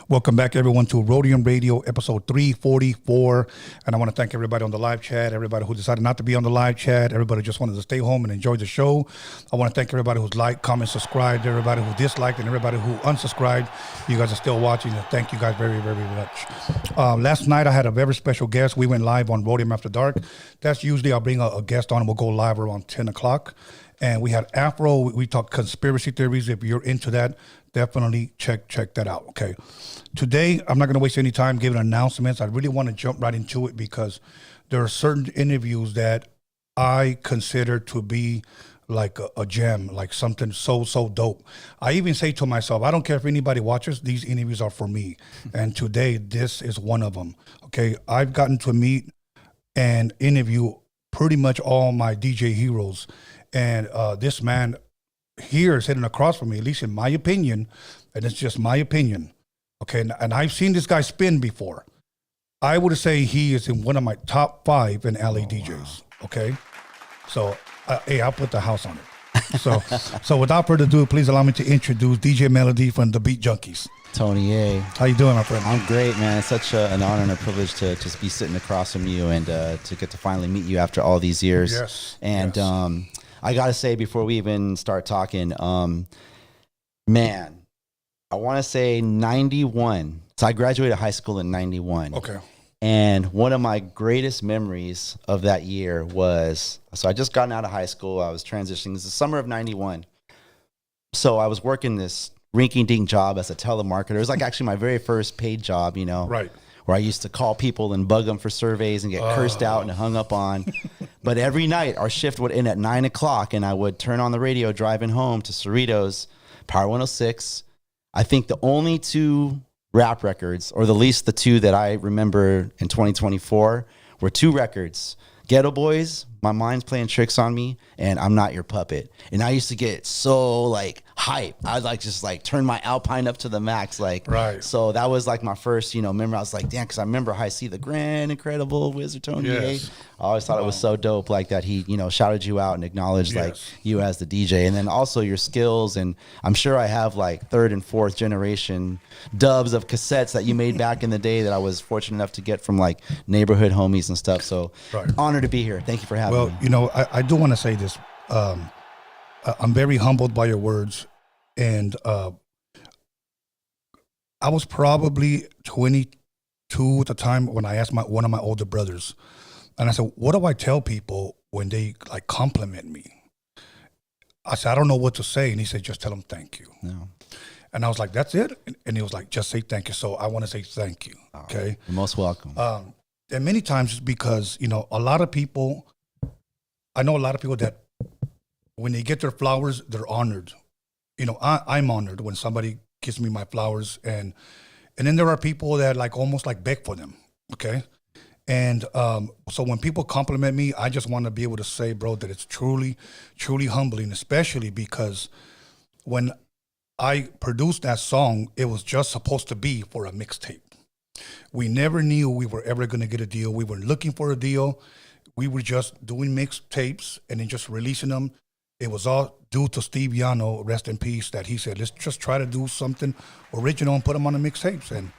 Welcome back, everyone, to Roadium Radio, episode 344. And I want to thank everybody on the live chat, everybody who decided not to be on the live chat, everybody who just wanted to stay home and enjoy the show. I want to thank everybody who's liked, comment, subscribed, everybody who disliked, and everybody who unsubscribed. You guys are still watching, and thank you guys very, very much. Last night, I had a very special guest. We went live on Roadium After Dark. That's usually I'll bring a guest on, and we'll go live around 10 o'clock. And we had Afro. We talked conspiracy theories. If you're into that, definitely check that out. Okay. Today, I'm not going to waste any time giving announcements. I really want to jump right into it because there are certain interviews that I consider to be like a gem, like something so dope. I even say to myself, I don't care if anybody watches, these interviews are for me. And today, this is one of them. Okay. I've gotten to meet and interview pretty much all my DJ heroes. And this man here sitting across from me, at least in my opinion, and it's just my opinion, okay, and I've seen this guy spin before. I would say he is in one of my top 5 in LA DJs, okay? So, hey, I'll put the house on it. So without further ado, please allow me to introduce DJ Melo-D from the Beat Junkies. Tony A. How you doing, my friend? I'm great, man. It's such an honor and a privilege to just be sitting across from you and to get to finally meet you after all these years. Yes. And yes. I got to say, before we even start talking, man, I want to say 91. So I graduated high school in 91. Okay. And one of my greatest memories of that year was, so I just gotten out of high school. I was transitioning. This is the summer of 91. So I was working this rinky-dink job as a telemarketer. It was like actually my very first paid job, you know. Right. Where I used to call people and bug them for surveys and get cursed out and hung up on. But every night, our shift would end at 9 o'clock, and I would turn on the radio driving home to Cerritos, Power 106. I think the only 2 rap records, or at least the 2 that I remember in 2024, were 2 records. Ghetto Boys, My Mind's Playing Tricks on Me, and I'm Not Your Puppet. And I used to get so like hype. I would just turn my Alpine up to the max. Right. So that was like my first, memory. I was like, damn, because I remember I see the grand, incredible Wizard Tony. Yes. I always thought it was so dope, like that he, shouted you out and acknowledged like you as the DJ, and then also your skills. And I'm sure I have like 3rd and 4th generation dubs of cassettes that you made back in the day that I was fortunate enough to get from like neighborhood homies and stuff. So honored to be here. Thank you for having me. Well, I do want to say this. I'm very humbled by your words, and I was probably 22 at the time when I asked one of my older brothers, and I said, "What do I tell people when they like compliment me?" I said, "I don't know what to say," and he said, "Just tell them thank you." No. And I was like, "That's it?" And he was like, "Just say thank you." So I want to say thank you. Okay, you're most welcome. And many times it's because a lot of people. I know a lot of people that when they get their flowers, they're honored. I'm honored when somebody gives me my flowers, and then there are people that like almost like beg for them. Okay. And so when people compliment me, I just want to be able to say, bro, that it's truly, truly humbling, especially because when I produced that song, it was just supposed to be for a mixtape. We never knew we were ever going to get a deal. We were looking for a deal. We were just doing mixtapes and then just releasing them. It was all due to Steve Yano, rest in peace, that he said, let's just try to do something original and put them on the mixtapes. And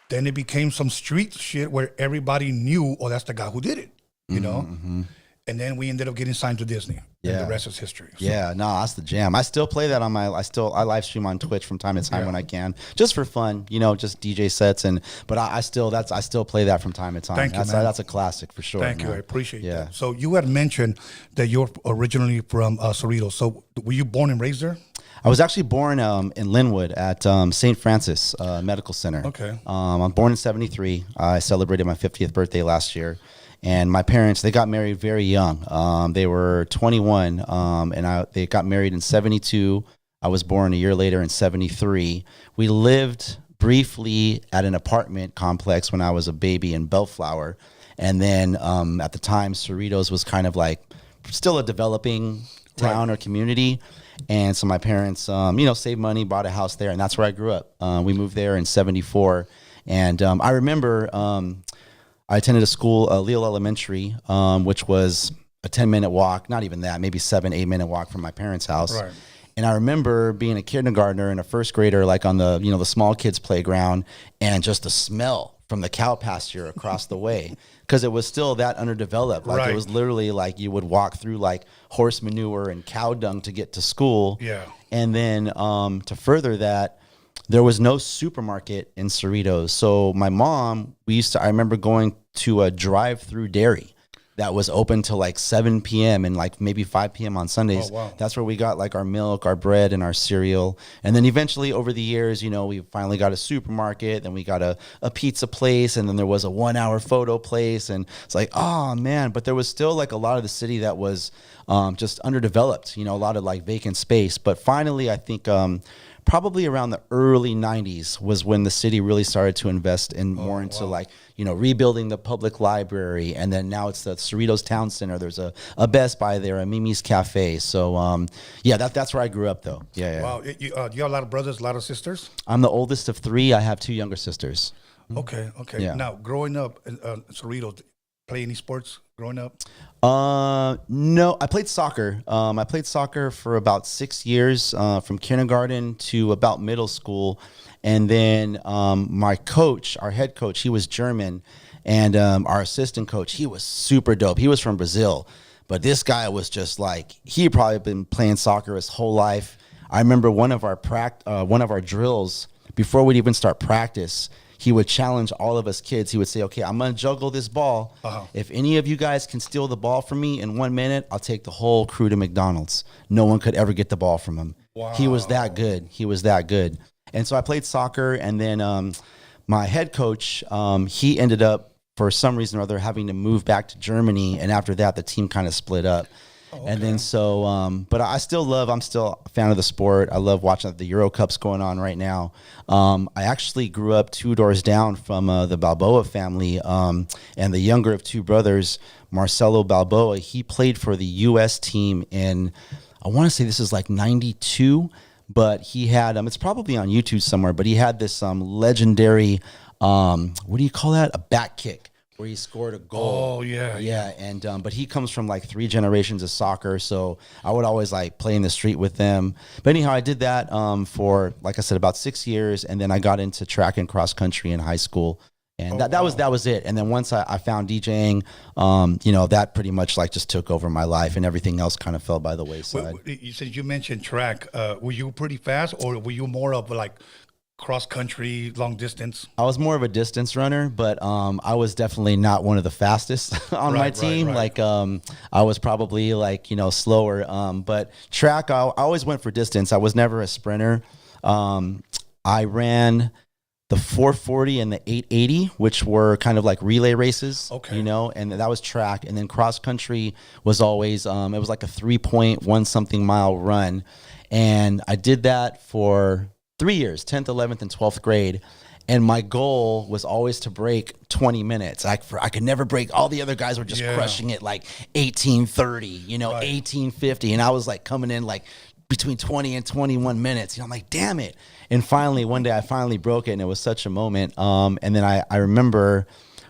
then it became some street shit where everybody knew, oh, that's the guy who did it, you know? Mm-hmm. And then we ended up getting signed to Disney. Yeah. And the rest is history. So. Yeah, no, that's the jam. I still play that on I live stream on Twitch from time to time when I can, just for fun, just DJ sets. But I still play that from time to time. Thank you, man. That's a classic for sure. Thank you. Man. I appreciate that. So you had mentioned that you're originally from Cerritos. So were you born and raised there? I was actually born in Linwood at St. Francis Medical Center. Okay. I'm born in 73. I celebrated my 50th birthday last year. And my parents, they got married very young. They were 21, and they got married in 72. I was born a year later in 73. We lived briefly at an apartment complex when I was a baby in Bellflower. And then at the time, Cerritos was kind of like still a developing town or community. And so my parents, saved money, bought a house there, and that's where I grew up. We moved there in 74. And I remember I attended a school, Leal Elementary, which was a 10-minute walk, not even that, maybe 7-8 minute walk from my parents' house. Right. And I remember being a kindergartner and a first grader, like on the, the small kids playground, and just the smell from the cow pasture across the way, because it was still that underdeveloped. Like it was literally like you would walk through like horse manure and cow dung to get to school. Yeah. And then to further that, there was no supermarket in Cerritos. So my mom, I remember going to a drive-through dairy that was open till like 7 p.m. and like maybe 5 p.m. on Sundays. Oh, wow. That's where we got like our milk, our bread, and our cereal. And then eventually over the years, we finally got a supermarket, then we got a pizza place, and then there was a 1-hour photo place. And it's like, oh man, but there was still like a lot of the city that was just underdeveloped, a lot of like vacant space. But finally, I think probably around the early 90s was when the city really started to invest in more into like, rebuilding the public library. And then now it's the Cerritos Town Center. There's a Best Buy there, a Mimi's Cafe. So, that's where I grew up though. Yeah. Wow. You have a lot of brothers, a lot of sisters? I'm the oldest of 3. I have 2 younger sisters. Okay. Yeah. Now, growing up in Cerritos, play any sports growing up? No, I played soccer. I played soccer for about 6 years, from kindergarten to about middle school. And then my coach, our head coach, he was German. And our assistant coach, he was super dope. He was from Brazil. But this guy was just like, he had probably been playing soccer his whole life. I remember one of our drills, before we'd even start practice, he would challenge all of us kids. He would say, okay, I'm going to juggle this ball. If any of you guys can steal the ball from me in 1 minute, I'll take the whole crew to McDonald's. No one could ever get the ball from him. Wow. He was that good. And so I played soccer, and then my head coach, he ended up, for some reason or other, having to move back to Germany. And after that, the team kind of split up. And then but I'm still a fan of the sport. I love watching the Euro Cups going on right now. I actually grew up 2 doors down from the Balboa family, and the younger of 2 brothers, Marcelo Balboa, he played for the U.S. team in, I want to say this is like 92, but he had, it's probably on YouTube somewhere, but he had this legendary, what do you call that? A back kick, where he scored a goal. Oh, yeah. Yeah, and but he comes from like 3 generations of soccer, so I would always like play in the street with them. But anyhow, I did that for, like I said, about 6 years, and then I got into track and cross country in high school. And that was it. And then once I found DJing, that pretty much like just took over my life, and everything else kind of fell by the wayside. You mentioned track. Were you pretty fast, or were you more of like cross country, long distance? I was more of a distance runner, but I was definitely not one of the fastest on my team. Right. Like I was probably like, slower. But track, I always went for distance. I was never a sprinter. I ran the 440 and the 880, which were kind of like relay races, and that was track. And then cross country was always, it was like a 3.1 something mile run. And I did that for 3 years, 10th, 11th, and 12th grade. And my goal was always to break 20 minutes. I could never break. All the other guys were just crushing it like 18:30, 18:50. And I was like coming in like between 20 and 21 minutes. I'm like, damn it. And finally, one day I finally broke it, and it was such a moment. And then I remember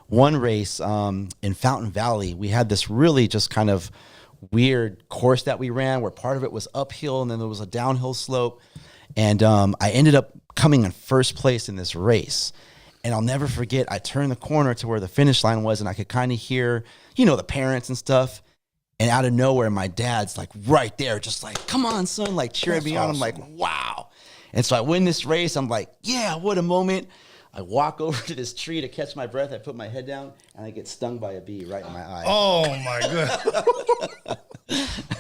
one race in Fountain Valley. We had this really just kind of weird course that we ran, where part of it was uphill and then there was a downhill slope. And I ended up coming in first place in this race. And I'll never forget, I turned the corner to where the finish line was, and I could kind of hear, the parents and stuff. And out of nowhere, my dad's like right there, just like, come on, son, like cheering me on. I'm like, wow. And so I win this race. I'm like, yeah, what a moment. I walk over to this tree to catch my breath. I put my head down, and I get stung by a bee right in my eye. Oh, my God.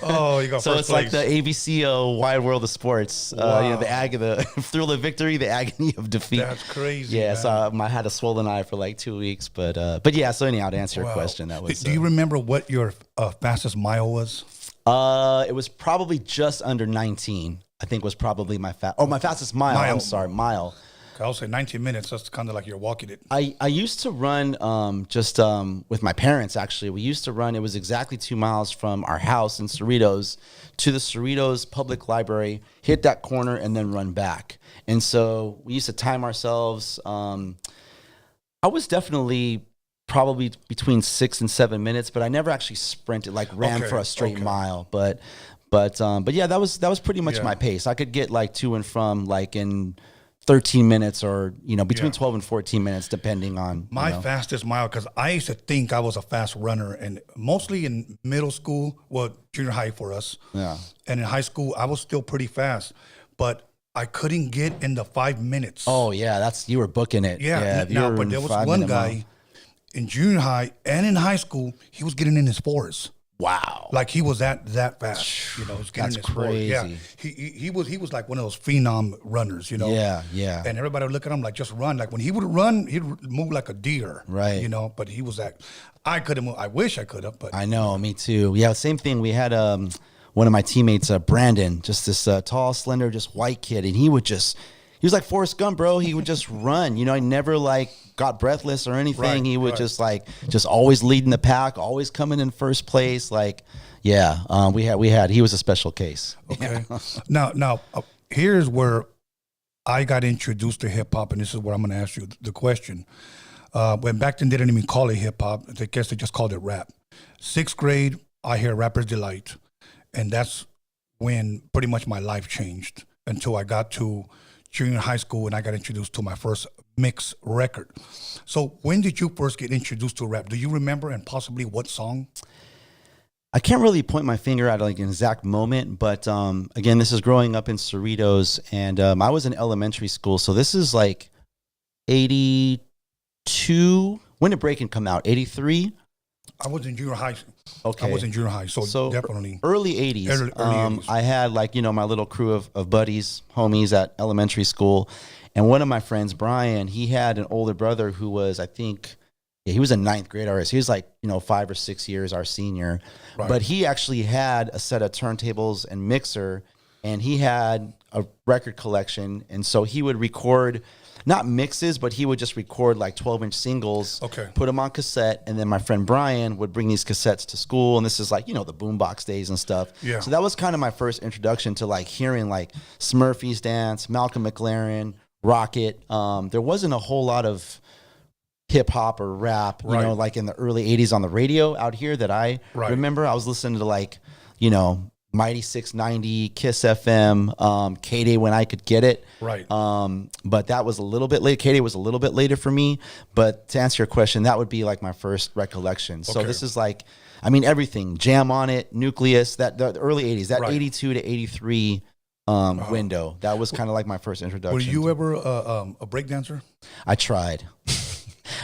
Oh, you got so first it's place. like the ABC Wide World of Sports. Wow. The thrill of victory, the agony of defeat. That's crazy. Yeah, man. so I had a swollen eye for like 2 weeks. But yeah, so anyhow, to answer your question, that was... Do you remember what your fastest mile was? It was probably just under 19. I think was probably my fastest mile. I'm sorry, mile. I'll say 19 minutes. That's kind of like you're walking it. I used to run with my parents, actually. We used to run. It was exactly 2 miles from our house in Cerritos to the Cerritos Public Library, hit that corner, and then run back. And so we used to time ourselves. I was definitely probably between 6 and 7 minutes, but I never actually sprinted, like ran for a straight mile. But But yeah, that was pretty much my pace. I could get like to and from like in 13 minutes or, between 12 and 14 minutes, depending on my fastest mile. Because I used to think I was a fast runner, and mostly in middle school, well, junior high for us. Yeah. And in high school, I was still pretty fast, but I couldn't get in the 5 minutes. Oh yeah, you were booking it. Yeah. Now, but there was one guy in junior high and in high school, he was getting in his 4s. Wow. Like he was that fast, he was getting That's his 4s. crazy. Yeah. He was like one of those phenom runners, Yeah. And everybody would look at him like, just run. Like when he would run, he'd move like a deer. Right. But he was that. I couldn't move. I wish I could have, but. I know, me too. Yeah, same thing. We had one of my teammates, Brandon, just this tall, slender, just white kid. And he was like Forrest Gump, bro. He would just run. I never like got breathless or anything. Right, he would just always leading the pack, always coming in first place. Like, yeah, he was a special case. Okay. Now, here's where I got introduced to hip hop, and this is where I'm going to ask you the question. When back then they didn't even call it hip hop. I guess they just called it rap. 6th grade, I hear Rapper's Delight, and that's when pretty much my life changed until I got to junior high school and I got introduced to my first mix record. So when did you first get introduced to rap? Do you remember, and possibly what song? I can't really point my finger at like an exact moment, but again, this is growing up in Cerritos, and I was in elementary school, so this is like 82. When did Breaking come out? 83? I was in junior high. Okay. I was in junior high, so definitely. Early 80s. Early 80s. I had like, my little crew of buddies, homies at elementary school. And one of my friends, Brian, he had an older brother who was, I think, he was a 9th grade artist. He was like, 5 or 6 years our senior. Right. But he actually had a set of turntables and mixer, and he had a record collection. And so he would record, not mixes, but he would just record like 12-inch singles, put them on cassette, and then my friend Brian would bring these cassettes to school, and this is like, the boombox days and stuff. Yeah. So that was kind of my first introduction to like hearing like Smurfy's Dance, Malcolm McLaren, Rocket. There wasn't a whole lot of hip hop or rap, like in the early 80s on the radio out here that I remember. I was listening to like, Mighty 690, Kiss FM, K-Day when I could get it. Right. But that was a little bit late. K-Day was a little bit later for me. But to answer your question, that would be like my first recollection. So this is like, everything. Jam on It, Nucleus, the early 80s, that 82 to 83 window. That was kind of like my first introduction. Were you ever a break dancer? I tried.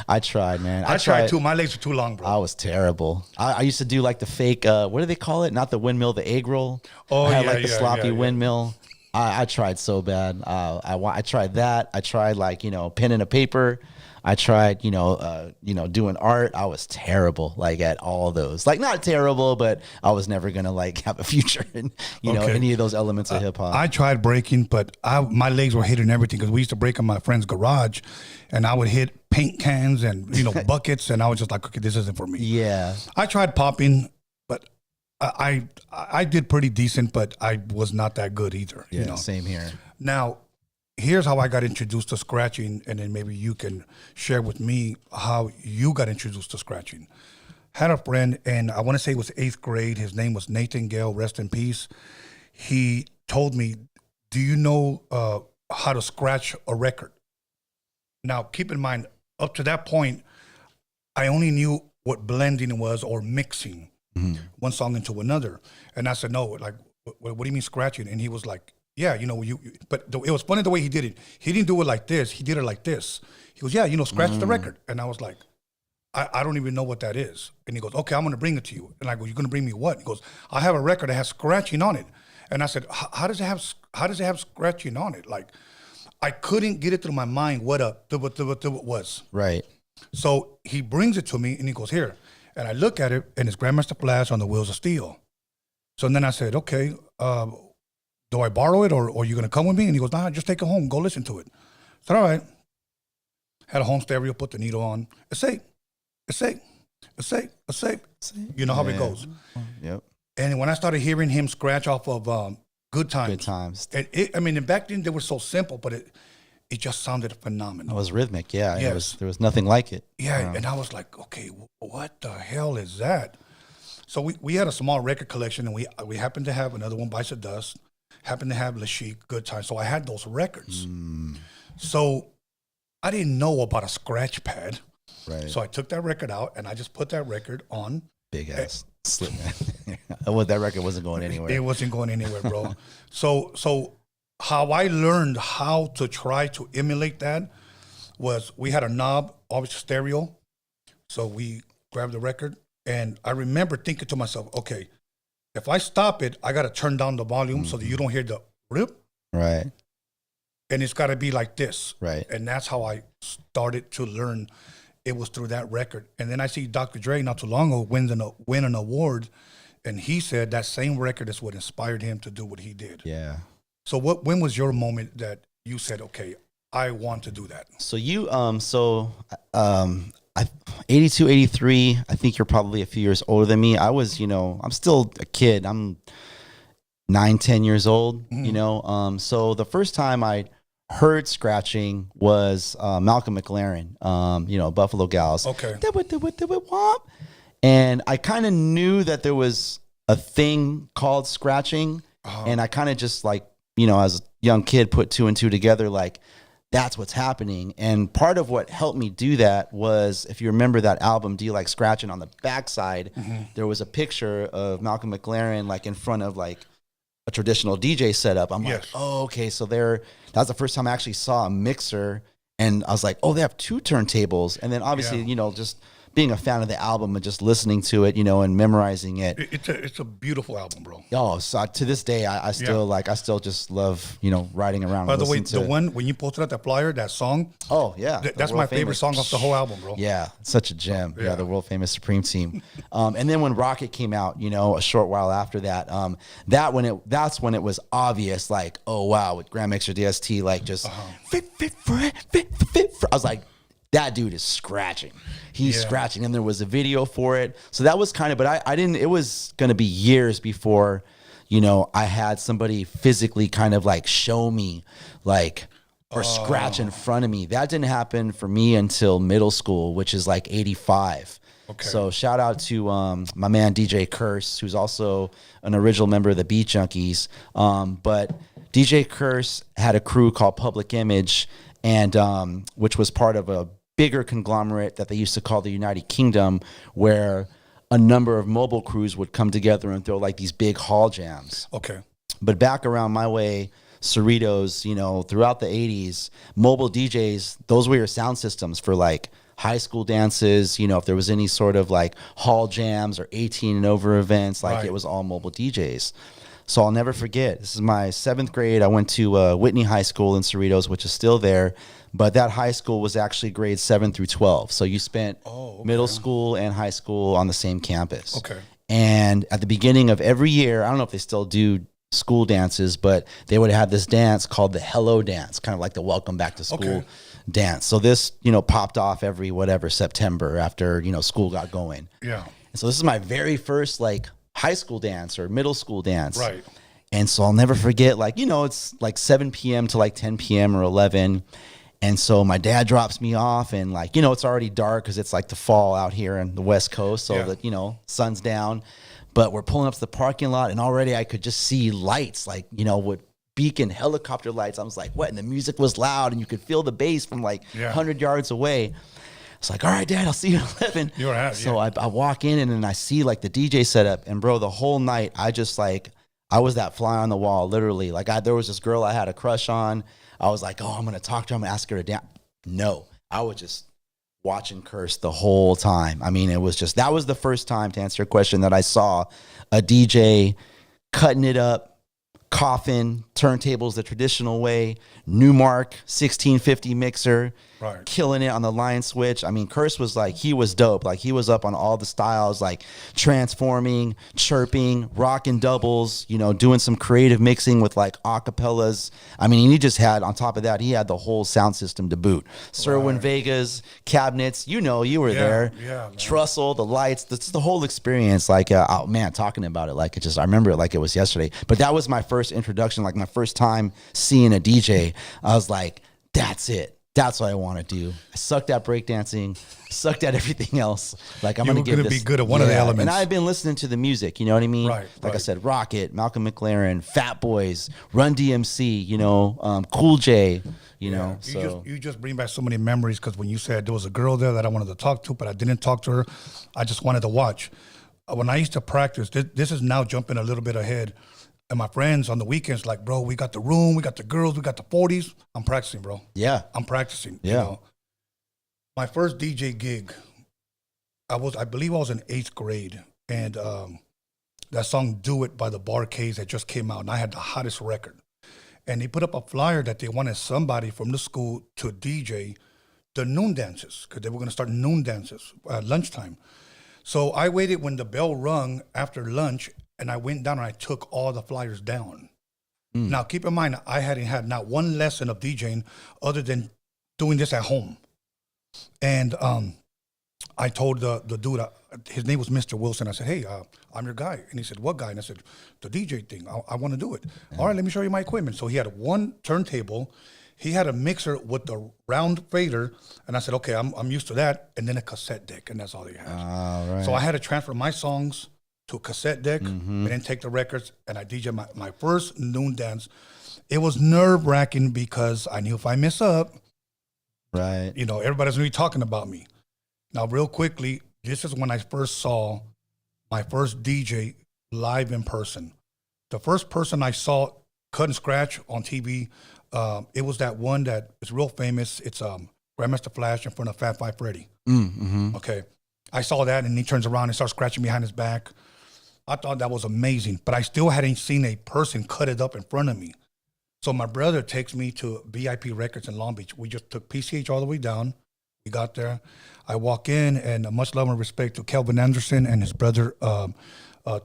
I tried, man. I tried too. My legs were too long, bro. I was terrible. I used to do like the fake, what do they call it? Not the windmill, the egg roll. Oh, I had like the sloppy windmill. I tried so bad. I tried that. I tried like, pen and a paper. I tried, doing art. I was terrible, like at all those. Like not terrible, but I was never gonna like have a future in, any of those elements of hip hop. I tried breaking, but my legs were hitting everything because we used to break in my friend's garage, and I would hit paint cans and buckets, and I was just like, okay, this isn't for me. Yeah. I tried popping, but I did pretty decent, but I was not that good either. Yeah, same here. Now, here's how I got introduced to scratching, and then maybe you can share with me how you got introduced to scratching. Had a friend, and I want to say it was 8th grade. His name was Nathan Gale, rest in peace. He told me, do you know how to scratch a record? Now, keep in mind, up to that point, I only knew what blending was or mixing one song into another. And I said, no, like, what do you mean scratching? And he was like, yeah, but it was funny the way he did it. He didn't do it like this. He did it like this. He goes, yeah, scratch the record. And I was like, I don't even know what that is. And he goes, okay, I'm going to bring it to you. And I go, you're going to bring me what? He goes, I have a record that has scratching on it. And I said, how does it have scratching on it? Like, I couldn't get it through my mind what it was. Right. So he brings it to me and he goes, here. And I look at it and it's Grandmaster Flash on the Wheels of Steel. So then I said, okay, do I borrow it or are you going to come with me? And he goes, nah, just take it home. Go listen to it. I said, all right. Had a home stereo, put the needle on. It's safe. You know how it goes. Yep. And when I started hearing him scratch off of Good Times. And back then they were so simple, but it just sounded phenomenal. It was rhythmic, yeah. Yes. There was nothing like it. Yeah, and I was like, okay, what the hell is that? So we had a small record collection, and we happened to have another one, Bites of Dust, happened to have Lashik, Good Time. So I had those records. So I didn't know about a scratch pad. Right. So I took that record out, and I just put that record on. Big ass slip, man. Well, that record wasn't going anywhere. It wasn't going anywhere, bro. So how I learned how to try to emulate that was we had a knob, obviously stereo. So we grabbed the record, and I remember thinking to myself, okay, if I stop it, I got to turn down the volume so that you don't hear the rip. Right. And it's got to be like this. Right. And that's how I started to learn. It was through that record. And then I see Dr. Dre not too long ago win an award, and he said that same record is what inspired him to do what he did. Yeah. So when was your moment that you said, okay, I want to do that? So 82, 83, I think you're probably a few years older than me. I was, I'm still a kid. I'm 9, 10 years old, So the first time I heard scratching was Malcolm McLaren, Buffalo Gals. Okay. And I kind of knew that there was a thing called scratching. And I kind of just as a young kid put two and two together, that's what's happening. And part of what helped me do that was, if you remember that album, Do You Like Scratching, on the backside, there was a picture of Malcolm McLaren in front of a traditional DJ setup. I'm like, oh, okay. So that was the first time I actually saw a mixer, and I was like, oh, they have two turntables. And then obviously, just being a fan of the album and just listening to it, and memorizing it. It's a beautiful album, bro. Oh, so to this day, I still I still just love, riding around. By the way, the one when you posted out that flyer, that song. Oh yeah, that's my favorite song off the whole album, bro. Yeah, such a gem. Yeah, the world famous Supreme Team. And then when Rocket came out, a short while after that, that's when it was obvious, oh wow, with Grand Mixer DST, just fit for it, fit for. I was like, that dude is scratching. He's scratching. And there was a video for it. So that was but I didn't, it was going to be years before, I had somebody physically show me or scratch in front of me. That didn't happen for me until middle school, which is 85. Okay. So shout out to my man, DJ Curse, who's also an original member of the Beat Junkies. But DJ Curse had a crew called Public Image, and which was part of a bigger conglomerate that they used to call the United Kingdom, where a number of mobile crews would come together and throw these big hall jams. Okay. But back around my way, Cerritos, throughout the 80s, mobile DJs, those were your sound systems for high school dances, if there was any sort of hall jams or 18 and over events, it was all mobile DJs. So I'll never forget, this is my 7th grade. I went to Whitney High School in Cerritos, which is still there. But that high school was actually grades 7 through 12. So you spent middle school and high school on the same campus. Okay. And at the beginning of every year, I don't know if they still do school dances, but they would have this dance called the Hello Dance, kind of like the Welcome Back to School dance. So this, popped off every September after, school got going. Yeah. And so this is my very first high school dance or middle school dance. Right. And so I'll never forget, it's 7 p.m. to 10 p.m. or 11. And so my dad drops me off, and it's already dark because it's the fall out here in the West Coast. So that, sun's down, but we're pulling up to the parking lot, and already I could just see lights, with beacon helicopter lights. I was like, what? And the music was loud, and you could feel the bass from 100 yards away. It's all right, Dad, I'll see you at 11. You're happy. So I walk in, and then I see the DJ setup, and bro, the whole night I just I was that fly on the wall, literally. there was this girl I had a crush on. I was like, oh, I'm going to talk to her. I'm going to ask her to dance. No, I was just watching Curse the whole time. I mean, it was just, that was the first time, to answer your question, that I saw a DJ cutting it up, coffin, turntables the traditional way, Newmark 1650 mixer, killing it on the line switch. I mean, Curse was he was dope. He was up on all the styles, transforming, chirping, rocking doubles, doing some creative mixing with acapellas. I mean, he just had, on top of that, he had the whole sound system to boot. Serwin Vegas, cabinets, you were there. Yeah, Trussell, the lights, the whole experience. Oh man, talking about it, I remember it like it was yesterday. But that was my first introduction, my first time seeing a DJ. I was like, that's it. that's what I want to do. I sucked at breakdancing, sucked at everything else. Like I'm going to be good at one of the elements. And I've been listening to the music, you know what I mean? Right. Like I said, Rocket, Malcolm McLaren, Fat Boys, Run DMC, you know, Cool J, you know. So you just bring back so many memories, because when you said there was a girl there that I wanted to talk to, but I didn't talk to her, I just wanted to watch. When I used to practice, this is now jumping a little bit ahead. And my friends on the weekends, like, bro, we got the room, we got the girls, we got the 40s. I'm practicing, bro. Yeah. I'm practicing. Yeah. You know? My first DJ gig, I believe I was in 8th grade. And that song Do It by the Barcades that just came out. And I had the hottest record. And they put up a flyer that they wanted somebody from the school to DJ the noon dances, because they were going to start noon dances at lunchtime. So I waited when the bell rung after lunch, and I went down and I took all the flyers down. Now, keep in mind, I hadn't had not one lesson of DJing other than doing this at home. And I told the dude, his name was Mr. Wilson. I said, hey, I'm your guy. And he said, what guy? And I said, the DJ thing. I want to do it. All right, let me show you my equipment. So he had one turntable. He had a mixer with the round fader. And I said, okay, I'm used to that. And then a cassette deck, and that's all he had. Right. So I had to transfer my songs to a cassette deck and then take the records, and I DJ my first noon dance. It was nerve-wracking because I knew if I mess up, right, you know, everybody's going to be talking about me. Now, real quickly, this is when I first saw my first DJ live in person. The first person I saw cut and scratch on TV, it was that one that is real famous. It's Grandmaster Flash in front of Fat Five Freddy. Okay. I saw that, and he turns around and starts scratching behind his back. I thought that was amazing, but I still hadn't seen a person cut it up in front of me. So my brother takes me to VIP Records in Long Beach. We just took PCH all the way down. We got there. I walk in, and much love and respect to Kelvin Anderson and his brother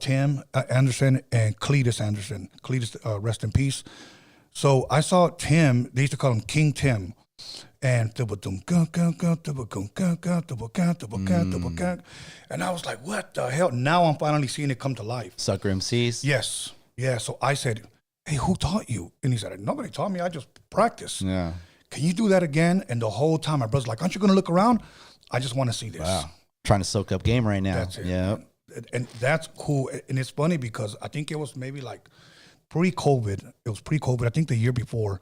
Tim Anderson and Cletus Anderson. Cletus, rest in peace. So I saw Tim. They used to call him King Tim. And and I was like, what the hell? Now I'm finally seeing it come to life. Sucker MCs? Yes. Yeah. So I said, hey, who taught you? And he said, nobody taught me. I just practiced. Yeah. Can you do that again? And the whole time my brother's like, aren't you going to look around? I just want to see this. Wow. Trying to soak up game right now. That's it. Yeah. And that's cool. And it's funny because I think it was maybe like pre-COVID. It was pre-COVID. I think the year before.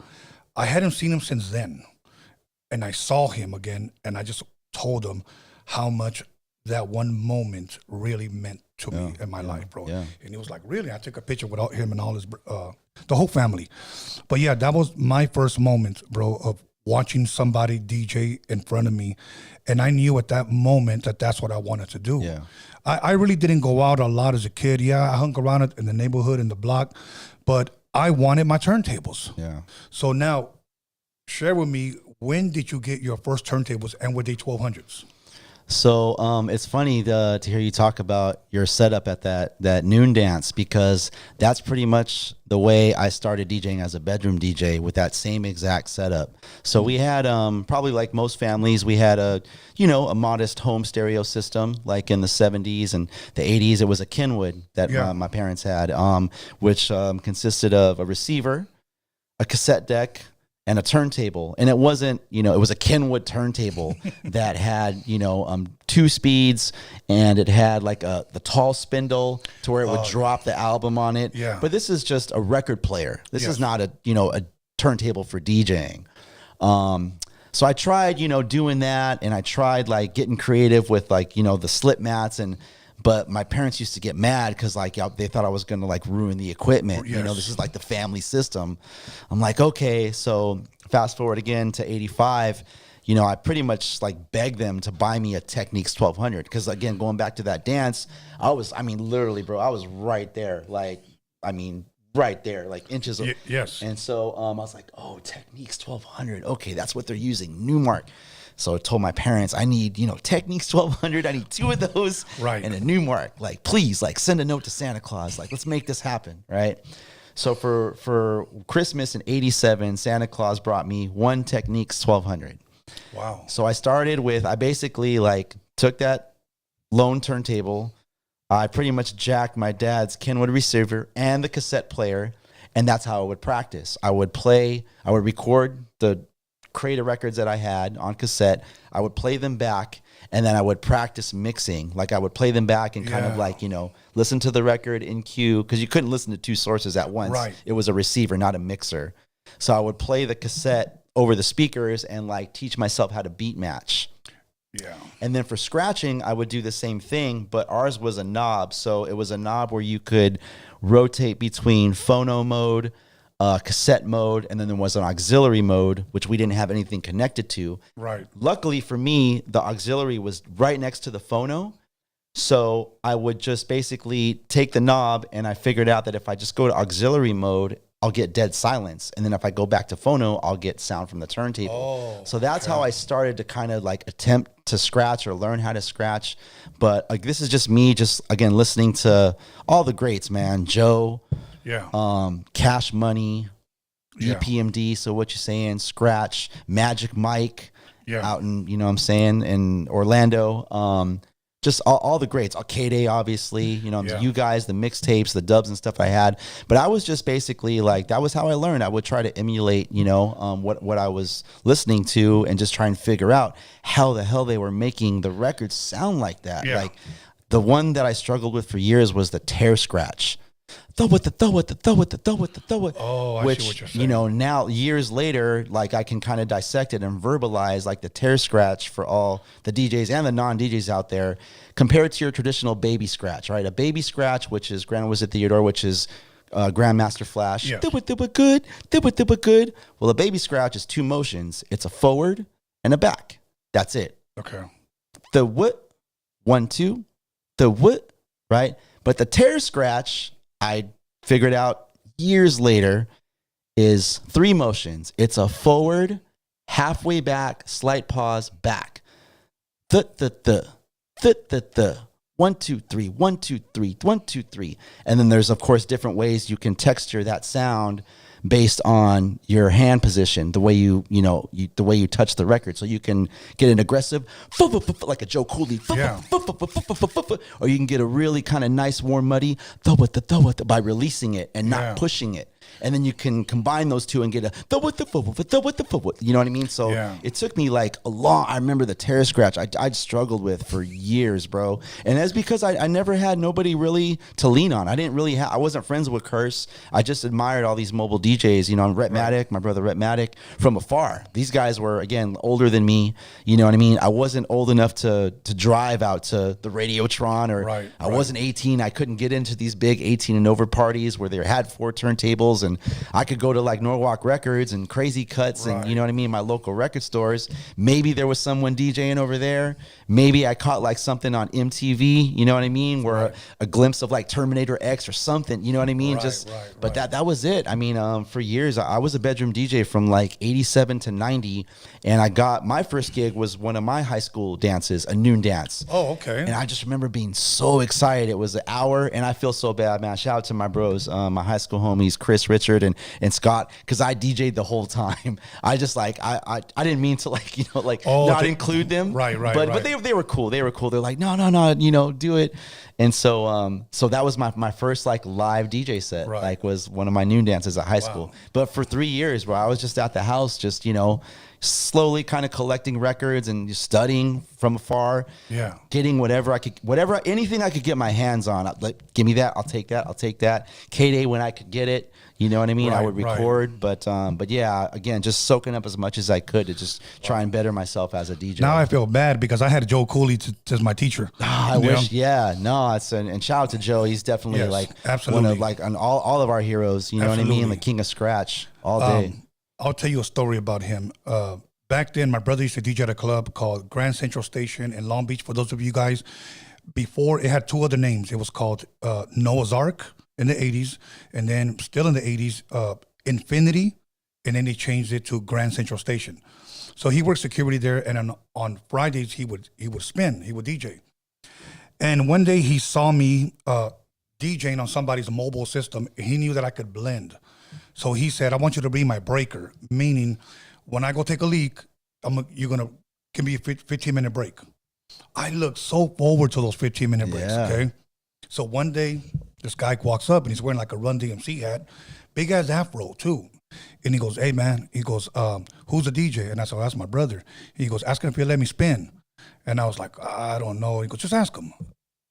I hadn't seen him since then. And I saw him again, and I just told him how much that one moment really meant to me in my life, bro. Yeah. And he was like, really? I took a picture with him and all his, the whole family. But yeah, that was my first moment, bro, of watching somebody DJ in front of me. And I knew at that moment that that's what I wanted to do. Yeah. I really didn't go out a lot as a kid. Yeah, I hung around in the neighborhood, in the block, but I wanted my turntables. Yeah. So now, share with me, when did you get your first turntables, and were they 1200s? So it's funny to hear you talk about your setup at that noon dance, because that's pretty much the way I started DJing as a bedroom DJ, with that same exact setup. So we had probably like most families, we had a modest home stereo system, like in the 70s and the 80s. It was a Kenwood that my parents had, which consisted of a receiver, a cassette deck, and a turntable. And it wasn't, it was a Kenwood turntable that had, 2 speeds, and it had like the tall spindle to where it would drop the album on it. Yeah. But this is just a record player. This is not a turntable for DJing. So I tried, doing that, and I tried like getting creative with like, the slip mats, but my parents used to get mad because like they thought I was going to like ruin the equipment. Yes. This is like the family system. I'm like, okay. So fast forward again to 85, I pretty much like begged them to buy me a Technics 1200. Because again, going back to that dance, literally, bro, I was right there. Right there, like inches. Yes. And so I was like, oh, Technics 1200. Okay, that's what they're using. Newmark. So I told my parents, I need, Technics 1200. I need 2 of those. Right. And a Newmark. Like, please, like, send a note to Santa Claus. Like, let's make this happen. Right. So for Christmas in 87, Santa Claus brought me 1 Technics 1200. Wow. So I basically like took that lone turntable. I pretty much jacked my dad's Kenwood receiver and the cassette player. And that's how I would practice. I would record the crate of records that I had on cassette. I would play them back, and then I would practice mixing. Like I would play them back and kind of like, you know, listen to the record in cue, because you couldn't listen to two sources at once. Right. It was a receiver, not a mixer. So I would play the cassette over the speakers and like teach myself how to beat match. Yeah. And then for scratching, I would do the same thing, but ours was a knob. So it was a knob where you could rotate between phono mode, cassette mode, and then there was an auxiliary mode, which we didn't have anything connected to. Right. Luckily for me, the auxiliary was right next to the phono. So I would just basically take the knob, and I figured out that if I just go to auxiliary mode, I'll get dead silence. And then if I go back to phono, I'll get sound from the turntable. Oh, so that's how I started to kind of like attempt to scratch or learn how to scratch. But like, this is just me, just again, listening to all the greats, man. Joe, Cash Money, EPMD. So what you saying? Scratch, Magic Mike, out in, you know what I'm saying, in Orlando. Just all the greats, K-Day, obviously, you know, you guys, the mixtapes, the dubs and stuff I had. But I was just basically like, that was how I learned. I would try to emulate, you know, what I was listening to, and just try and figure out how the hell they were making the records sound like that. Like the one that I struggled with for years was the tear scratch. Throw it. Oh, I which, see what you're saying. you know, now years later, like I can kind of dissect it and verbalize like the tear scratch for all the DJs and the non-DJs out there, compared to your traditional baby scratch, right? A baby scratch, which is Grand Wizard Theodore, which is Grandmaster Flash. Yeah. Good. Well, a baby scratch is two motions. It's a forward and a back. That's it. Okay. The what? 1, 2. The what? Right? But the tear scratch, I figured out years later, is 3 motions. It's a forward, halfway back, slight pause, back. The. 1, 2, 3, 1, 2, 3, 1, 2, 3. And then there's, of course, different ways you can texture that sound based on your hand position, the way the way you touch the record. So you can get an aggressive, like a Joe Cooley, or you can get a really kind of nice, warm, muddy, by releasing it and not pushing it. And then you can combine those two and get a you know what I mean? So it took me like I remember the tear scratch I'd struggled with for years, bro. And that's because I never had nobody really to lean on. I wasn't friends with Curse. I just admired all these mobile DJs, you know, Rhetmatic, my brother Rhetmatic, from afar. These guys were, again, older than me. You know what I mean? I wasn't old enough to drive out to the Radiotron, or I wasn't 18. I couldn't get into these big 18 and over parties where they had 4 turntables, and I could go to like Norwalk Records and Crazy Cuts and, you know what I mean, my local record stores. Maybe there was someone DJing over there. Maybe I caught like something on MTV, you know what I mean, where a glimpse of like Terminator X or something, you know what I mean? But that was it. I mean, for years, I was a bedroom DJ from like 87 to 90, and I got my first gig was one of my high school dances, a noon dance. Oh, okay. And I just remember being so excited. It was an hour, and I feel so bad, man. Shout out to my bros, my high school homies, Chris, Richard, and Scott, because I DJ'd the whole time. I just like, I didn't mean to like, you know, like not include them. But they were cool. They were cool. They're like, no, you know, do it. And so that was my first like live DJ set, like was one of my noon dances at high school. But for 3 years, bro, I was just at the house, just, you know, slowly kind of collecting records and just studying from afar, getting anything I could get my hands on. Like, give me that, I'll take that. K-Day when I could get it, you know what I mean? I would record, but yeah, again, just soaking up as much as I could to just try and better myself as a DJ. Now I feel bad because I had Joe Cooley as my teacher. I wish, and shout out to Joe. He's definitely one of like all of our heroes, you know what I mean? The king of scratch all day. I'll tell you a story about him. Back then, my brother used to DJ at a club called Grand Central Station in Long Beach. For those of you guys, before it had 2 other names. It was called Noah's Ark in the 80s, and then still in the 80s, Infinity, and then they changed it to Grand Central Station. So he worked security there, and on Fridays he would spin, he would DJ. And one day he saw me DJing on somebody's mobile system, and he knew that I could blend. So he said, I want you to be my breaker, meaning when I go take a leak, you're going to give me a 15-minute break. I look so forward to those 15-minute breaks, okay? So one day This guy walks up and he's wearing like a Run DMC hat, big ass afro too. And he goes, "Hey man," he goes, "Who's the DJ?" And I said, "Well, that's my brother." He goes, "Ask him if he'll let me spin." And I was like, "I don't know." He goes, "Just ask him."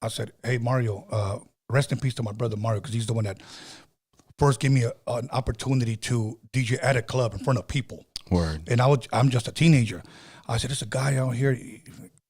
I said, "Hey Mario, rest in peace to my brother Mario, because he's the one that first gave me an opportunity to DJ at a club in front of people." Word. And I'm just a teenager. I said, "There's a guy out here,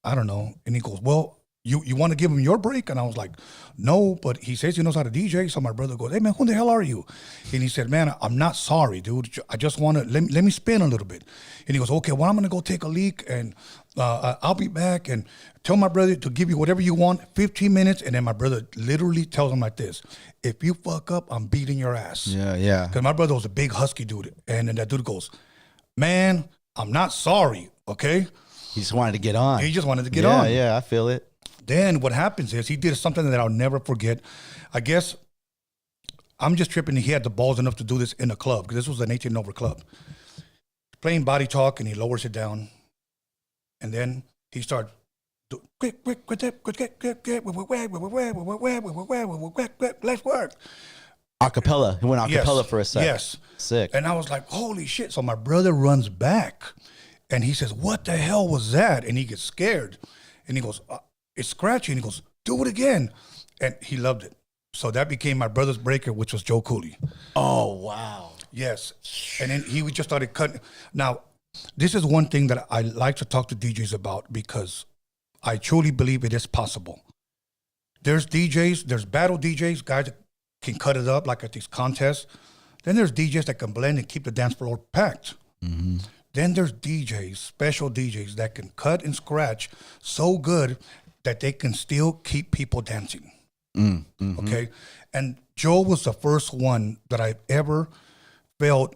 I don't know." And he goes, "Well, you want to give him your break?" And I was like, "No, but he says he knows how to DJ." So my brother goes, "Hey man, who the hell are you?" And he said, "Man, I'm not sorry, dude. I just want to let me spin a little bit." And he goes, "Okay, well, I'm gonna go take a leak, and I'll be back, and tell my brother to give you whatever you want, 15 minutes." And then my brother literally tells him like this: "If you fuck up, I'm beating your ass." Yeah. Because my brother was a big husky dude, and then that dude goes, "Man, I'm not sorry, okay?" He just wanted to get on. He just wanted to get on. Yeah, I feel it. Then what happens is he did something that I'll never forget. I guess I'm just tripping. He had the balls enough to do this in a club, because this was an 18 and over club. Playing Body Talk, and he lowers it down. And then he starts, quick, let's work. Acapella. He went acapella for a sec. Yes. Sick. And I was like, holy shit. So my brother runs back and he says, "What the hell was that?" And he gets scared. And he goes, "It's scratchy." And he goes, "Do it again." And he loved it. So that became my brother's breaker, which was Joe Cooley. Oh, wow. Yes. And then he just started cutting. Now, this is one thing that I like to talk to DJs about, because I truly believe it is possible. There's DJs, there's battle DJs, guys that can cut it up like at these contests. Then there's DJs that can blend and keep the dance floor packed. Mm-hmm. Then there's DJs, special DJs, that can cut and scratch so good that they can still keep people dancing. Mm-hmm. Okay? And Joe was the first one that I ever felt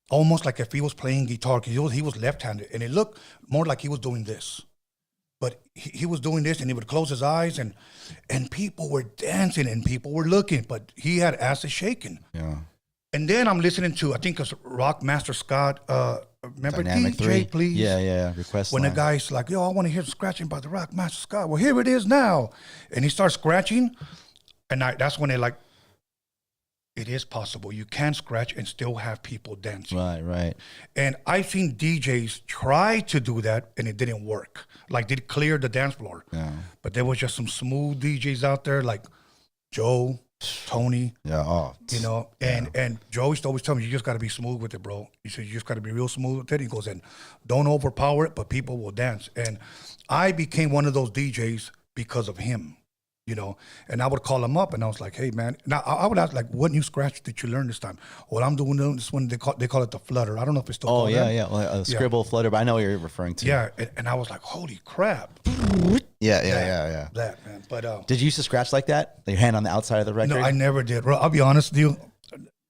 almost like if he was playing guitar, because he was left-handed, and it looked more like he was doing this. But he was doing this, and he would close his eyes, and people were dancing, and people were looking, but he had asses shaking. Yeah. And then I'm listening to, I think it's Rock Master Scott, remember Dynamic DJ, 3? please? Yeah. Request When line. the guy's like, "Yo, I want to hear scratching by the Rock Master Scott." Well, here it is now. And he starts scratching, and that's when they're like, it is possible. You can scratch and still have people dancing. Right. And I've seen DJs try to do that, and it didn't work. Like, they cleared the dance floor. Yeah. But there was just some smooth DJs out there, like Joe, Tony. Yeah. Oh. You know, and Joe used to always tell me, "You just got to be smooth with it, bro." He said, "You just got to be real smooth with it." He goes, "And don't overpower it, but people will dance." And I became one of those DJs because of him, you know. And I would call him up, and I was like, "Hey, man." Now, I would ask, like, "What new scratch did you learn this time?" "Well, I'm doing this one. They call it the flutter. I don't know if it's still called that. Yeah. Well, scribble, flutter, but I know what you're referring to. Yeah, and I was like, "Holy crap." Yeah. That, man. But Did you used to scratch like that? Your hand on the outside of the record? no, I never did. Bro, I'll be honest with you.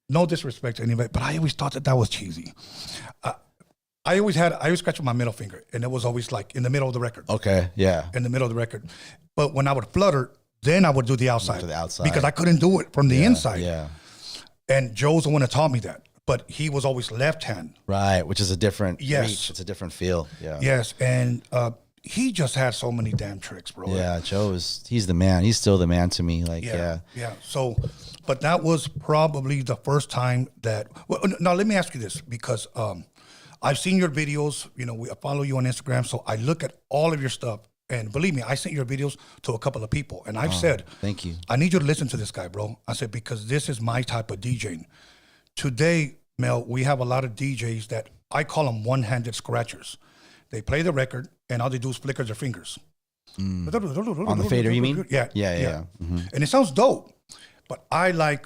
No disrespect to anybody, but I always thought that was cheesy. I always scratched with my middle finger, and it was always like in the middle of the record. Okay, yeah. In the middle of the record. But when I would flutter, then I would do the outside. To the outside. Because I couldn't do it from the inside. Yeah. And Joe's the one that taught me that. But he was always left hand. Right, which is a different Yes. reach. It's a different feel. Yeah. Yes, and he just had so many damn tricks, bro. Yeah, he's the man. He's still the man to me. Like, yeah. So, but that was probably the first time that. Well, now let me ask you this, because I've seen your videos. You know, I follow you on Instagram, so I look at all of your stuff. And believe me, I sent your videos to a couple of people, and I've said, "Thank you. I need you to listen to this guy, bro." I said, because this is my type of DJing. Today, Mel, we have a lot of DJs that I call them one-handed scratchers. They play the record, and all they do is flicker their fingers. On the fader, you mean? Yeah. Mm-hmm. And it sounds dope, but I like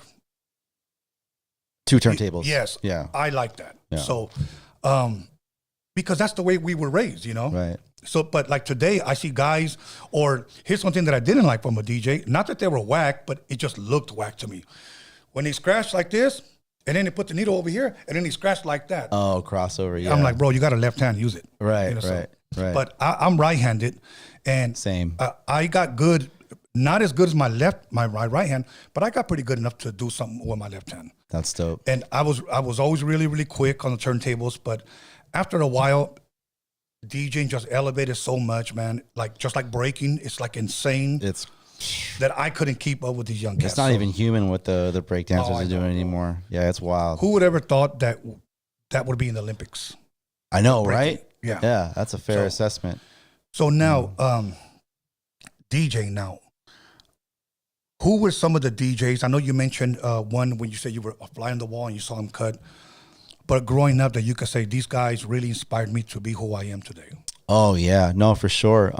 2 turntables. Yes. Yeah. I like that. Yeah. So, because that's the way we were raised, you know? Right. So, but like today, I see guys, or here's something that I didn't like from a DJ. Not that they were whack, but it just looked whack to me. When they scratched like this, and then they put the needle over here, and then they scratched like that. Oh, crossover, yeah. I'm like, bro, you got a left hand, use it. Right, You know, right. But I'm right-handed, and Same. I got good, not as good as my right hand, but I got pretty good enough to do something with my left hand. That's dope. And I was always really, really quick on the turntables, but after a while, DJing just elevated so much, man. Like, just like breaking, it's like insane. that I couldn't keep up with these young cats. It's not even human what the breakdancers are doing know. anymore. Yeah, it's wild. Who would ever thought that would be in the Olympics? I know, right? Yeah. Yeah, that's a fair assessment. So now, DJ now. Who were some of the DJs? I know you mentioned one when you said you were a fly on the wall and you saw him cut. But growing up, that you could say these guys really inspired me to be who I am today. Oh yeah, no, for sure.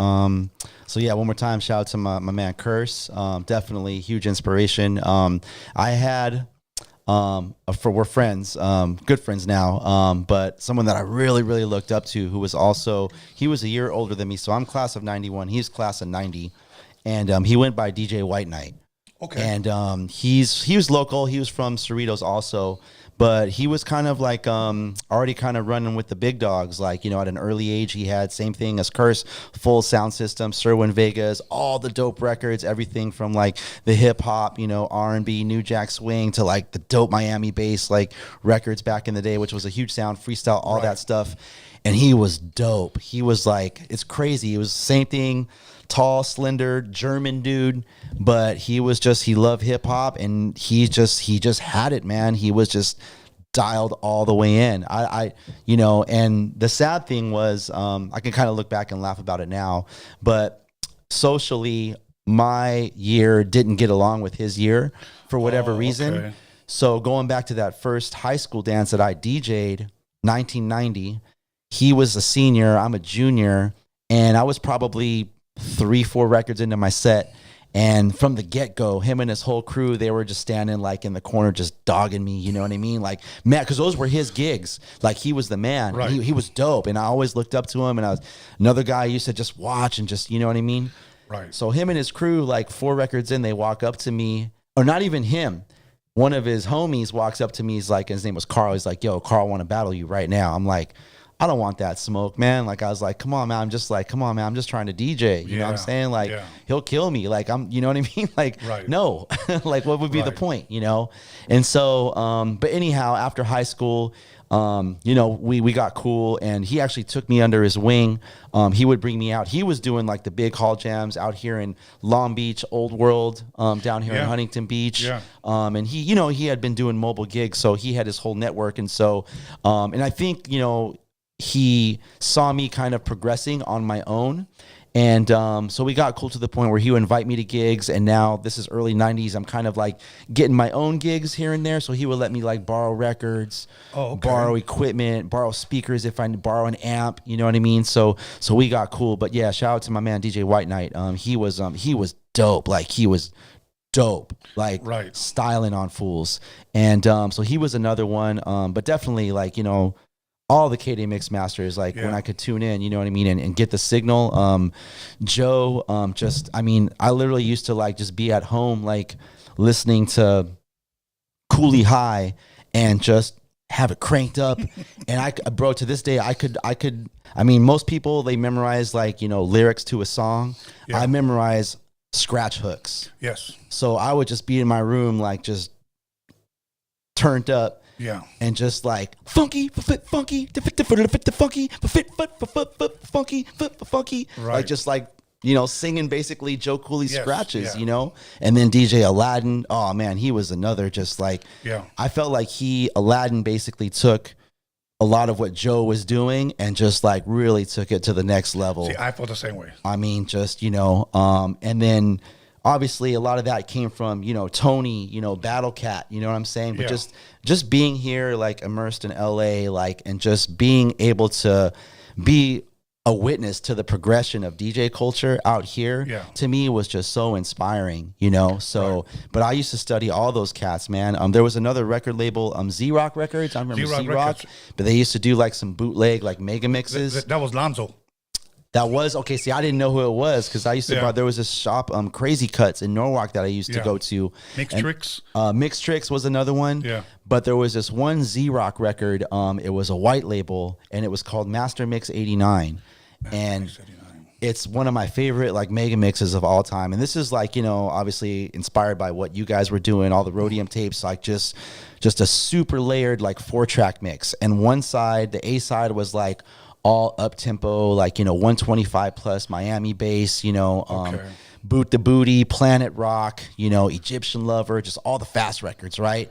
So yeah, one more time, shout out to my man Curse. Definitely huge inspiration. I had we're friends, good friends now. But someone that I really, really looked up to, who was also, he was a year older than me. So I'm class of 91. He's class of 90, and he went by DJ White Knight. Okay. And he was local. He was from Cerritos also. But he was kind of like already kind of running with the big dogs. Like, at an early age, he had same thing as Curse, full sound system, Sirwin Vegas, all the dope records, everything from like the hip hop, R&B, New Jack Swing to like the dope Miami bass like records back in the day, which was a huge sound, freestyle, all that stuff. And he was dope. He was like, it's crazy. It was the same thing. Tall, slender, German dude, but he loved hip hop, and he just had it, man. He was just dialed all the way in. And the sad thing was, I can kind of look back and laugh about it now, but socially, my year didn't get along with his year for whatever reason. Okay. So going back to that first high school dance that I DJ'd, 1990, he was a senior, I'm a junior, and I was probably 3-4 records into my set, and from the get-go, him and his whole crew, they were just standing like in the corner just dogging me, you know what I mean? Like, man, because those were his gigs. Like, he was the man. Right. He was dope, and I always looked up to him, and I was another guy I used to just watch and just, you know what I mean? Right. So him and his crew, like 4 records in, they walk up to me, or not even him. One of his homies walks up to me, he's like, his name was Carl, he's like, yo, Carl, I want to battle you right now. I'm like, I don't want that smoke, man. Like, I was like, come on, man. I'm just trying to DJ. You know what I'm saying? Like, he'll kill me. Like, you know what I mean? Like, no. Like, what would be the point, And so, but anyhow, after high school, we got cool, and he actually took me under his wing. He would bring me out. He was doing like the big hall jams out here in Long Beach, Old World, down here in Huntington Beach. Yeah. And he had been doing mobile gigs, so he had his whole network. And so, and I think, he saw me kind of progressing on my own. And so we got cool to the point where he would invite me to gigs. And now this is early 90s. I'm kind of like getting my own gigs here and there. So he would let me like borrow records, borrow equipment, borrow speakers if I borrow an amp. You know what I mean? So we got cool. But yeah, shout out to my man DJ White Knight. He was dope. Like, he was dope, like styling on fools. And so he was another one. But definitely, like, all the KD Mix Masters, like when I could tune in, you know what I mean, and get the signal. Joe, I literally used to like just be at home, like listening to Cooley High and just have it cranked up. And bro, to this day, most people, they memorize like, lyrics to a song. Yeah. I memorize scratch hooks. Yes. So I would just be in my room, like just turned up. Yeah. And just like funky, funky, funky, funky, like just like, singing basically Joe Cooley scratches, and then DJ Aladdin. Oh man, he was another just like, I felt like Aladdin basically took a lot of what Joe was doing and just like really took it to the next level. See, I felt the same way. I mean, just, and then obviously a lot of that came from, Tony, Battle Cat, you know what I'm saying? But just being here, like immersed in LA, like, and just being able to be a witness to the progression of DJ culture out here, to me was just so inspiring, So, but I used to study all those cats, man. There was another record label, Z-Rock Records. I remember Z-Rock, but they used to do like some bootleg, like mega mixes. That was Lonzo. That was, okay, see, I didn't know who it was because I used to, there was this shop, Crazy Cuts in Norwalk that I used to go to. Mixed Tricks. Mixed Tricks was another one. Yeah. But there was this one Z-Rock record, it was a white label, and it was called Master Mix 89. And it's one of my favorite, like, mega mixes of all time. And this is, like, obviously inspired by what you guys were doing, all the Roadium tapes, like, just a super layered, like, 4-track mix. And one side, the A side was, like, all up tempo, like, 125 plus Miami bass, Boot the Booty, Planet Rock, you know, Egyptian Lover, just all the fast records, right?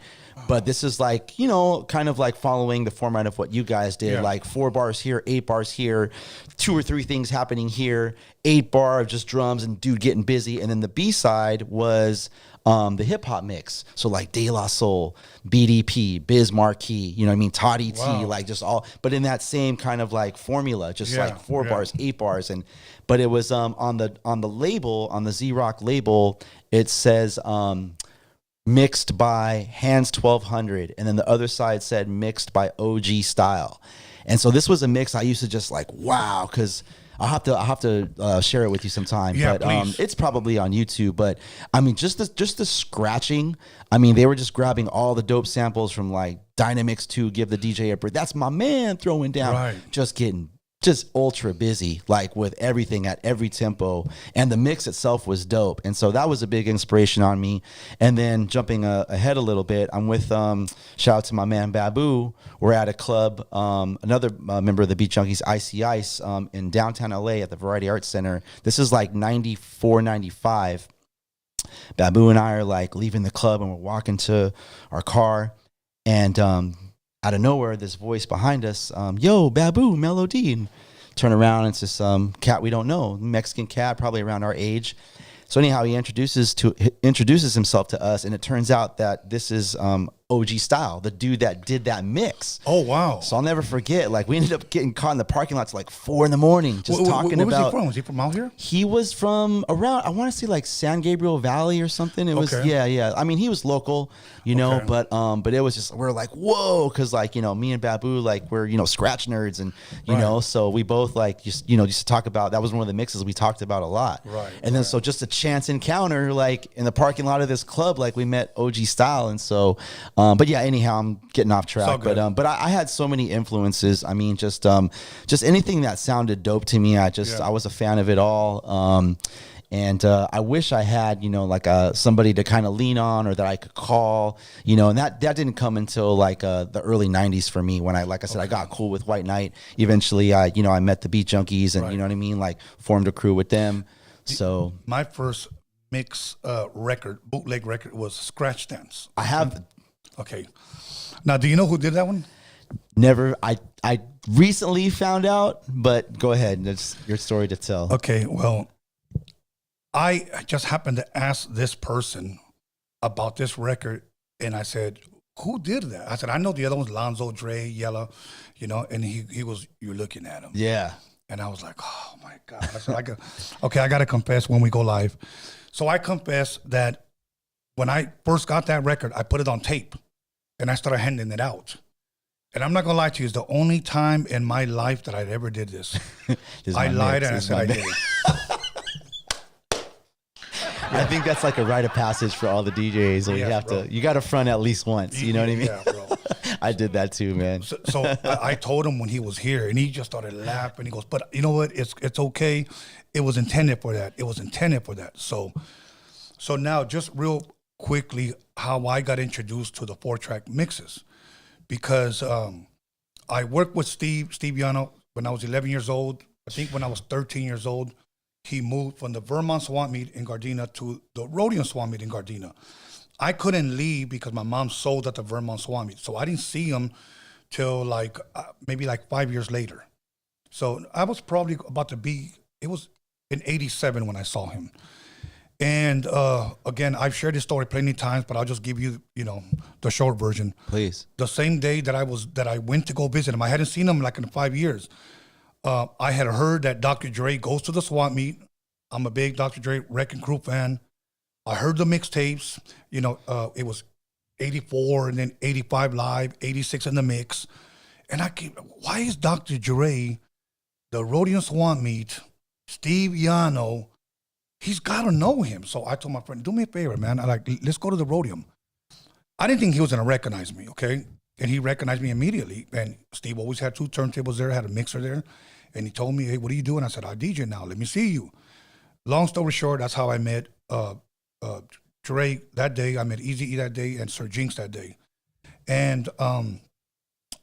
But this is like, you know, kind of like following the format of what you guys did, like 4 bars here, 8 bars here, 2 or 3 things happening here, 8 bar of just drums and dude getting busy. And then the B-side was the hip hop mix. So like De La Soul, BDP, Biz Marquee, you know what I mean? Toddy T, like just all, but in that same kind of like formula, just like 4 bars, 8 bars. But it was on the label, on the Z-Rock label, it says mixed by Hands 1200, and then the other side said mixed by OG Style. And so this was a mix I used to just like, wow, because I'll have to share it with you sometime. Yeah, but please. It's probably on YouTube. But I mean, just the scratching. I mean, they were just grabbing all the dope samples from like Dynamix 2, Give the DJ a Break. That's my man throwing down, just getting just ultra busy, like with everything at every tempo, and the mix itself was dope. And so that was a big inspiration on me. And then jumping ahead a little bit, I'm with shout out to my man Babu. We're at a club, another member of the Beat Junkies, Icy Ice, in downtown LA at the Variety Arts Center. This is like 94, 95. Babu and I are like leaving the club, and we're walking to our car, and out of nowhere, this voice behind us, yo, Babu, Melo-D. And turn around, and it's this cat we don't know, Mexican cat, probably around our age. So anyhow, he introduces himself to us, and it turns out that this is OG Style, the dude that did that mix. Oh, wow. So I'll never forget, like, we ended up getting caught in the parking lot till like 4 a.m, just talking about. Where was he from? Was he from out here? He was from around, I want to say like San Gabriel Valley or something. It was, yeah. I mean, he was local, you know, but it was just, we're like, whoa, because like, you know, me and Babu, like, we're, you know, scratch nerds, and you know, so we both like just, you know, just to talk about, that was one of the mixes we talked about a lot. Right. And then so just a chance encounter, like in the parking lot of this club, like we met OG Style. And so, but yeah, anyhow, I'm getting off track, but I had so many influences. I mean, just anything that sounded dope to me. I was a fan of it all. And I wish I had, you know, like somebody to kind of lean on, or that I could call, you know, and that didn't come until like the early 90s for me, when I said, I got cool with White Knight. Eventually, I met the Beat Junkies, and you know what I mean, like formed a crew with them. So my first mix bootleg record was Scratch Dance. I have. Okay. Now, do you know who did that one? Never. I recently found out, but go ahead. It's your story to tell. Okay. Well, I just happened to ask this person about this record, and I said, who did that? I said, I know the other ones, Lonzo, Dre, Yella, you know, and he was, you're looking at him. Yeah. And I was like, oh my God. I said, I got to confess when we go live. So I confess that when I first got that record, I put it on tape, and I started handing it out. And I'm not going to lie to you, it's the only time in my life that I ever did this. I lied and I said I did it. I think that's like a rite of passage for all the DJs. You got to front at least once. You know what I mean? Yeah, bro. I did that too, man. So I told him when he was here, and he just started laughing. He goes, but you know what? It's okay. It was intended for that. It was intended for that. So now just real quickly, how I got introduced to the 4-track mixes, because I worked with Steve Yano when I was 11 years old. I think when I was 13 years old, he moved from the Vermont Swap Meet in Gardena to the Roadium Swap Meet in Gardena. I couldn't leave because my mom sold at the Vermont Swap Meet, so I didn't see him till like maybe like 5 years later. So I was probably about to be, it was in 87 when I saw him. And again, I've shared this story plenty of times, but I'll just give you, you know, the short version. Please. The same day that I went to go visit him, I hadn't seen him like in 5 years. I had heard that Dr. Dre goes to the swap meet. I'm a big Dr. Dre Wrecking Crew fan. I heard the mixtapes. You know, it was 84 and then 85 live, 86 in the mix. And why is Dr. Dre, the Roadium swap meet, Steve Yano, he's got to know him. So I told my friend, do me a favor, man. Let's go to the Roadium. I didn't think he was going to recognize me, okay? And he recognized me immediately. And Steve always had 2 turntables there, had a mixer there. And he told me, hey, what are you doing? I said, I DJ now. Let me see you. Long story short, that's how I met Dre that day. I met Eazy-E that day and Sir Jinx that day. And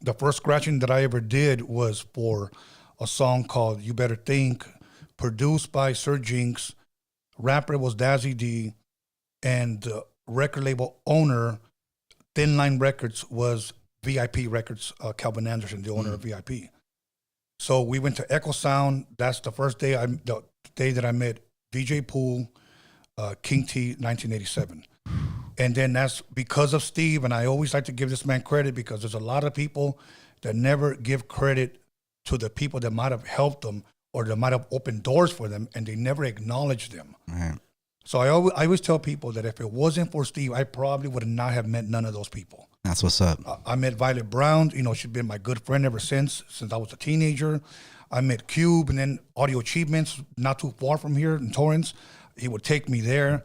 the first scratching that I ever did was for a song called You Better Think, produced by Sir Jinx, rapper was Dazzy D, and the record label owner, Thin Line Records, was VIP Records, Calvin Anderson, the owner of VIP. So we went to Echo Sound. That's the first day, the day that I met DJ Pool, King T, 1987. And then that's because of Steve, and I always like to give this man credit because there's a lot of people that never give credit to the people that might have helped them or that might have opened doors for them, and they never acknowledge them. Right. So I always tell people that if it wasn't for Steve, I probably would not have met none of those people. That's what's up. I met Violet Brown. You know, she's been my good friend ever since I was a teenager. I met Cube, and then Audio Achievements, not too far from here in Torrance. He would take me there.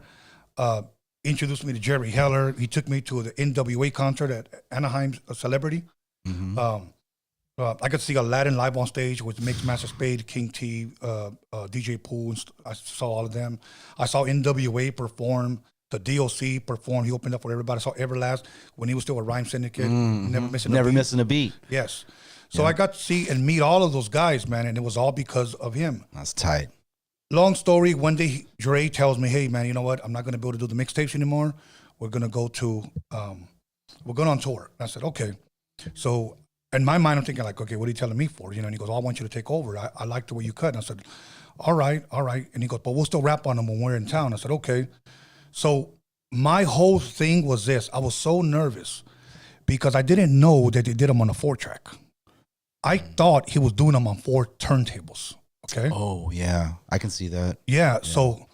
Introduced me to Jerry Heller. He took me to the NWA concert at Anaheim Celebrity. I could see Aladdin live on stage with Mixmaster Spade, King T, DJ Pool. I saw all of them. I saw NWA perform. The DOC perform. He opened up for everybody. I saw Everlast when he was still a Rhyme Syndicate. Never missing a beat. Yes. So I got to see and meet all of those guys, man, and it was all because of him. That's tight. Long story, one day Dre tells me, hey, man, you know what? I'm not going to be able to do the mixtapes anymore. We're going to go to, we're going on tour. And I said, okay. So in my mind, I'm thinking like, okay, what are you telling me for? You know, and he goes, oh, I want you to take over. I like the way you cut. And I said, all right. And he goes, but we'll still rap on them when we're in town. I said, okay. So my whole thing was this. I was so nervous because I didn't know that they did them on a 4-track. I thought he was doing them on 4 turntables. Okay. Oh yeah, I can see that. Yeah. So,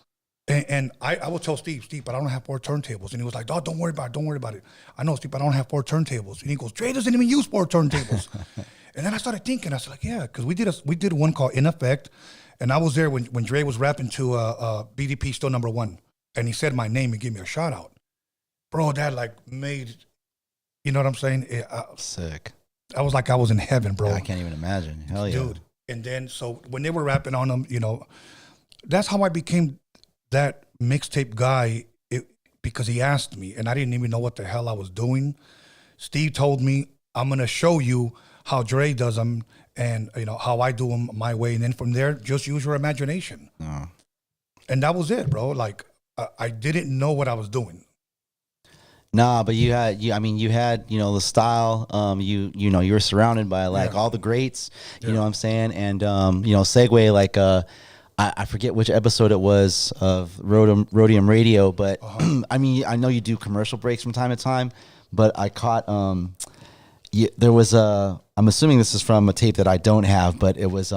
and I will tell Steve, but I don't have 4 turntables, and he was like, "Oh, don't worry about it. I know, Steve, but I don't have 4 turntables." And he goes, "Dre doesn't even use 4 turntables." And then I started thinking, I was like, "Yeah," because we did one called In Effect, and I was there when Dre was rapping to BDP Still Number One, and he said my name and gave me a shout out, bro. That like made, you know what I'm saying? Sick. I was like I was in heaven, bro. Yeah, I can't even imagine. Hell yeah, dude. And then, so when they were rapping on them, you know, that's how I became that mixtape guy because he asked me, and I didn't even know what the hell I was doing. Steve told me, I'm going to show you how Dre does them and, you know, how I do them my way. And then from there, just use your imagination. Oh. And that was it, bro. Like, I didn't know what I was doing. Nah, but you had, you know, the style, you know, you were surrounded by like all the greats, you know what I'm saying? And, you know, segue, like, I forget which episode it was of Roadium Radio, but I mean, I know you do commercial breaks from time to time, but I caught, there was I'm assuming this is from a tape that I don't have, but it was,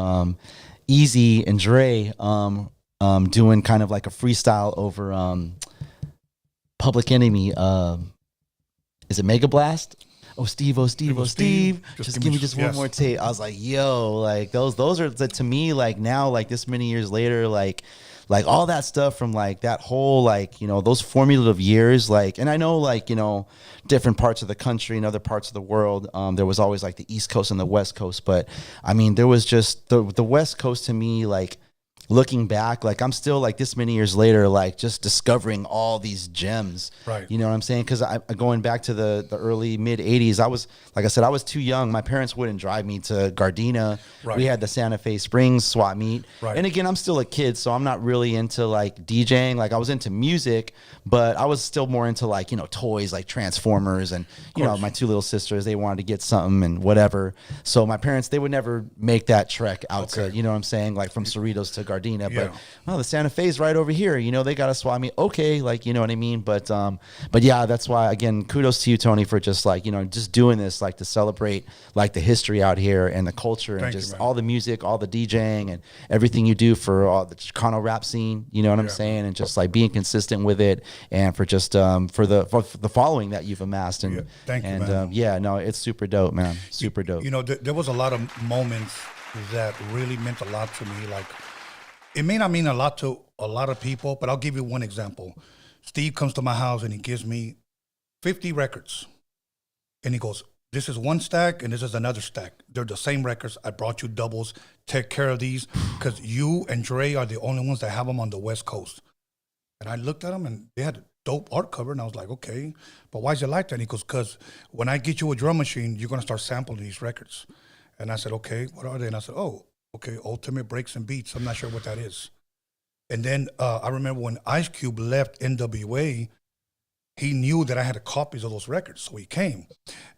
Easy and Dre, doing kind of like a freestyle over, Public Enemy, is it Mega Blast? Oh Steve, just give me one more tape. I was like, yo, like those are to me like now, like this many years later, like all that stuff from like that whole like, you know, those formative years, like, and I know like, you know, different parts of the country and other parts of the world, there was always like the East Coast and the West Coast, but I mean there was just the West Coast to me, like looking back, like I'm still like this many years later, like just discovering all these gems. Right. You know what I'm saying? Because I going back to the early mid '80s, I was, like I said, I was too young. My parents wouldn't drive me to Gardena. Right. We had the Santa Fe Springs swap meet. Right. And again, I'm still a kid, so I'm not really into like DJing. Like I was into music, but I was still more into like, you know, toys like Transformers and, you know, my 2 little sisters, they wanted to get something and whatever. So my parents, they would never make that trek out to, you know what I'm saying? Like from Cerritos to Gardena. But the Santa Fe's right over here, you know, they got to swap me. Okay. Like, you know what I mean? But yeah, that's why, again, kudos to you, Tony, for just like, you know, just doing this, like to celebrate like the history out here and the culture and just all the music, all the DJing and everything you do for all the Chicano rap scene, you know what I'm saying? And just like being consistent with it and for just, for the following that you've amassed. And thank you, man. No, it's super dope, man. Super dope. You know, there was a lot of moments that really meant a lot to me. Like, it may not mean a lot to a lot of people, but I'll give you one example. Steve comes to my house and he gives me 50 records. And he goes, this is one stack and this is another stack. They're the same records. I brought you doubles. Take care of these because you and Dre are the only ones that have them on the West Coast. And I looked at them and they had a dope art cover. And I was like, okay, but why is it like that? And he goes, because when I get you a drum machine, you're going to start sampling these records. And I said, okay, what are they? And I said, oh, okay, Ultimate Breaks and Beats. I'm not sure what that is. And then I remember when Ice Cube left NWA, he knew that I had the copies of those records, so he came.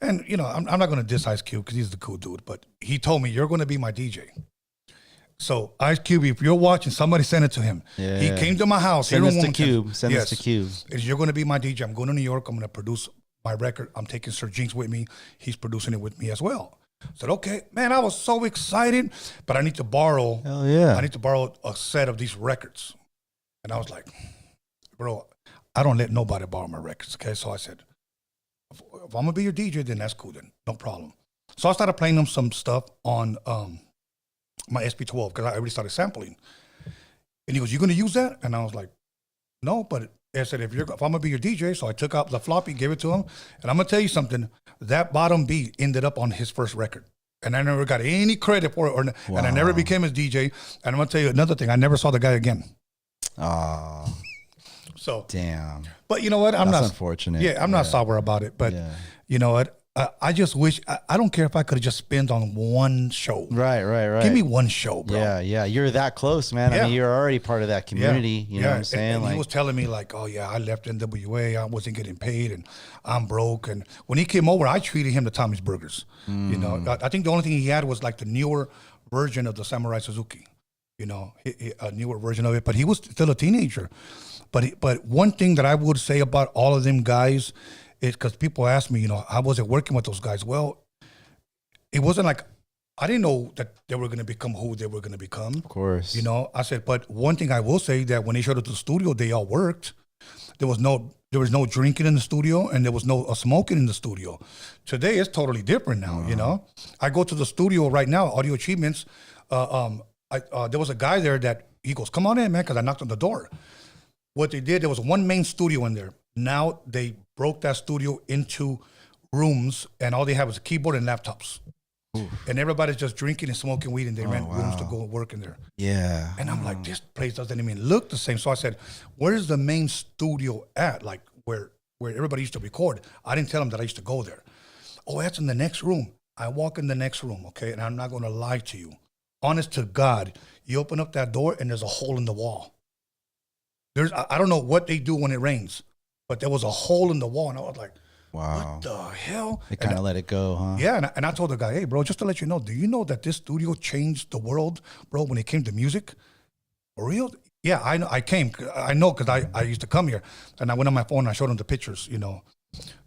And, you know, I'm not going to diss Ice Cube because he's the cool dude, but he told me, you're going to be my DJ. So Ice Cube, if you're watching, somebody send it to him. Yeah. He came to my house. Send this to Cube. Send this to Cube. You're going to be my DJ. I'm going to New York. I'm going to produce my record. I'm taking Sir Jinx with me. He's producing it with me as well. I said, okay, man, I was so excited, but I need to borrow. Hell yeah. I need to borrow a set of these records. And I was like, bro, I don't let nobody borrow my records, okay? So I said, if I'm going to be your DJ, then that's cool, then no problem. So I started playing them some stuff on my SP12 because I already started sampling. And he goes, you going to use that? And I was like, no, but I said, if I'm going to be your DJ, so I took out the floppy, gave it to him. And I'm going to tell you something, that bottom beat ended up on his first record. And I never got any credit for it, and I never became his DJ. And I'm going to tell you another thing, I never saw the guy again. Oh. So damn. But you know what? That's not unfortunate. Yeah, I'm not sour about it. But you know what? I just wish I don't care if I could have just spent on one show. Right. Give me one show, bro. Yeah. You're that close, man. I mean, you're already part of that community. You know what I'm saying? And he was telling me like, oh yeah, I left NWA. I wasn't getting paid, and I'm broke. And when he came over, I treated him to Tommy's Burgers. You know, I think the only thing he had was like the newer version of the Samurai Suzuki. You know, a newer version of it. But he was still a teenager. But one thing that I would say about all of them guys is, because people ask me, you know, how was it working with those guys? Well, it wasn't like, I didn't know that they were going to become who they were going to become. Of course. You know, I said, but one thing I will say, that when they showed up to the studio, they all worked. There was no drinking in the studio, and there was no smoking in the studio. Today, it's totally different now, you know. I go to the studio right now, Audio Achievements. There was a guy there that, he goes, come on in, man, because I knocked on the door. What they did, there was one main studio in there. Now they broke that studio into rooms, and all they have is a keyboard and laptops. Oof. And everybody's just drinking and smoking weed, and they rent rooms to go work in there. Yeah. And I'm like, this place doesn't even look the same. So I said, where's the main studio at? Like where everybody used to record. I didn't tell them that I used to go there. Oh, that's in the next room. I walk in the next room, okay? And I'm not going to lie to you. Honest to God, you open up that door, and there's a hole in the wall. I don't know what they do when it rains, but there was a hole in the wall, and I was like, wow, what the hell? They kind of let it go, huh? Yeah, and I told the guy, hey, bro, just to let you know, do you know that this studio changed the world, bro, when it came to music? For real? Yeah, I know. I know because I used to come here, and I went on my phone and I showed them the pictures, you know.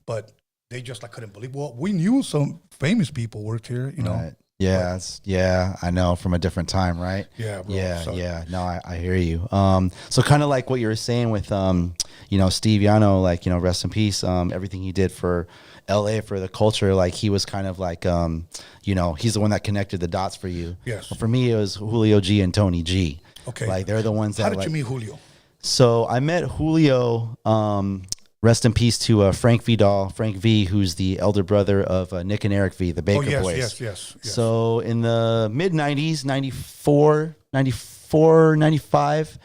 But they just like couldn't believe. Well, we knew some famous people worked here, you know. Right. Yeah, yeah, I know, from a different time, right? Yeah, bro, yeah. No, I hear you. So kind of like what you were saying with, you know, Steve Yano, like, you know, rest in peace. Everything he did for LA, for the culture, like he was kind of like, you know, he's the one that connected the dots for you. Yes. But for me, it was Julio G and Tony G. Okay. Like they're the ones that. How did you meet Julio? So I met Julio. Rest in peace to Frank V, who's the elder brother of Nick and Eric V, the Baker Boys. Yes. So in the mid-90s, 94, 95,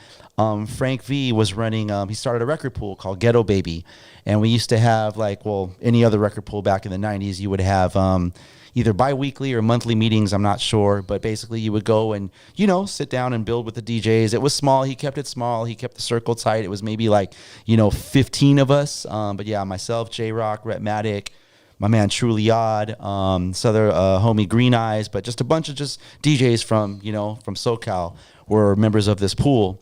Frank V was running, he started a record pool called Ghetto Baby. And we used to have, like, well, any other record pool back in the 90s, you would have either bi-weekly or monthly meetings, I'm not sure. But basically you would go and, you know, sit down and build with the DJs. It was small. He kept it small. He kept the circle tight. It was maybe like, you know, 15 of us. But yeah, myself, J-Rock, Rhett Matic, my man Truly Odd, Southern homie Green Eyes, but just a bunch of just DJs from, you know, from SoCal were members of this pool.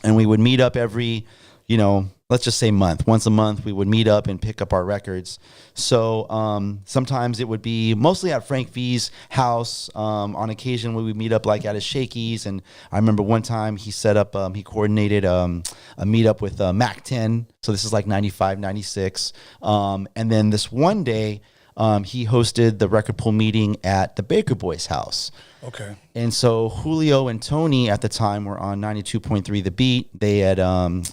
And we would meet up every, you know, let's just say once a month, we would meet up and pick up our records. So sometimes it would be mostly at Frank V's house. On occasion, we would meet up like at his Shakey's. And I remember one time he set up, he coordinated a meetup with Mac 10. So this is like 95, 96. And then this one day, he hosted the record pool meeting at the Baker Boys house. Okay. And so Julio and Tony at the time were on 92.3 The Beat. They had,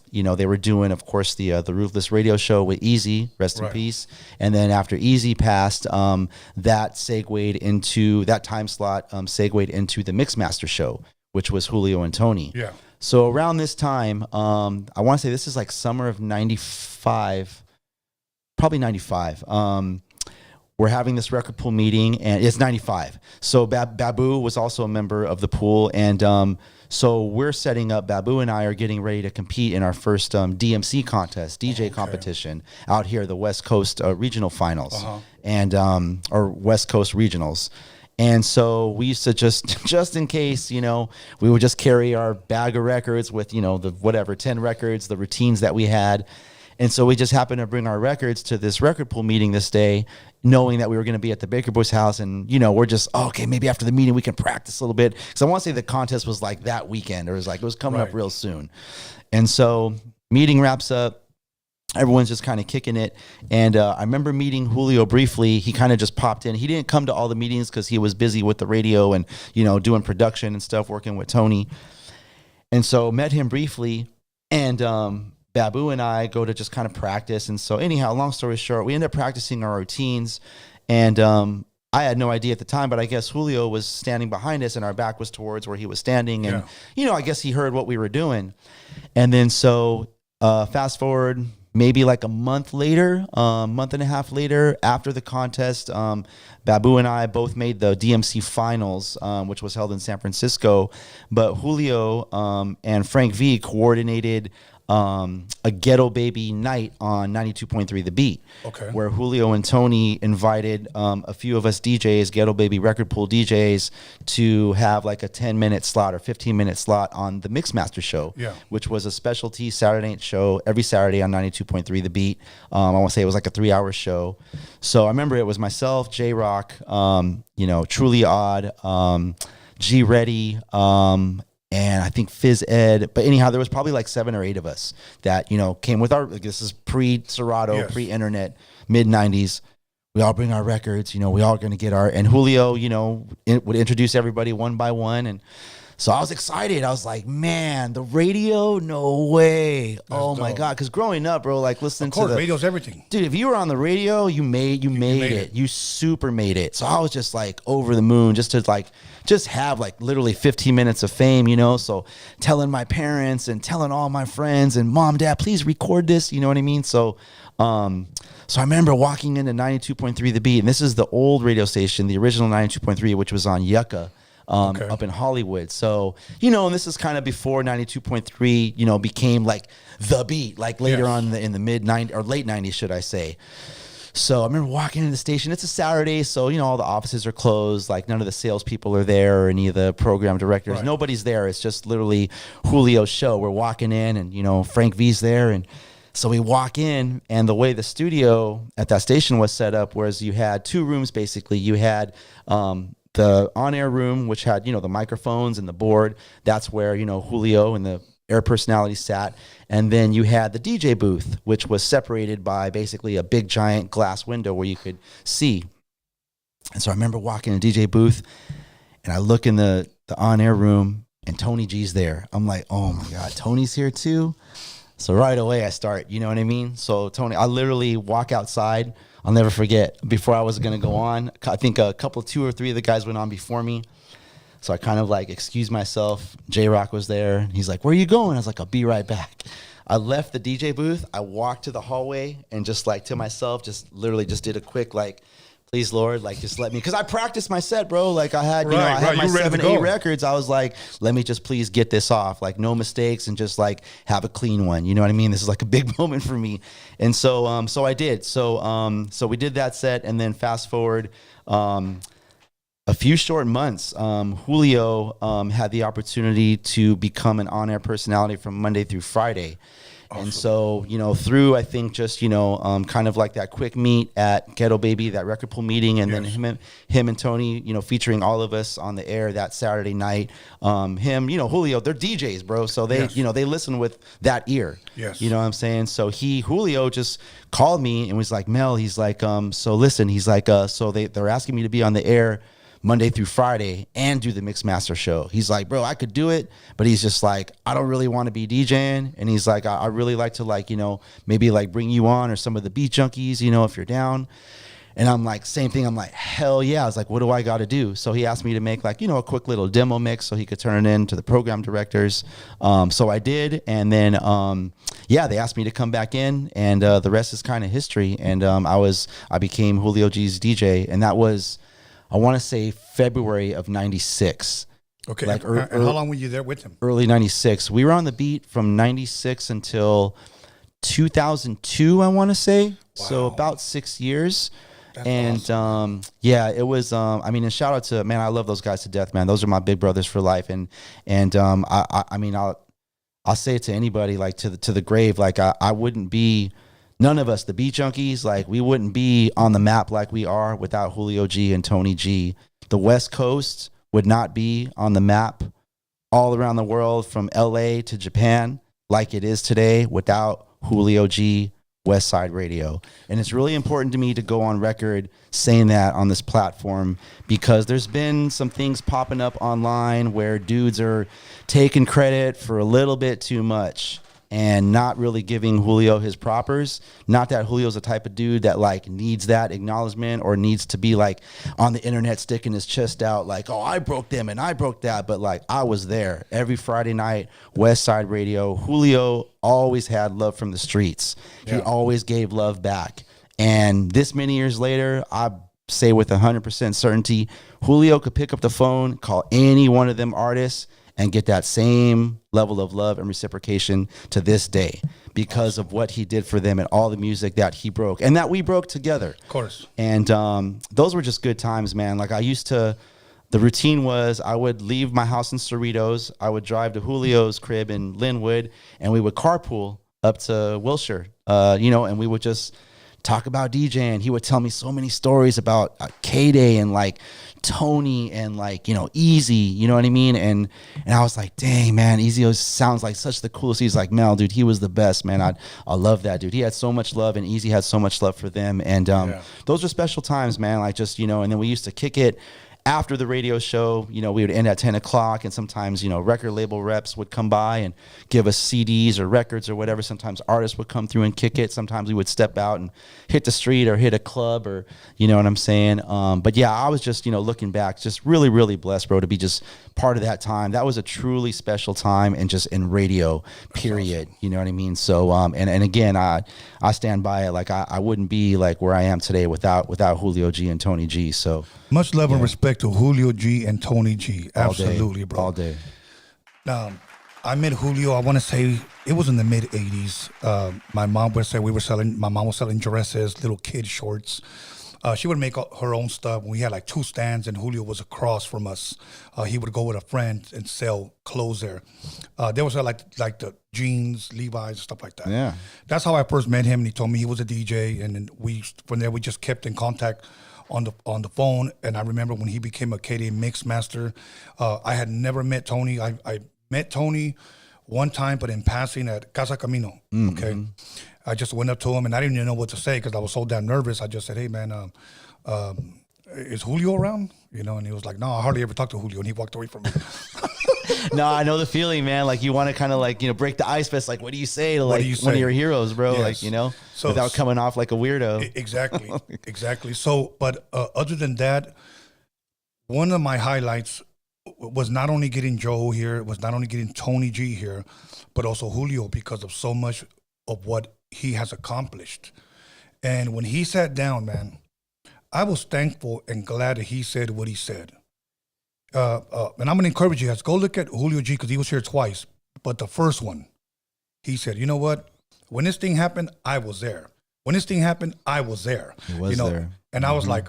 you know, they were doing, of course, the Ruthless radio show with Easy, rest in peace. And then after Easy passed, that time slot segued into the Mixmaster show, which was Julio and Tony. Yeah. So around this time, I want to say this is like summer of 95, probably 95. we're having this record pool meeting, and it's 95. So Babu was also a member of the pool, and so we're setting up. Babu and I are getting ready to compete in our first DMC contest, DJ competition out here, the West Coast regional finals, and or West Coast regionals. And so we used to just in case, we would just carry our bag of records with, the 10 records, the routines that we had. And so we just happened to bring our records to this record pool meeting this day, knowing that we were going to be at the Baker Boys house. And, we're just, okay, maybe after the meeting we can practice a little bit. Because I want to say the contest was like that weekend, or it was coming up real soon. And so meeting wraps up. Everyone's just kind of kicking it. And I remember meeting Julio briefly. He kind of just popped in. He didn't come to all the meetings because he was busy with the radio and, doing production and stuff, working with Tony. And so met him briefly. And Babu and I go to just kind of practice. And so anyhow, long story short, we end up practicing our routines. And I had no idea at the time, but I guess Julio was standing behind us and our back was towards where he was standing. And, I guess he heard what we were doing. And then so fast forward maybe like a month and a half later, after the contest, Babu and I both made the DMC finals, which was held in San Francisco. But Julio and Frank V coordinated a Ghetto Baby night on 92.3 The Beat, where Julio and Tony invited a few of us DJs, Ghetto Baby record pool DJs, to have like a 10-minute slot or 15-minute slot on the Mixmaster show, which was a specialty Saturday night show every Saturday on 92.3 The Beat. I want to say it was like a 3-hour show. So I remember it was myself, J-Rock, Truly Odd, G Ready, and I think Fizz Ed. But anyhow, there was probably like 7 or 8 of us that, came with this is pre-Cerrito, pre-internet, mid-90s. We all bring our records, we all going to get our, and Julio, would introduce everybody one by one. And so I was excited. I was like, man, the radio? No way. That's my God. Because growing up, bro, like listening to the radio's everything. Dude, if you were on the radio, you made it. You super made it. So I was just like over the moon just to just have like literally 15 minutes of fame, so telling my parents and telling all my friends and mom, dad, please record this. You know what I mean? So I remember walking into 92.3 The Beat, and this is the old radio station, the original 92.3, which was on Yucca. Up in Hollywood. So, and this is kind of before 92.3, became like The Beat, like later on in the mid-90s or late 90s, should I say. So I remember walking into the station. It's a Saturday, so, all the offices are closed. Like none of the salespeople are there or any of the program directors. Nobody's there. It's just literally Julio's show. We're walking in and, Frank V's there. And so we walk in, and the way the studio at that station was set up was you had 2 rooms, basically. You had the on-air room, which had, the microphones and the board. That's where, Julio and the air personality sat. And then you had the DJ booth, which was separated by basically a big giant glass window where you could see. And so I remember walking in the DJ booth, and I look in the on-air room, and Tony G's there. I'm like, oh my God, Tony's here too? So right away I start, you know what I mean? So Tony, I literally walk outside. I'll never forget, before I was going to go on, I think 2 or 3 of the guys went on before me. So I kind of like excused myself. J-Rock was there. And he's like, where are you going? I was like, I'll be right back. I left the DJ booth. I walked to the hallway and just like to myself, just literally just did a quick like, please, Lord, like just let me, because I practiced my set, bro. Like I had, I had my 7, 8 records. I was like, let me just please get this off, like no mistakes and just like have a clean one. You know what I mean? This is like a big moment for me. And so, so I did. So we did that set, and then fast forward, a few short months, Julio had the opportunity to become an on-air personality from Monday through Friday. Awesome. And so, through, I think, just, kind of like that quick meet at Ghetto Baby, that record pool meeting, and then him and Tony, threating all of us on the air that Saturday night. Julio, they're DJs, bro. So they, they listen with that ear. Yes. You know what I'm saying? So Julio just called me and was like, Mel, he's like, so listen, he's like, so they're asking me to be on the air Monday through Friday and do the Mixmaster show. He's like, bro, I could do it, but he's just like, I don't really want to be DJing. And he's like, I really like to like, maybe like bring you on or some of the beat junkies, if you're down. And I'm like, same thing. I'm like, hell yeah. I was like, what do I got to do? So he asked me to make like, a quick little demo mix so he could turn it in to the program directors. So I did. And then, they asked me to come back in, and the rest is kind of history. And I became Julio G's DJ. And that was, I want to say February of 96. Okay. Like, and how long were you there with him? Early 96. We were on the beat from 96 until 2002, I want to say. Wow. So about 6 years. That's awesome. It was, and shout out to, man, I love those guys to death, man. Those are my big brothers for life. And I'll say it to anybody, like to the grave, like I wouldn't be, none of us, the Beat Junkies, like we wouldn't be on the map like we are without Julio G and Tony G. The West Coast would not be on the map all around the world from LA to Japan like it is today without Julio G, West Side Radio. And it's really important to me to go on record saying that on this platform, because there's been some things popping up online where dudes are taking credit for a little bit too much and not really giving Julio his propers. Not that Julio's the type of dude that like needs that acknowledgement or needs to be like on the internet sticking his chest out like, oh, I broke them and I broke that. But like, I was there every Friday night, West Side Radio. Julio always had love from the streets. Yeah. He always gave love back. And this many years later, I say with 100% certainty, Julio could pick up the phone, call any one of them artists, and get that same level of love and reciprocation to this day because of what he did for them and all the music that he broke and that we broke together. Of course. And those were just good times, man. Like the routine was I would leave my house in Cerritos. I would drive to Julio's crib in Linwood, and we would carpool up to Wilshire, and we would just talk about DJing. He would tell me so many stories about K-Day and like Tony and like, Easy, you know what I mean? And I was like, dang, man, Easy always sounds like such the coolest. He's like, Mel, dude, he was the best, man. I love that dude. He had so much love, and Easy had so much love for them. And those were special times, man. Like just, and then we used to kick it after the radio show. We would end at 10 o'clock, and sometimes, record label reps would come by and give us CDs or records or whatever. Sometimes artists would come through and kick it. Sometimes we would step out and hit the street or hit a club, or, you know what I'm saying? But yeah, I was just, looking back, just really, really blessed, bro, to be just part of that time. That was a truly special time, and just in radio, period. Awesome. You know what I mean? So, and again, I stand by it. Like I wouldn't be like where I am today without Julio G and Tony G. So much love and respect to Julio G and Tony G. Absolutely, bro. All day. I met Julio, I want to say it was in the mid 80s. My mom was selling dresses, little kid shorts. She would make her own stuff. We had like 2 stands, and Julio was across from us. He would go with a friend and sell clothes there. There was like the jeans, Levi's, stuff like that. Yeah. That's how I first met him, and he told me he was a DJ, and then from there we just kept in contact on the phone. And I remember when he became a K-Day mix master, I had never met Tony. I met Tony one time, but in passing at Casa Camino. Mm-hmm. Okay, I just went up to him, and I didn't even know what to say because I was so damn nervous. I just said, "Hey, man, is Julio around?" And he was like, "No, I hardly ever talk to Julio," and he walked away from me. No, I know the feeling, man. Like you want to kind of like, break the ice, but like, what do you say to like one of your heroes, bro? Yes. Like, so, without coming off like a weirdo. Exactly. So, but other than that, one of my highlights was not only getting Joe here, was not only getting Tony G here, but also Julio, because of so much of what he has accomplished. And when he sat down, man, I was thankful and glad that he said what he said. And I'm going to encourage you guys, go look at Julio G, because he was here twice. But the first one, he said, you know what? When this thing happened, I was there. When this thing happened, I was there. He was there. And I was like,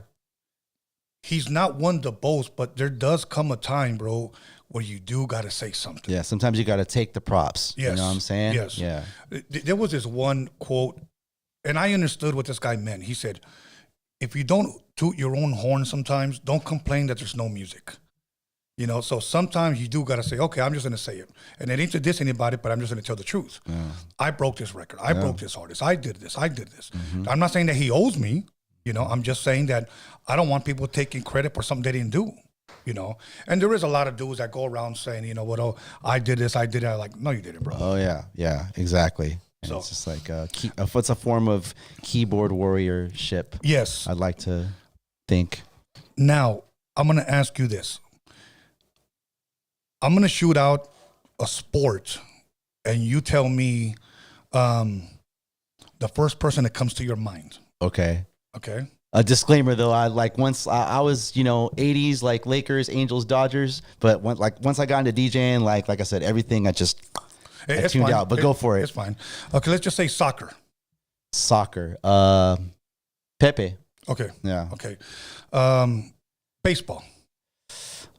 he's not one to boast, but there does come a time, bro, where you do got to say something. Yeah, sometimes you got to take the props. Yes. You know what I'm saying? Yes. Yeah. There was this one quote, and I understood what this guy meant. He said, if you don't toot your own horn sometimes, don't complain that there's no music. So sometimes you do got to say, okay, I'm just going to say it. And it ain't to diss anybody, but I'm just going to tell the truth. Yeah. I broke this record. I broke this artist. I did this. Mm-hmm. I'm not saying that he owes me. I'm just saying that I don't want people taking credit for something they didn't do, And there is a lot of dudes that go around saying, I did this, I did that. Like, no, you didn't, bro. Oh, yeah. Yeah, exactly. And So it's just like it's a form of keyboard warriorship. yes. I'd like to think. Now I'm gonna ask you this. I'm gonna shoot out a sport, and you tell me the first person that comes to your mind. Okay. Okay. A disclaimer though, I was, 80s, like Lakers, Angels, Dodgers, but once I got into DJing, like I said, everything I It's tuned fine. out, but go for it. It's fine. Okay, let's just say soccer. Soccer. Pepe. Okay. Yeah. Okay. Baseball.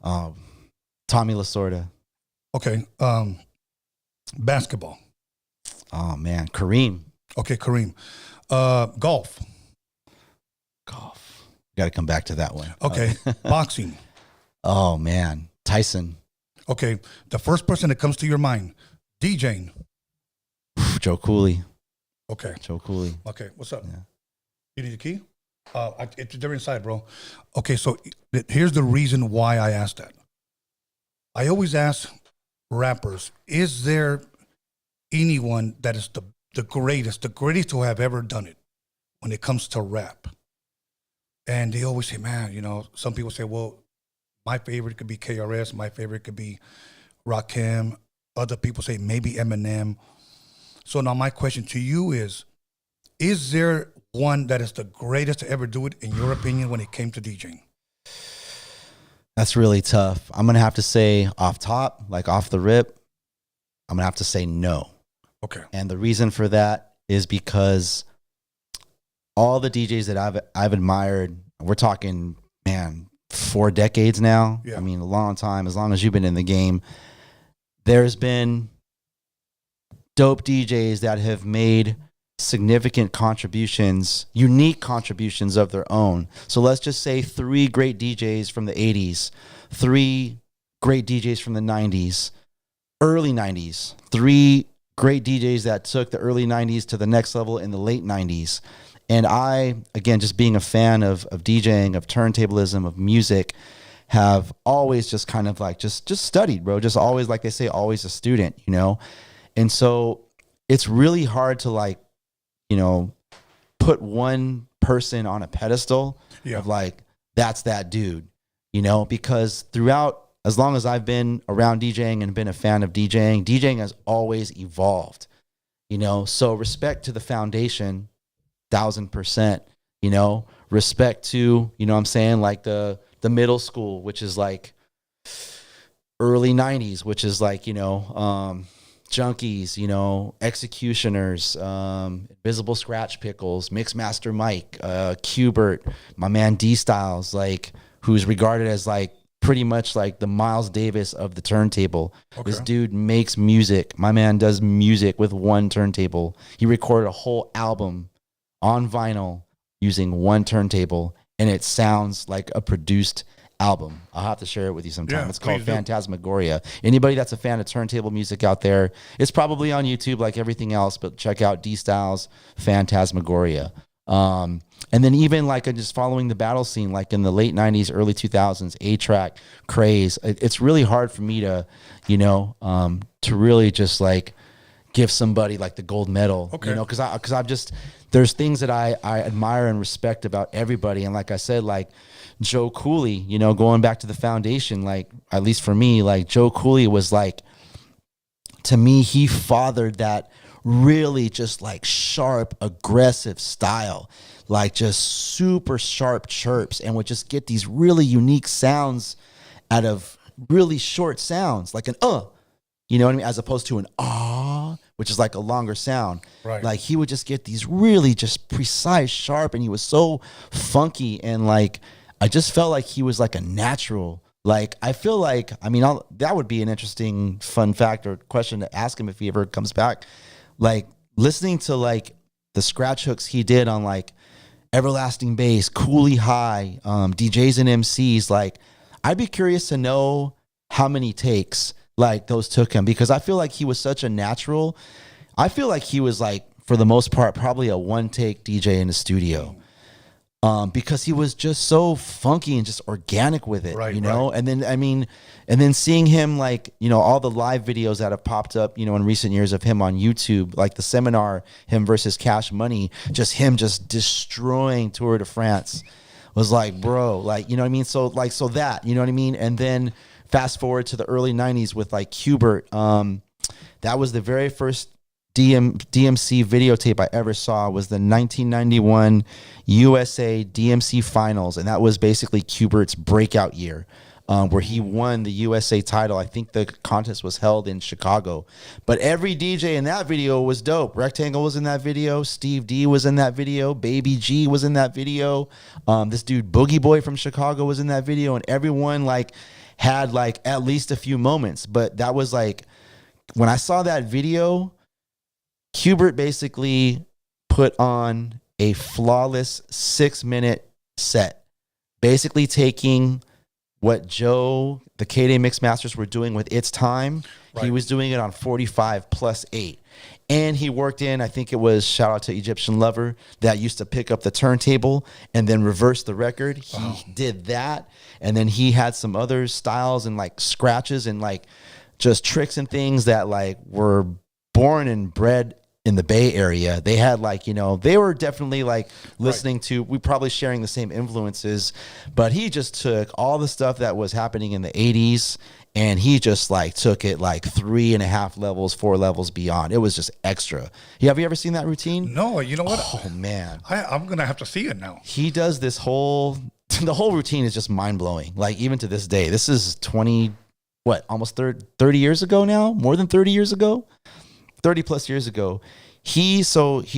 Tommy Lasorda. Okay. Basketball. Oh man, Kareem. Okay, Kareem. Golf. Golf. Got to come back to that one. Okay. Boxing. Oh man, Tyson. Okay. The first person that comes to your mind. DJing. Joe Cooley. Okay. Joe Cooley. Okay. What's up? Yeah. You need a key? They're inside, bro. Okay, so here's the reason why I asked that. I always ask rappers, is there anyone that is the greatest to have ever done it when it comes to rap? And they always say, man, some people say, well, my favorite could be KRS, my favorite could be Rakim. Other people say maybe Eminem. So now my question to you is there one that is the greatest to ever do it, in your opinion, when it came to DJing? That's really tough. I'm going to have to say off top, like off the rip, I'm going to have to say no. Okay. And the reason for that is because all the DJs that I've admired, we're talking, man, 4 decades now. Yeah. I mean, a long time, as long as you've been in the game. There's been dope DJs that have made significant contributions, unique contributions of their own. So let's just say 3 great DJs from the 80s, 3 great DJs from the 90s, early 90s, 3 great DJs that took the early 90s to the next level in the late 90s. And I, again, just being a fan of DJing, of turntablism, of music, have always just kind of like just studied, bro. Just always, like they say, always a student, And so it's really hard to put one person on a pedestal of like, that's that dude, because throughout, as long as I've been around DJing and been a fan of DJing has always evolved, so respect to the foundation, 1000%, respect to, what I'm saying, like the middle school, which is like early 90s, which is like, Junkies, Executioners, Invisible Scratch Pickles, Mixmaster Mike, Qbert, my man D Styles, like, who's regarded as like pretty much like the Miles Davis of the turntable. Okay. This dude makes music. My man does music with one turntable. He recorded a whole album on vinyl using one turntable, and it sounds like a produced album. I'll have to share it with you sometime. It's called Phantasmagoria. Anybody that's a fan of turntable music out there, it's probably on YouTube like everything else, but check out D Styles Phantasmagoria. And then even like just following the battle scene, like in the late 90s, early 2000s, A-Track, Craze, it's really hard for me to, to really just like give somebody like the gold medal, because I've just, there's things that I admire and respect about everybody. And like I said, like Joe Cooley, going back to the foundation, like, at least for me, like Joe Cooley was like, to me, he fathered that really just like sharp, aggressive style, like just super sharp chirps, and would just get these really unique sounds out of really short sounds, like an you know what I mean? As opposed to an which is like a longer sound. Right. Like he would just get these really just precise, sharp, and he was so funky, and like I just felt like he was like a natural. Like I feel like, I mean, that would be an interesting fun fact or question to ask him if he ever comes back. Like listening to like the scratch hooks he did on like Everlasting Bass, Cooley High, DJs and MCs, like I'd be curious to know how many takes like those took him, because I feel like he was such a natural. I feel like he was like, for the most part, probably a one take DJ in the studio. because he was just so funky and just organic with it, Right, you know? right. And then, I mean, and then seeing him like, you know, all the live videos that have popped up, you know, in recent years of him on YouTube, like the seminar, him versus Cash Money, just him just destroying Tour de France was like, bro, like, you know what I mean? So like, so that, you know what I mean? And then fast forward to the early 90s with like Qbert. That was the very first DMC videotape I ever saw, was the 1991 USA DMC finals. And that was basically Qbert's breakout year, where he won the USA title. I think the contest was held in Chicago, but every DJ in that video was dope. Rectangle was in that video. Steve D was in that video. Baby G was in that video. This dude Boogie Boy from Chicago was in that video, and everyone like had like at least a few moments. But that was like, when I saw that video, Qbert basically put on a flawless 6-minute set, basically taking what Joe, the K-Day Mix Masters, were doing with It's Time. Right. He was doing it on 45 plus 8. And he worked in, I think it was, shout out to Egyptian Lover, that used to pick up the turntable and then reverse the record. He did that. And then he had some other styles and like scratches and like just tricks and things that like were born and bred in the Bay Area. They had like, you know, they were definitely like listening to, we probably sharing the same influences, but he just took all the stuff that was happening in the 80s and he just like took it like 3.5 levels, 4 levels beyond. It was just extra. Have you ever seen that routine? No, you know what? Oh man. I'm going to have to see it now. He does this whole, the whole routine is just mind blowing. Like even to this day, this is almost 30 years ago now, more than 30 years ago. 30 plus years ago, he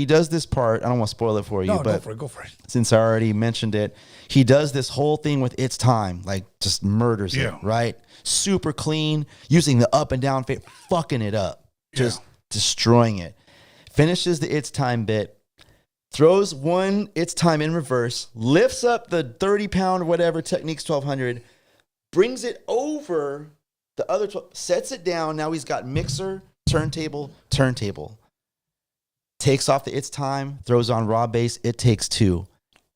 does this part. I don't want to spoil it for you, but go for it. Since I already mentioned it, he does this whole thing with It's Time, like just murders it, right? Super clean, using the up and down fade, fucking it up, just destroying it. Finishes the It's Time bit, throws one It's Time in reverse, lifts up the 30-pound whatever Techniques 1200, brings it over the other 12, sets it down. Now he's got mixer, turntable, takes off the It's Time, throws on raw bass, It Takes Two,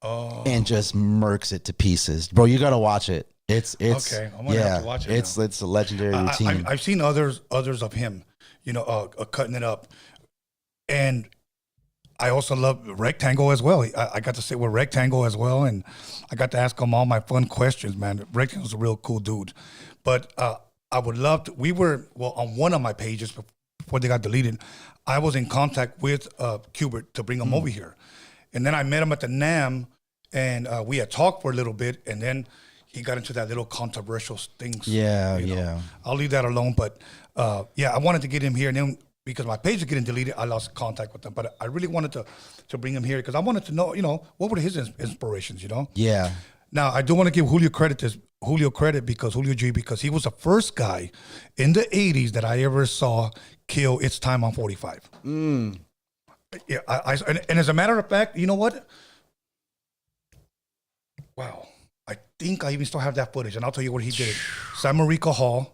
and just murks it to pieces. Bro, you gotta watch it. It's okay. I'm gonna have to watch it. It's a legendary routine. I've seen others of him, you know, cutting it up, and I also love Rectangle as well. I got to sit with Rectangle as well, and I got to ask him all my fun questions. Man, Rectangle's a real cool dude, but I would love to. We were on one of my pages before they got deleted. I was in contact with Qbert to bring him over here, and then I met him at the NAMM, and we had talked for a little bit, and then he got into that little controversial things. Yeah. I'll leave that alone, but I wanted to get him here, and then because my page was getting deleted, I lost contact with him. But I really wanted to bring him here because I wanted to know, you know, what were his inspirations, you know? Yeah. Now I do want to give Julio credit because Julio G, because he was the first guy in the 80s that I ever saw kill It's Time on 45. Yeah, and as a matter of fact, you know what? Wow. I think I even still have that footage, and I'll tell you what he did. San Marico Hall,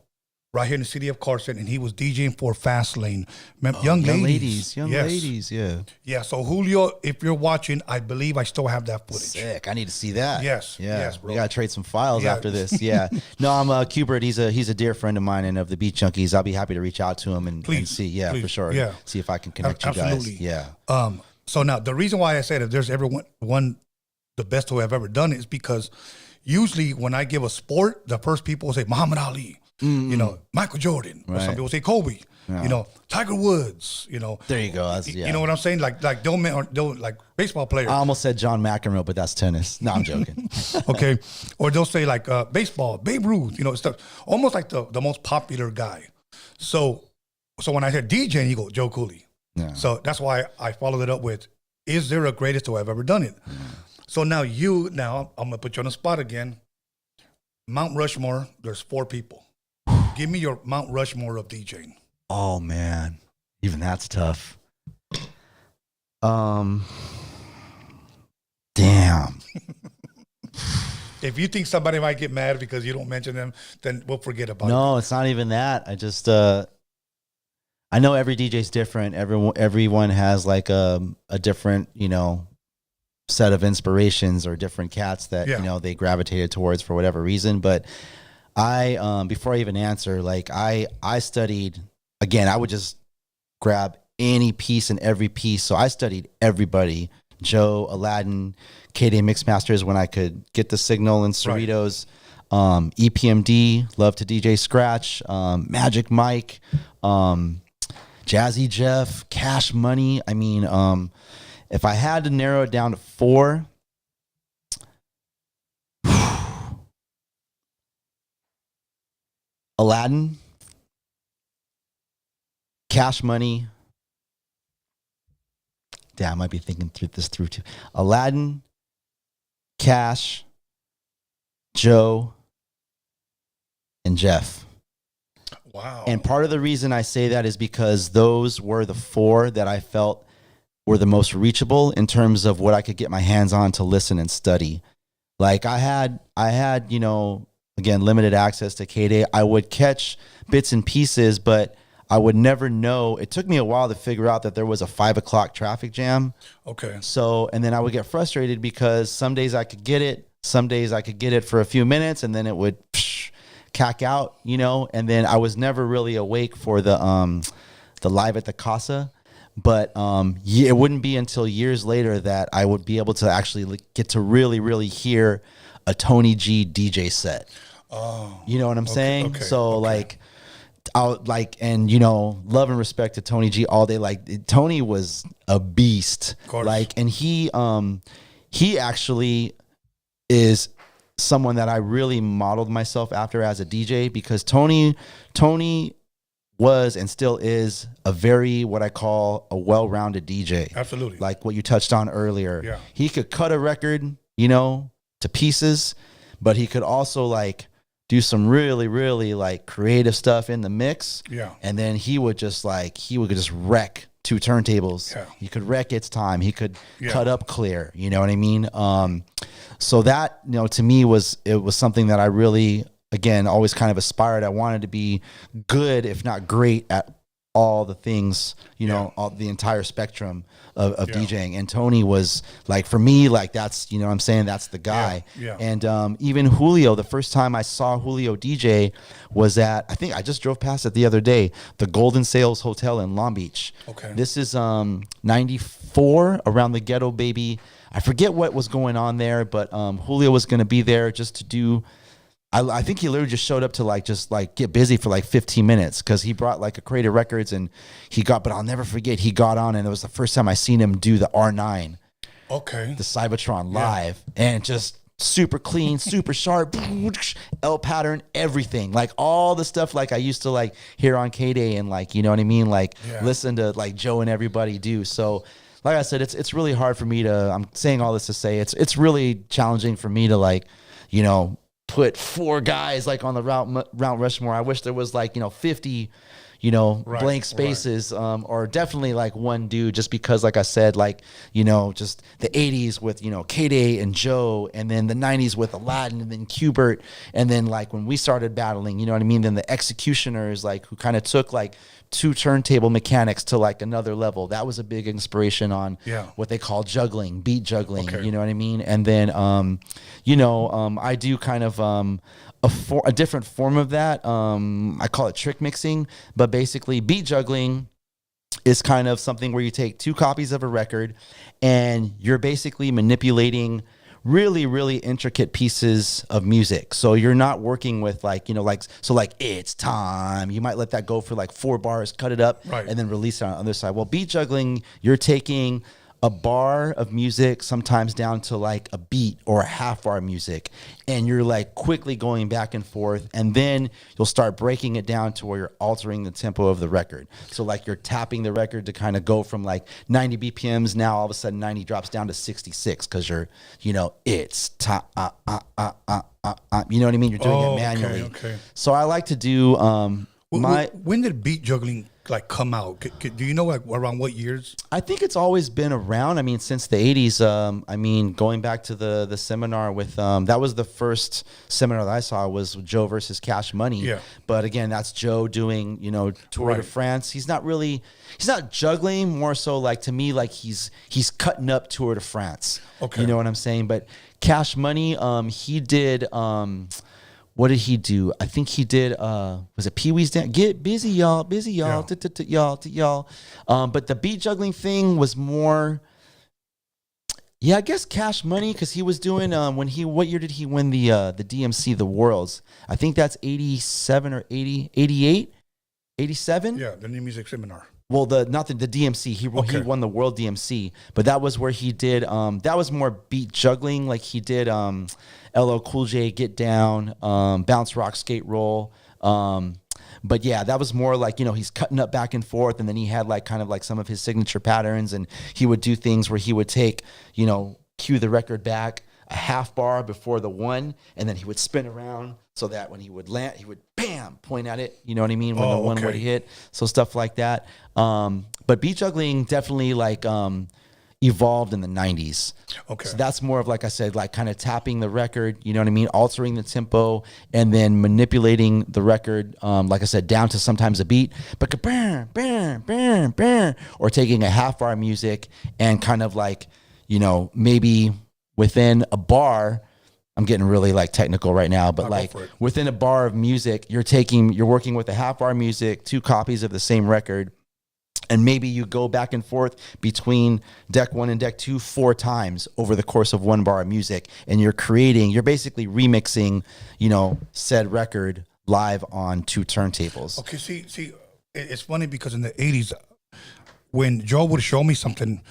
right here in the city of Carson, and he was DJing for Fast Lane. Young ladies, yeah. Yeah, so Julio, if you're watching, I believe I still have that footage. Sick. I need to see that. Yes, bro. We gotta trade some files after this. Yeah. No, I'm Qbert. He's a dear friend of mine and of the Beat Junkies. I'll be happy to reach out to him and see. Yeah, please. For sure. Yeah. See if I can connect you Absolutely. guys. Yeah. So now the reason why I said if there's ever one the best who I've ever done is because usually when I give a sport, the first people will say Muhammad Ali. You know, Michael Jordan, or some people say Kobe, you know, Tiger Woods, you know. There you go. You know what I'm saying? Like they'll like baseball players. I almost said John McEnroe, but that's tennis. No, I'm joking. Okay. Or they'll say like baseball, Babe Ruth, you know, stuff. Almost like the most popular guy. So when I said DJ, you go, Joe Cooley. Yeah. So that's why I followed it up with, is there a greatest who I've ever done it? So now I'm going to put you on the spot again. Mount Rushmore, there's 4 people. Give me your Mount Rushmore of DJing. Oh man, even that's tough. Damn. If you think somebody might get mad because you don't mention them, then we'll forget about it. No, it's not even that. I just I know every DJ's different. Everyone has like a different, you know, set of inspirations or different cats that, Yeah. you know, they gravitated towards for whatever reason. But before I even answer, like I studied, again, I would just grab any piece and every piece. So I studied everybody, Joe, Aladdin, K-Day Mixmasters when I could get the signal in Cerritos, EPMD, love to DJ Scratch, Magic Mike, Jazzy Jeff, Cash Money. I mean, if I had to narrow it down to 4, Aladdin, Cash Money. Damn, I might be thinking through too. Aladdin, Cash, Joe, and Jeff. Wow. And part of the reason I say that is because those were the 4 that I felt were the most reachable in terms of what I could get my hands on to listen and study. Like I had, you know, again, limited access to K-Day. I would catch bits and pieces, but I would never know. It took me a while to figure out that there was a 5 o'clock traffic jam. Okay. So, and then I would get frustrated because some days I could get it. Some days I could get it for a few minutes and then it would cack out, you know, and then I was never really awake for the live at the Casa. But it wouldn't be until years later that I would be able to actually get to really, really hear a Tony G DJ set. Oh, you know what I'm saying? Okay, so like, I'll like, and you know, love and respect to Tony G all day. Like Tony was a beast. Like, and he actually is someone that I really modeled myself after as a DJ because Tony was and still is a very, what I call a well-rounded DJ. Absolutely. Like what you touched on earlier. Yeah. He could cut a record, you know, to pieces, but he could also like do some really, really like creative stuff in the mix. Yeah. And then he would just wreck 2 turntables. Yeah. He could wreck It's Time. He could cut up clear. You know what I mean? So that, you know, to me was something that I really, again, always kind of aspired. I wanted to be good, if not great, at all the things, you know, all the entire spectrum of DJing. And Tony was like, for me, like that's, you know what I'm saying? That's the guy. Yeah. And even Julio, the first time I saw Julio DJ was at, I think I just drove past it the other day, the Golden Sails Hotel in Long Beach. Okay. This is 94, around the Ghetto Baby. I forget what was going on there, but Julio was going to be there just to do, I think he literally just showed up to just get busy for like 15 minutes because he brought like a crate of records and but I'll never forget, he got on and it was the first time I seen him do the R9. Okay. The Cybertron live and just super clean, super sharp, L pattern, everything. Like all the stuff like I used to like hear on K-Day and like, you know what I mean? Like listen to like Joe and everybody do. So like I said, it's really hard for me to, I'm saying all this to say it's really challenging for me to like, you know, put 4 guys like on the Mount Rushmore. I wish there was like, you know, 50, you know, blank spaces, or definitely like one dude, just because, like I said, like, you know, just the 80s with, you know, K-Day and Joe, and then the 90s with Aladdin and then Qbert. And then like when we started battling, you know what I mean? Then the Executioners, like who kind of took like 2 turntable mechanics to like another level. That was a big inspiration on what they call juggling, beat juggling, you know what I mean? And then, you know, I do kind of a different form of that. I call it trick mixing, but basically beat juggling is kind of something where you take 2 copies of a record and you're basically manipulating really, really intricate pieces of music. So you're not working with like, you know, like, so like It's Time. You might let that go for like 4 bars, cut it up, and then release it on the other side. Well, beat juggling, you're taking a bar of music, sometimes down to like a beat or a half bar music, and you're like quickly going back and forth, and then you'll start breaking it down to where you're altering the tempo of the record. So like you're tapping the record to kind of go from like 90 BPMs, now all of a sudden 90 drops down to 66 because you're, you know, it's time, you know what I mean? You're doing it manually. Okay. So I like to do when did beat juggling like come out? Do you know like around what years? I think it's always been around. I mean, since the 80s. I mean, going back to the seminar with that was the first seminar that I saw was Joe versus Cash Money. Yeah. But again, that's Joe doing, Tour de France. He's not juggling, more so like to me like he's cutting up Tour de France. Okay. You know what I'm saying? But Cash Money, he did what did he do? I think he did, was it Pee Wee's Dance? Get busy, y'all, Yeah. y'all. But the beat juggling thing was more, yeah, I guess Cash Money, because he was doing, what year did he win the DMC, the Worlds? I think that's 87 or 80, 88, 87? Yeah, the New Music Seminar. Well, not the DMC. He won the World DMC, but that was where he did. That was more beat juggling, like he did. LL Cool J, Get Down, Bounce Rock, Skate Roll. But yeah, that was more like he's cutting up back and forth, and then he had like kind of like some of his signature patterns, and he would do things where he would take cue the record back a half bar before the one, and then he would spin around so that when he would land, he would bam point at it. You know what I mean? When the one would hit, so stuff like that. But beat juggling definitely like evolved in the 90s. Okay. So that's more of, like I said, like kind of tapping the record, you know what I mean? Altering the tempo and then manipulating the record, like I said, down to sometimes a beat, but bam, bam, bam, bam, or taking a half bar music and kind of like, maybe within a bar, I'm getting really like technical right now, but like within a bar of music, you're working with a half bar music, 2 copies of the same record. And maybe you go back and forth between deck 1 and deck 2 4 times over the course of 1 bar of music. And you're basically remixing, said record live on 2 turntables. Okay, see, it's funny because in the 80s, when Joe would show me something,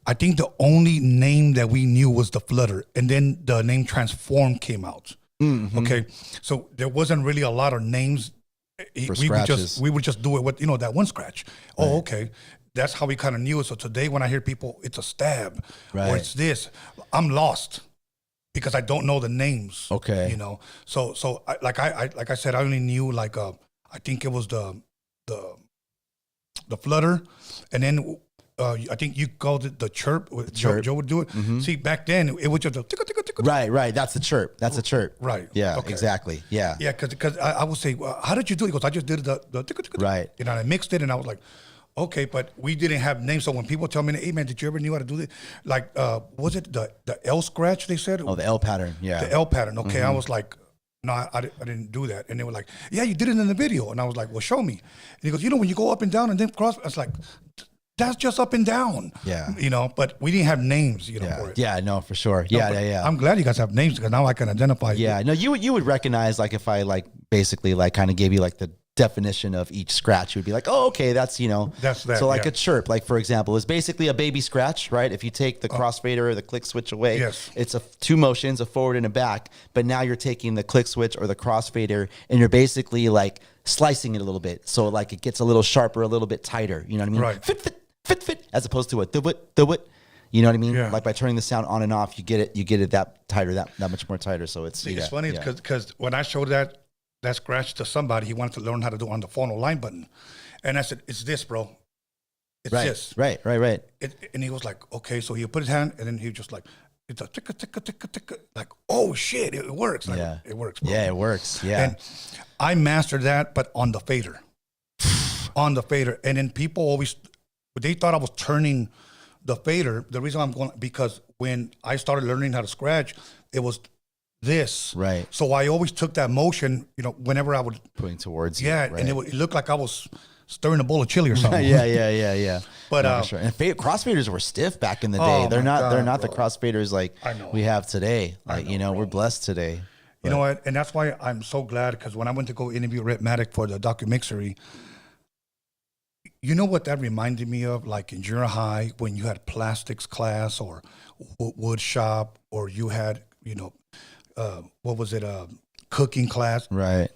I think the only name that we knew was the Flutter. And then the name Transform came out. Mm-hmm. Okay, so there wasn't really a lot of names. We would just do it with that one scratch. Right. Oh, okay, that's how we kind of knew it. So today, when I hear people, it's a stab, or it's this, I'm lost because I don't know the names. Okay, So like I said, I only knew like I think it was the Flutter, and then I think you called it the chirp. Joe would do it. Mm-hmm. See, back then it was just a tickle, tickle, tickle. Right. That's the chirp. That's a chirp. Right. Yeah. Okay. Exactly. Yeah. Yeah. Because I would say, well, how did you do it? He goes, I just did the tickle, tickle. Right. And I mixed it, and I was like, okay, but we didn't have names. So when people tell me, hey man, did you ever knew how to do this? Like, was it the L scratch? They said. Oh, the L pattern. Yeah. The L pattern. Okay. Mm-hmm. I was like, no, I didn't do that. And they were like, yeah, you did it in the video. And I was like, well, show me. And he goes, when you go up and down and then cross, I was like, that's just up and down. Yeah. But we didn't have names, for it. Yeah, no, for sure. Yeah. I'm glad you guys have names because now I can identify. Yeah. No, you would recognize, like, if I like basically like kind of gave you like the definition of each scratch, you would be like, oh, okay, that's, That's that. So like a chirp, like for example, is basically a baby scratch, right? If you take the crossfader or the click switch away, yes. It's 2 motions, a forward and a back, but now you're taking the click switch or the crossfader and you're basically like slicing it a little bit. So like it gets a little sharper, a little bit tighter. You know what I mean? Right. Fit, as opposed to a the. You know what I mean? Yeah. Like by turning the sound on and off, you get it that tighter, that much more tighter. So it's it's funny because when I showed that scratch to somebody, he wanted to learn how to do it on the phono line button, and I said, "It's this, bro. It's this." Right. And he was like, "Okay." So he put his hand, and then he was just like, "It's a ticka ticka ticka ticka." Like, oh shit, it works. Like, yeah, it works. Bro. Yeah, it works. Yeah. And I mastered that, but on the fader, and then people always. They thought I was turning the fader. The reason I'm going, because when I started learning how to scratch, it was this. Right. So I always took that motion, whenever I would. Putting towards you. Yeah, right. and it looked like I was stirring a bowl of chili or something. yeah. But no, for sure. And crossfaders were stiff back in the day. They're not the crossfaders like we have today. Like, we're blessed today. You know what? And that's why I'm so glad, because when I went to go interview Rhett Maddock for the documentary, you know what that reminded me of? Like in junior high, when you had plastics class or wood shop, or you had, cooking class. Right.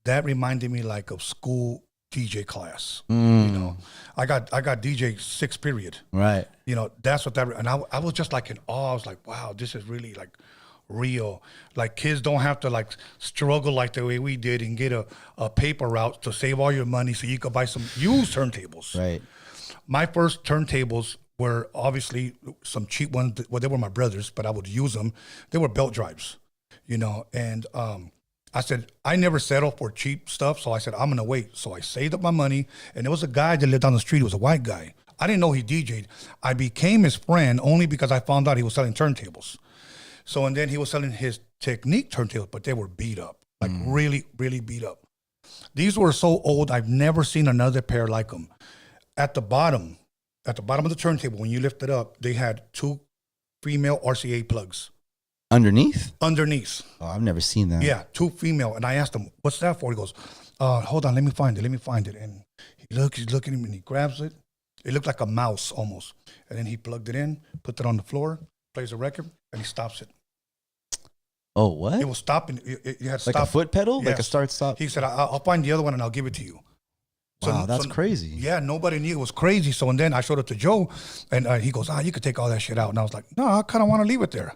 That reminded me like of school DJ class. Mm. I got DJ 6th period. Right. That's what that, and I was just like in awe. I was like, wow, this is really like real. Like kids don't have to like struggle like the way we did and get a paper route to save all your money so you could buy some used turntables. Right. My first turntables were obviously some cheap ones. Well, they were my brother's, but I would use them. They were belt drives, you know. And I said, I never settle for cheap stuff. So I said, I'm going to wait. So I saved up my money. And there was a guy that lived down the street. He was a white guy. I didn't know he DJ'd. I became his friend only because I found out he was selling turntables. So, and then he was selling his Technique turntables, but they were beat up, like really, really beat up. These were so old, I've never seen another pair like them. At the bottom of the turntable, when you lift it up, they had 2 female RCA plugs. Underneath? Underneath. Oh, I've never seen that. Yeah, 2 female. And I asked him, what's that for? He goes, hold on, let me find it. And he's looking at me and he grabs it. It looked like a mouse almost. And then he plugged it in, put it on the floor, plays a record, and he stops it. Oh, what? It was stopping. You had to like stop. a foot pedal? Yes. Like a start-stop? He said, I'll find the other one and I'll give it to you. Wow, that's crazy. Yeah, nobody knew. It was crazy. So, and then I showed it to Joe, and he goes, you could take all that shit out. And I was like, no, I kind of want to leave it there.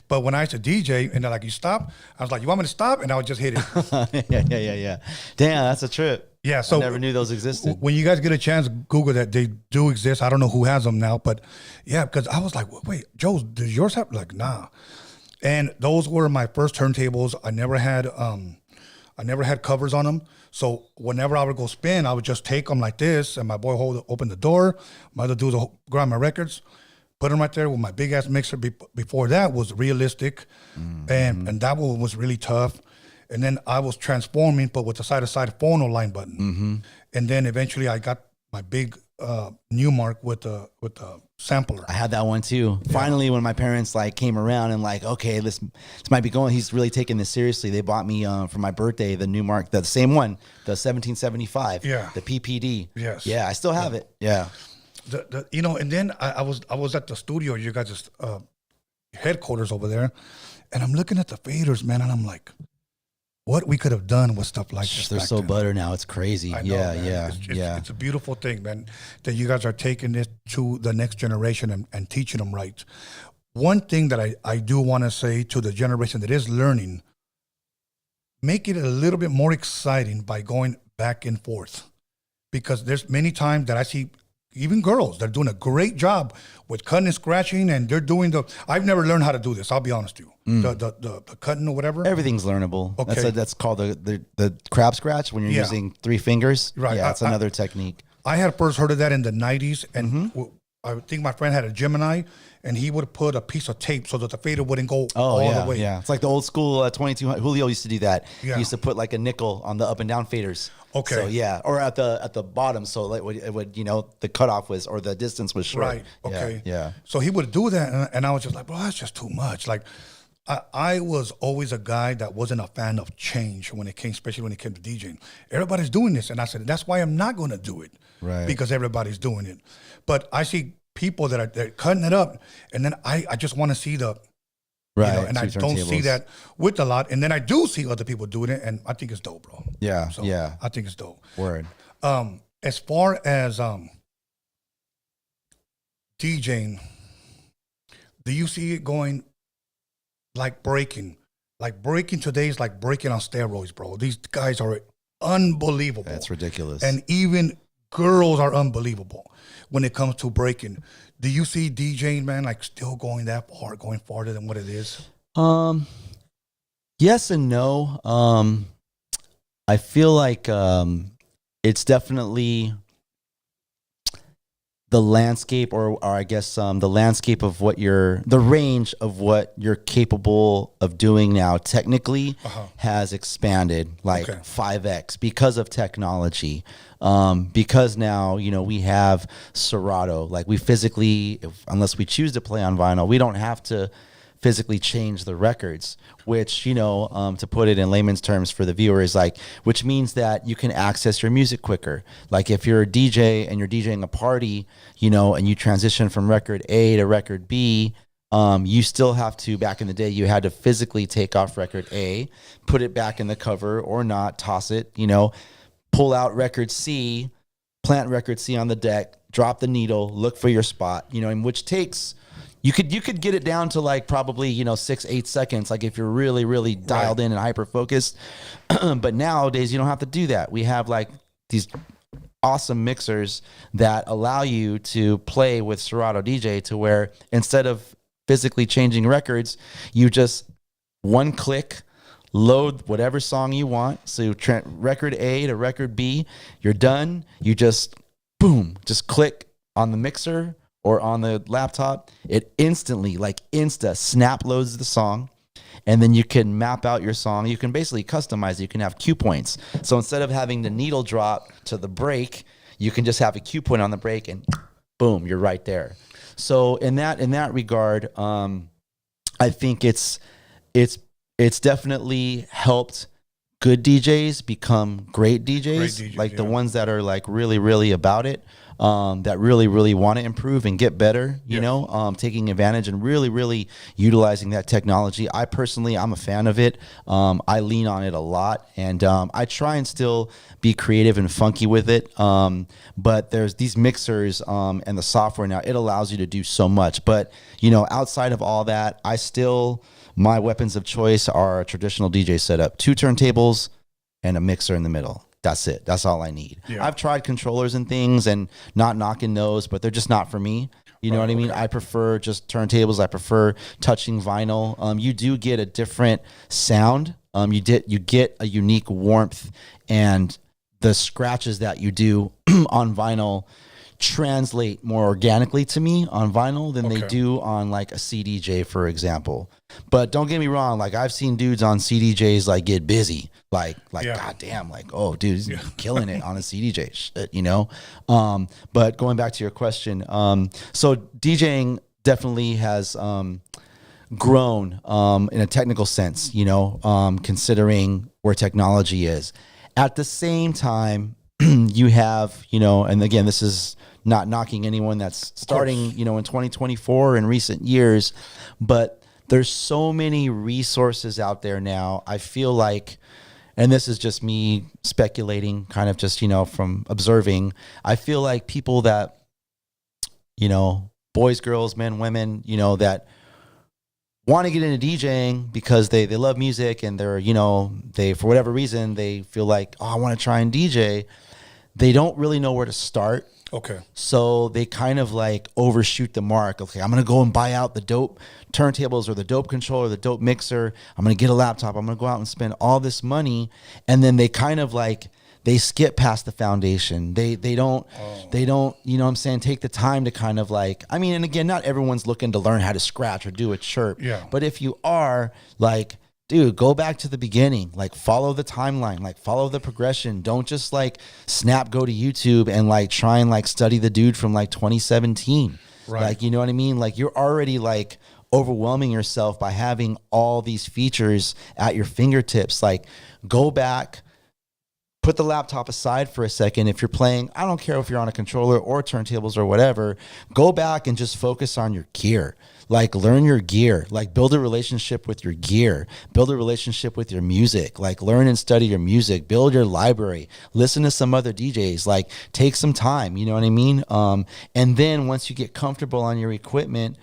But when I used to DJ, and they're like, you stop? I was like, you want me to stop? And I would just hit it. Yeah. Damn, that's a trip. Yeah, so I never knew those existed. When you guys get a chance, Google that. They do exist. I don't know who has them now, but yeah, because I was like, wait, Joe, does yours have? Like, nah. And those were my first turntables. I never had covers on them. So whenever I would go spin, I would just take them like this, and my boy open the door. My other dudes would grab my records, put them right there with my big ass mixer. Before that was realistic, and that one was really tough. And then I was transforming, but with the side-to-side phono line button. And then eventually I got my big Newmark with the sampler. I had that one too. Yeah. Finally, when my parents like came around and like, okay, this might be going. He's really taking this seriously. They bought me for my birthday the Newmark, the same one, the 1775. Yeah. The PPD. Yes. Yeah, I still have it. Yeah. You know, and then I was at the studio, you guys' headquarters over there, and I'm looking at the faders, man, and I'm like, what we could have done with stuff like this. They're so butter now. It's crazy. I know, It's a beautiful thing, man, that you guys are taking this to the next generation and teaching them right. One thing that I do want to say to the generation that is learning, make it a little bit more exciting by going back and forth. Because there's many times that I see even girls, they're doing a great job with cutting and scratching, and they're doing I've never learned how to do this, I'll be honest with you. The cutting or whatever. Everything's learnable. Okay. That's called the crab scratch when you're using 3 fingers. Right. Yeah, that's another technique. I had first heard of that in the 90s, and I think my friend had a Gemini, and he would put a piece of tape so that the fader wouldn't go all the way. Yeah, it's like the old school 2200. Julio used to do that. Yeah. He used to put like a nickel on the up and down faders. Okay. So yeah, or at the bottom, so like it would the cutoff was, or the distance was short. Right. Okay. Yeah. So he would do that, and I was just like, bro, that's just too much. Like, I was always a guy that wasn't a fan of change especially when it came to DJing. Everybody's doing this, and I said that's why I'm not going to do it. Right. Because everybody's doing it. But I see people that are cutting it up, and then I just want to see the. Right, and I don't see that with a lot. And then I do see other people doing it, and I think it's dope, bro. Yeah, so yeah. I think it's dope. Word. As far as DJing, do you see it going like breaking? Like breaking today is like breaking on steroids, bro. These guys are unbelievable. That's ridiculous. And even girls are unbelievable when it comes to breaking. Do you see DJing, man, like still going that far, going farther than what it is? Yes and no. I feel like it's definitely the landscape, or I guess the landscape of the range of what you're capable of doing now technically has expanded like 5x because of technology. Because now, we have Serato, like we physically, unless we choose to play on vinyl, we don't have to physically change the records, which, to put it in layman's terms for the viewer is like, which means that you can access your music quicker. Like if you're a DJ and you're DJing a party, and you transition from record A to record B, you still have to, back in the day, you had to physically take off record A, put it back in the cover or not, toss it, pull out record C, plant record C on the deck, drop the needle, look for your spot, which takes You could get it down to like probably 6-8 seconds, like if you're really dialed in and hyper focused. But nowadays you don't have to do that. We have like these awesome mixers that allow you to play with Serato DJ to where instead of physically changing records, you just one click load whatever song you want. So record A to record B, you're done. You just boom, just click on the mixer or on the laptop. It instantly, like snap loads the song. And then you can map out your song. You can basically customize it. You can have cue points. So instead of having the needle drop to the break, you can just have a cue point on the break and boom, you're right there. So in that regard, I think it's definitely helped good DJs become great DJs, like the ones that are like really about it, that really want to improve and get better, you know, taking advantage and really utilizing that technology. I'm a fan of it. I lean on it a lot, and I try and still be creative and funky with it. But there's these mixers and the software now, it allows you to do so much. But, outside of all that, my weapons of choice are a traditional DJ setup, 2 turntables and a mixer in the middle. That's it. That's all I need. Yeah. I've tried controllers and things and not knocking those, but they're just not for me. You know what I mean? I prefer just turntables. I prefer touching vinyl. You do get a different sound. You get a unique warmth, and the scratches that you do on vinyl translate more organically to me on vinyl than they do on like a CDJ, for example. But don't get me wrong, like I've seen dudes on CDJs like get busy, like goddamn, like, oh dude, he's killing it on a CDJ, shit, But going back to your question, so DJing definitely has grown in a technical sense, considering where technology is. At the same time, you have, and again, this is not knocking anyone that's starting, in 2024 in recent years, but there's so many resources out there now. I feel like, and this is just me speculating, kind of just, from observing, I feel like people that, boys, girls, men, women, that want to get into DJing because they love music and they're, they, for whatever reason, they feel like, oh, I want to try and DJ. They don't really know where to start. Okay. So they kind of like overshoot the mark. Okay, I'm going to go and buy out the dope turntables or the dope controller, the dope mixer. I'm going to get a laptop. I'm going to go out and spend all this money. And then they kind of like, they skip past the foundation. They don't, you know what I'm saying, take the time to kind of like, I mean, and again, not everyone's looking to learn how to scratch or do a chirp. Yeah. But if you are, like, dude, go back to the beginning, like follow the timeline, like follow the progression. Don't just like go to YouTube and like try and like study the dude from like 2017. Right. Like, you know what I mean? Like you're already like overwhelming yourself by having all these features at your fingertips. Like go back, put the laptop aside for a second. If you're playing, I don't care if you're on a controller or turntables or whatever, go back and just focus on your gear. Like learn your gear, like build a relationship with your gear, build a relationship with your music, like learn and study your music, build your library, listen to some other DJs, like take some time, you know what I mean? And then once you get comfortable on your equipment,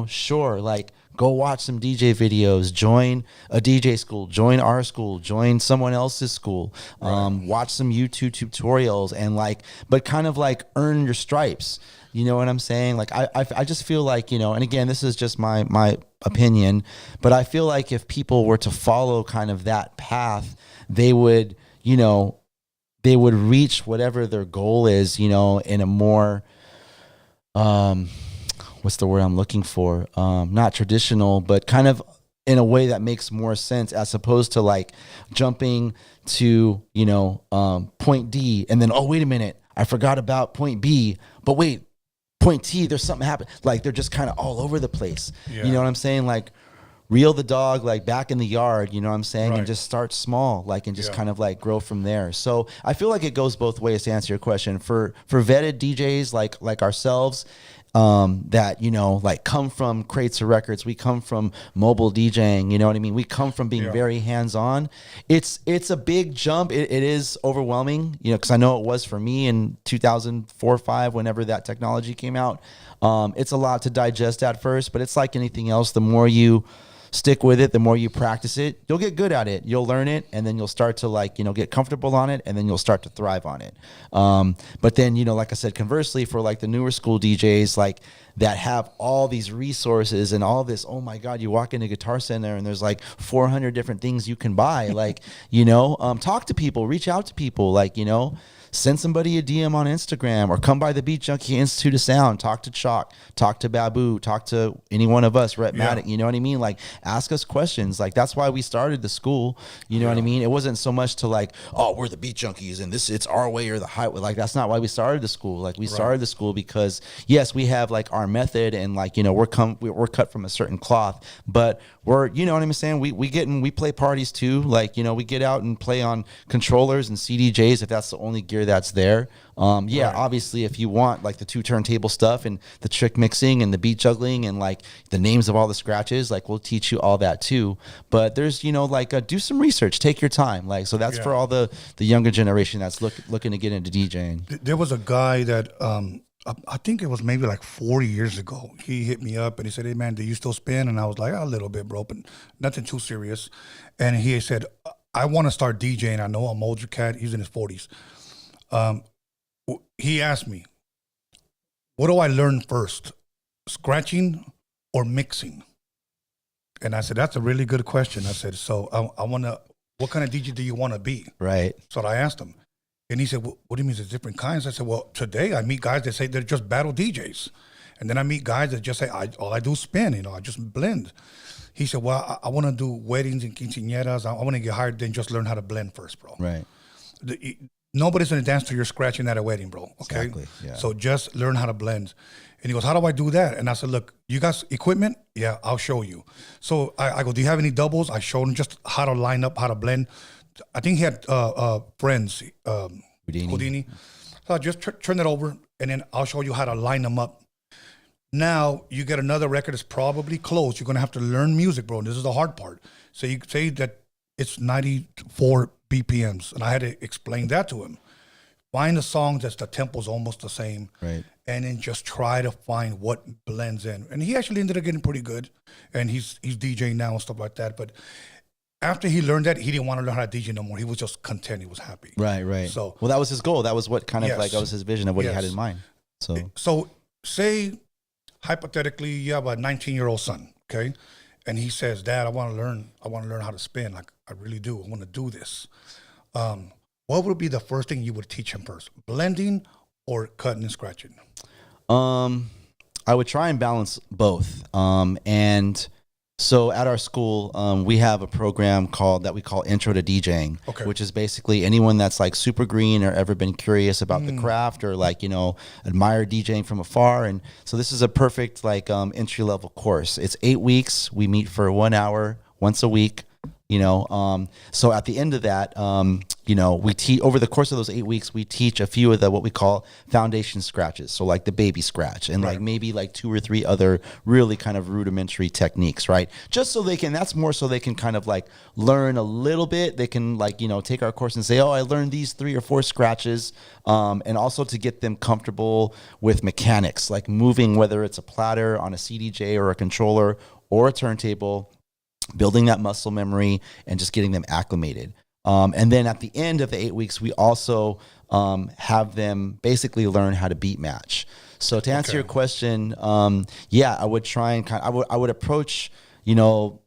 sure, like go watch some DJ videos, join a DJ school, join our school, join someone else's school, watch some YouTube tutorials and like, but kind of like earn your stripes. You know what I'm saying? Like, I just feel like, and again, this is just my opinion, but I feel like if people were to follow kind of that path, they would, they would reach whatever their goal is, in a more, what's the word I'm looking for? Not traditional, but kind of in a way that makes more sense as opposed to like jumping to, point D and then, oh, wait a minute, I forgot about point B, but wait, point T, there's something happened. Like they're just kind of all over the place. Yeah. You know what I'm saying? Like reel the dog like back in the yard, you know what I'm saying? Right. And just start small, like, and just kind of like grow from there. So I feel like it goes both ways to answer your question. For vetted DJs like ourselves, that, you know, like come from crates of records. We come from mobile DJing, you know what I mean? We come from being very hands-on. It's a big jump. It is overwhelming, you know, because I know it was for me in 2004 or 5, whenever that technology came out. It's a lot to digest at first, but it's like anything else. The more you stick with it, the more you practice it, you'll get good at it. You'll learn it, and then you'll start to, like, you know, get comfortable on it, and then you'll start to thrive on it. But then, you know, like I said, conversely, for like the newer school DJs, like that have all these resources and all this, oh my God, you walk into Guitar Center and there's like 400 different things you can buy. Like, you know, talk to people, reach out to people, like, you know, send somebody a DM on Instagram, or come by the Beat Junkie Institute of Sound, talk to Chalk, talk to Babu, talk to any one of us, Rhett Maddock, you know what I mean? Like, ask us questions. Like, that's why we started the school, you know what I mean? It wasn't so much to like, oh, we're the Beat Junkies and it's our way or the highway. Like, that's not why we started the school. Like, we started the school because, yes, we have like our method, and like, you know, we're cut from a certain cloth, but we're, you know what I'm saying? We play parties too. Like, you know, we get out and play on controllers and CDJs if that's the only gear that's there. Obviously, if you want like the 2 turntable stuff and the trick mixing and the beat juggling and like the names of all the scratches, like we'll teach you all that too. But there's, you know, like do some research, take your time. Like, so that's for all the younger generation that's looking to get into DJing. There was a guy that I think it was maybe like 40 years ago. He hit me up and he said, "Hey man, do you still spin?" And I was like, "A little bit, bro, but nothing too serious." And he said, "I want to start DJing. I know I'm older cat. He's in his 40s." He asked me, "What do I learn first, scratching or mixing?" And I said, "That's a really good question." I said, "So I want to, what kind of DJ do you want to be?" Right. So I asked him. And he said, "What do you mean there's different kinds?" I said, "Well, today I meet guys that say they're just battle DJs. And then I meet guys that just say, all I do is spin, you know, I just blend." He said, "Well, I want to do weddings and quinceañeras. I want to get hired, then just learn how to blend first, bro." Right. Nobody's going to dance to your scratching at a wedding, bro. Okay. Exactly. Yeah. So just learn how to blend. And he goes, "How do I do that?" And I said, "Look, you got equipment? Yeah, I'll show you." So I go, "Do you have any doubles?" I showed him just how to line up, how to blend. I think he had friends, Houdini. So I just turn it over, and then I'll show you how to line them up. Now you get another record that's probably close. You're going to have to learn music, bro. This is the hard part. So you say that it's 94 BPMs, and I had to explain that to him. Find a song that's the tempo's almost the same, right? And then just try to find what blends in. And he actually ended up getting pretty good, and he's DJing now and stuff like that. But after he learned that, he didn't want to learn how to DJ no more. He was just content. He was happy. Right. So, well, that was his goal. That was what kind of like, that was his vision of what he had in mind. So say, hypothetically, you have a 19-year-old son, okay? And he says, "Dad, I want to learn how to spin. Like, I really do. I want to do this." What would be the first thing you would teach him first? Blending or cutting and scratching? I would try and balance both. And so at our school, we have a program that we call Intro to DJing, which is basically anyone that's like super green or ever been curious about the craft or like, you know, admire DJing from afar. And so this is a perfect like entry level course. It's 8 weeks. We meet for 1 hour once a week. You know, so at the end of that, you know, we teach over the course of those 8 weeks, we teach a few of the what we call foundation scratches. So like the baby scratch and like maybe like 2 or 3 other really kind of rudimentary techniques, right? Just so they can, that's more so they can kind of like learn a little bit. They can like, you know, take our course and say, "Oh, I learned these 3 or 4 scratches." And also to get them comfortable with mechanics, like moving, whether it's a platter on a CDJ or a controller or a turntable, building that muscle memory and just getting them acclimated. And then at the end of the 8 weeks, we also have them basically learn how to beat match. So to answer your question, I would try and I would approach, you know,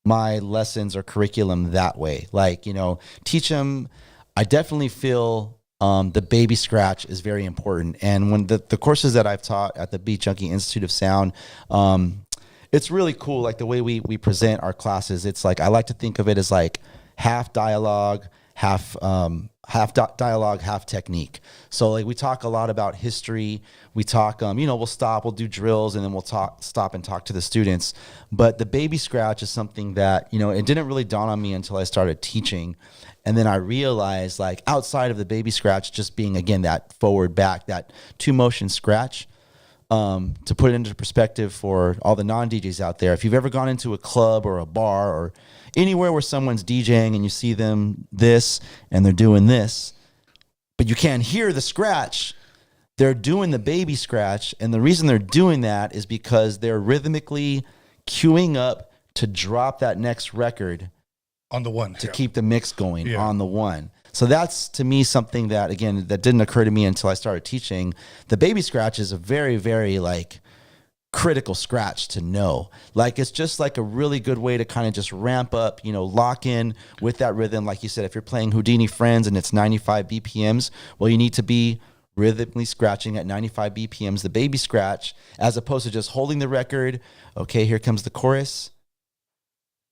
my lessons or curriculum that way. Like, you know, teach them. I definitely feel the baby scratch is very important. And when the courses that I've taught at the Beat Junkie Institute of Sound, it's really cool, like the way we present our classes. It's like I like to think of it as like half dialogue, half dialogue, half technique. So like we talk a lot about history. We talk, you know, we'll do drills, and then we'll stop and talk to the students. But the baby scratch is something that, you know, it didn't really dawn on me until I started teaching. And then I realized, like, outside of the baby scratch just being, again, that forward back, that 2 motion scratch, to put it into perspective for all the non-DJs out there, if you've ever gone into a club or a bar or anywhere where someone's DJing and you see them this and they're doing this, but you can't hear the scratch, they're doing the baby scratch. And the reason they're doing that is because they're rhythmically queuing up to drop that next record on the one to keep the mix going on the one. So that's, to me, something that, again, that didn't occur to me until I started teaching. The baby scratch is a very, very, like, critical scratch to know. Like, it's just like a really good way to kind of just ramp up, lock in with that rhythm. Like you said, if you're playing Houdini Friends and it's 95 BPMs, well, you need to be rhythmically scratching at 95 BPMs, the baby scratch, as opposed to just holding the record. Okay, here comes the chorus,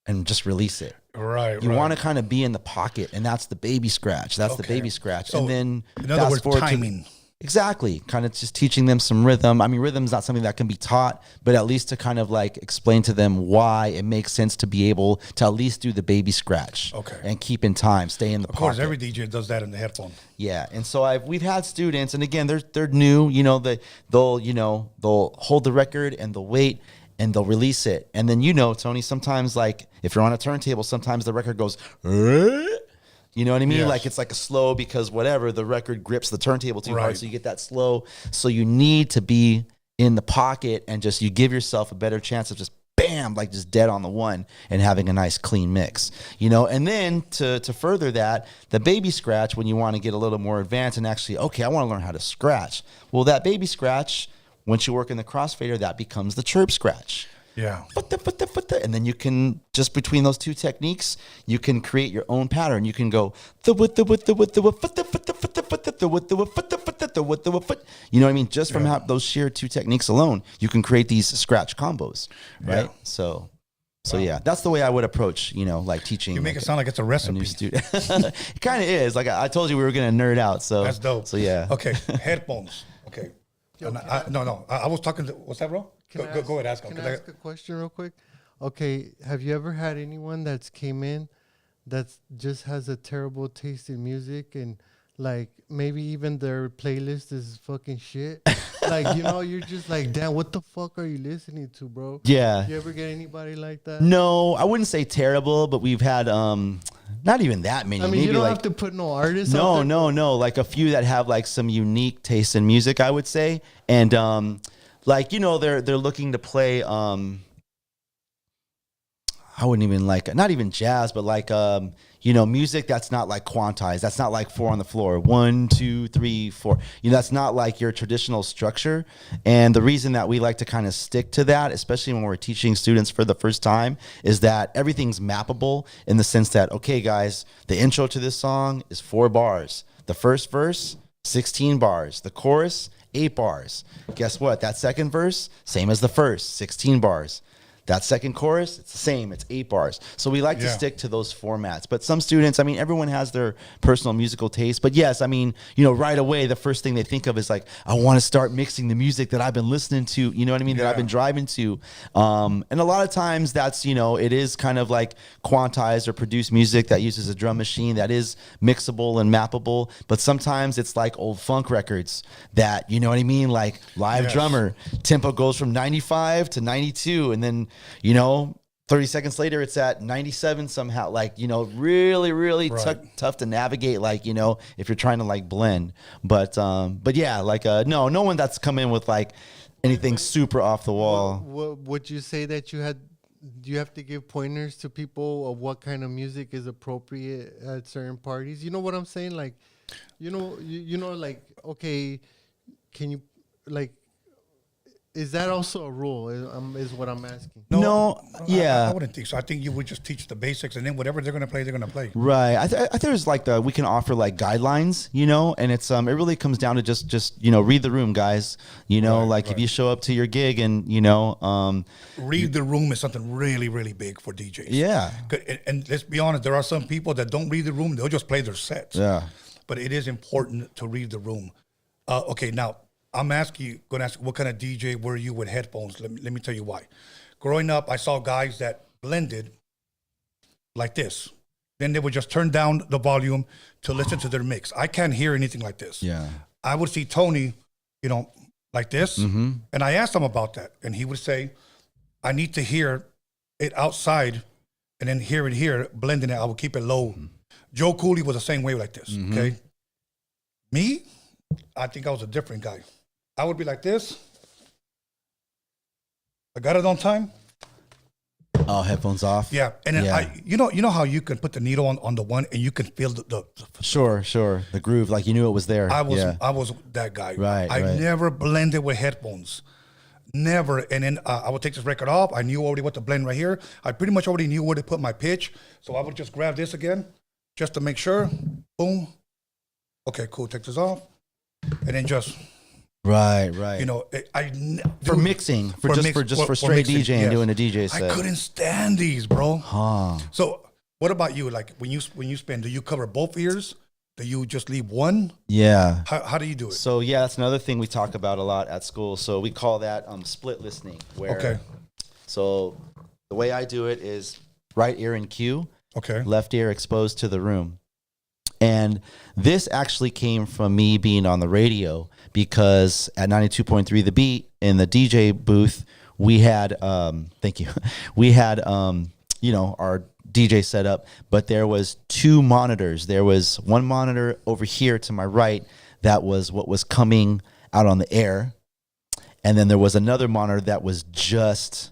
and just release it. Right. You want to kind of be in the pocket, and that's the baby scratch. That's the baby scratch. So, and then, in other words, timing. Exactly. Kind of just teaching them some rhythm. I mean, rhythm's not something that can be taught, but at least to kind of like explain to them why it makes sense to be able to at least do the baby scratch. Okay. And keep in time, stay in the pocket. Of course, every DJ does that in the headphone. Yeah. And so we've had students, and again, they're new, they'll hold the record and they'll wait and they'll release it. And then, Tony, sometimes, like, if you're on a turntable, sometimes the record goes, you know what I mean? Yes. Like, it's like a slow, because whatever, the record grips the turntable too hard, so you get that slow. So you need to be in the pocket, and just, you give yourself a better chance of just bam, like just dead on the one and having a nice clean mix, and then to further that, the baby scratch, when you want to get a little more advanced and actually, okay, I want to learn how to scratch. Well, that baby scratch, once you work in the crossfader, that becomes the chirp scratch. Yeah. And then you can, just between those two techniques, you can create your own pattern. You can go, you know what I mean? Just from those sheer two techniques alone, you can create these scratch combos, right? Yeah. So yeah, that's the way I would approach, like teaching. You make it sound like it's a recipe. A new student. It kind of is. Like I told you, we were going to nerd out. So that's dope. So yeah. Okay, headphones. Okay. I was talking to, what's that, bro? Go ahead, ask him. Can I ask a question real quick? Okay, have you ever had anyone that's came in that just has a terrible taste in music, and like maybe even their playlist is fucking shit? Like, you're just like, damn, what the fuck are you listening to, bro? Yeah. You ever get anybody like that? No, I wouldn't say terrible, but we've had not even that many. I mean, maybe you don't like, have to put no artists. No. Like a few that have like some unique taste in music, I would say, and like they're looking to play. I wouldn't even like, not even jazz, but like music that's not like quantized. That's not like 4 on the floor, 1, 2, 3, 4. That's not like your traditional structure. And the reason that we like to kind of stick to that, especially when we're teaching students for the first time, is that everything's mappable in the sense that, okay, guys, the intro to this song is 4 bars. The first verse, 16 bars. The chorus, 8 bars. Guess what? That second verse, same as the first, 16 bars. That second chorus, it's the same. It's 8 bars. So we like to stick to those formats. But some students, I mean, everyone has their personal musical taste. But yes, I mean, right away, the first thing they think of is like, I want to start mixing the music that I've been listening to, you know what I mean, that I've been driving to. And a lot of times that's, it is kind of like quantized or produced music that uses a drum machine that is mixable and mappable. But sometimes it's like old funk records that, you know what I mean, like live drummer, tempo goes from 95 to 92, and then 30 seconds later, it's at 97 somehow. Like, really, really tough to navigate. Like, if you're trying to like blend. But yeah, like, no one that's come in with like anything super off the wall. Would you say that do you have to give pointers to people of what kind of music is appropriate at certain parties? You know what I'm saying? Like, like, okay, can you like, is that also a rule? Is what I'm asking. No, yeah. I wouldn't think so. I think you would just teach the basics, and then whatever they're going to play, they're going to play. Right. I think there's like we can offer like guidelines, and it's it really comes down to just read the room, guys. If you show up to your gig and read the room is something really, really big for DJs. Yeah. And let's be honest, there are some people that don't read the room; they'll just play their sets. Yeah. But it is important to read the room. Okay, now. I'm going to ask, what kind of DJ were you with headphones? Let me tell you why. Growing up, I saw guys that blended like this. Then they would just turn down the volume to listen to their mix. I can't hear anything like this. Yeah. I would see Tony, like this. Mm-hmm. And I asked him about that. And he would say, I need to hear it outside and then hear it here, blending it. I would keep it low. Joe Cooley was the same way like this, okay? Me, I think I was a different guy. I would be like this. I got it on time. Oh, headphones off. Yeah, and then you know how you can put the needle on the one and you can feel the Sure, the groove, like you knew it was there. I was that guy. Right, I right. never blended with headphones, never. And then I would take this record off. I knew already what to blend right here. I pretty much already knew where to put my pitch, so I would just grab this again, just to make sure. Boom. Okay, cool. Take this off, and then just. Right. You know, For mixing, for straight mixing, DJing, yes. doing a DJ set. I couldn't stand these, bro. Huh. So, what about you? Like when you spin, do you cover both ears? Do you just leave one? Yeah. How do you do it? So yeah, that's another thing we talk about a lot at school. So we call that split listening. Where, so the way I do it is right ear in cue, left ear exposed to the room. And this actually came from me being on the radio, because at 92.3 The Beat in the DJ booth, we had, we had, our DJ setup, but there was two monitors. There was one monitor over here to my right that was what was coming out on the air. And then there was another monitor that was just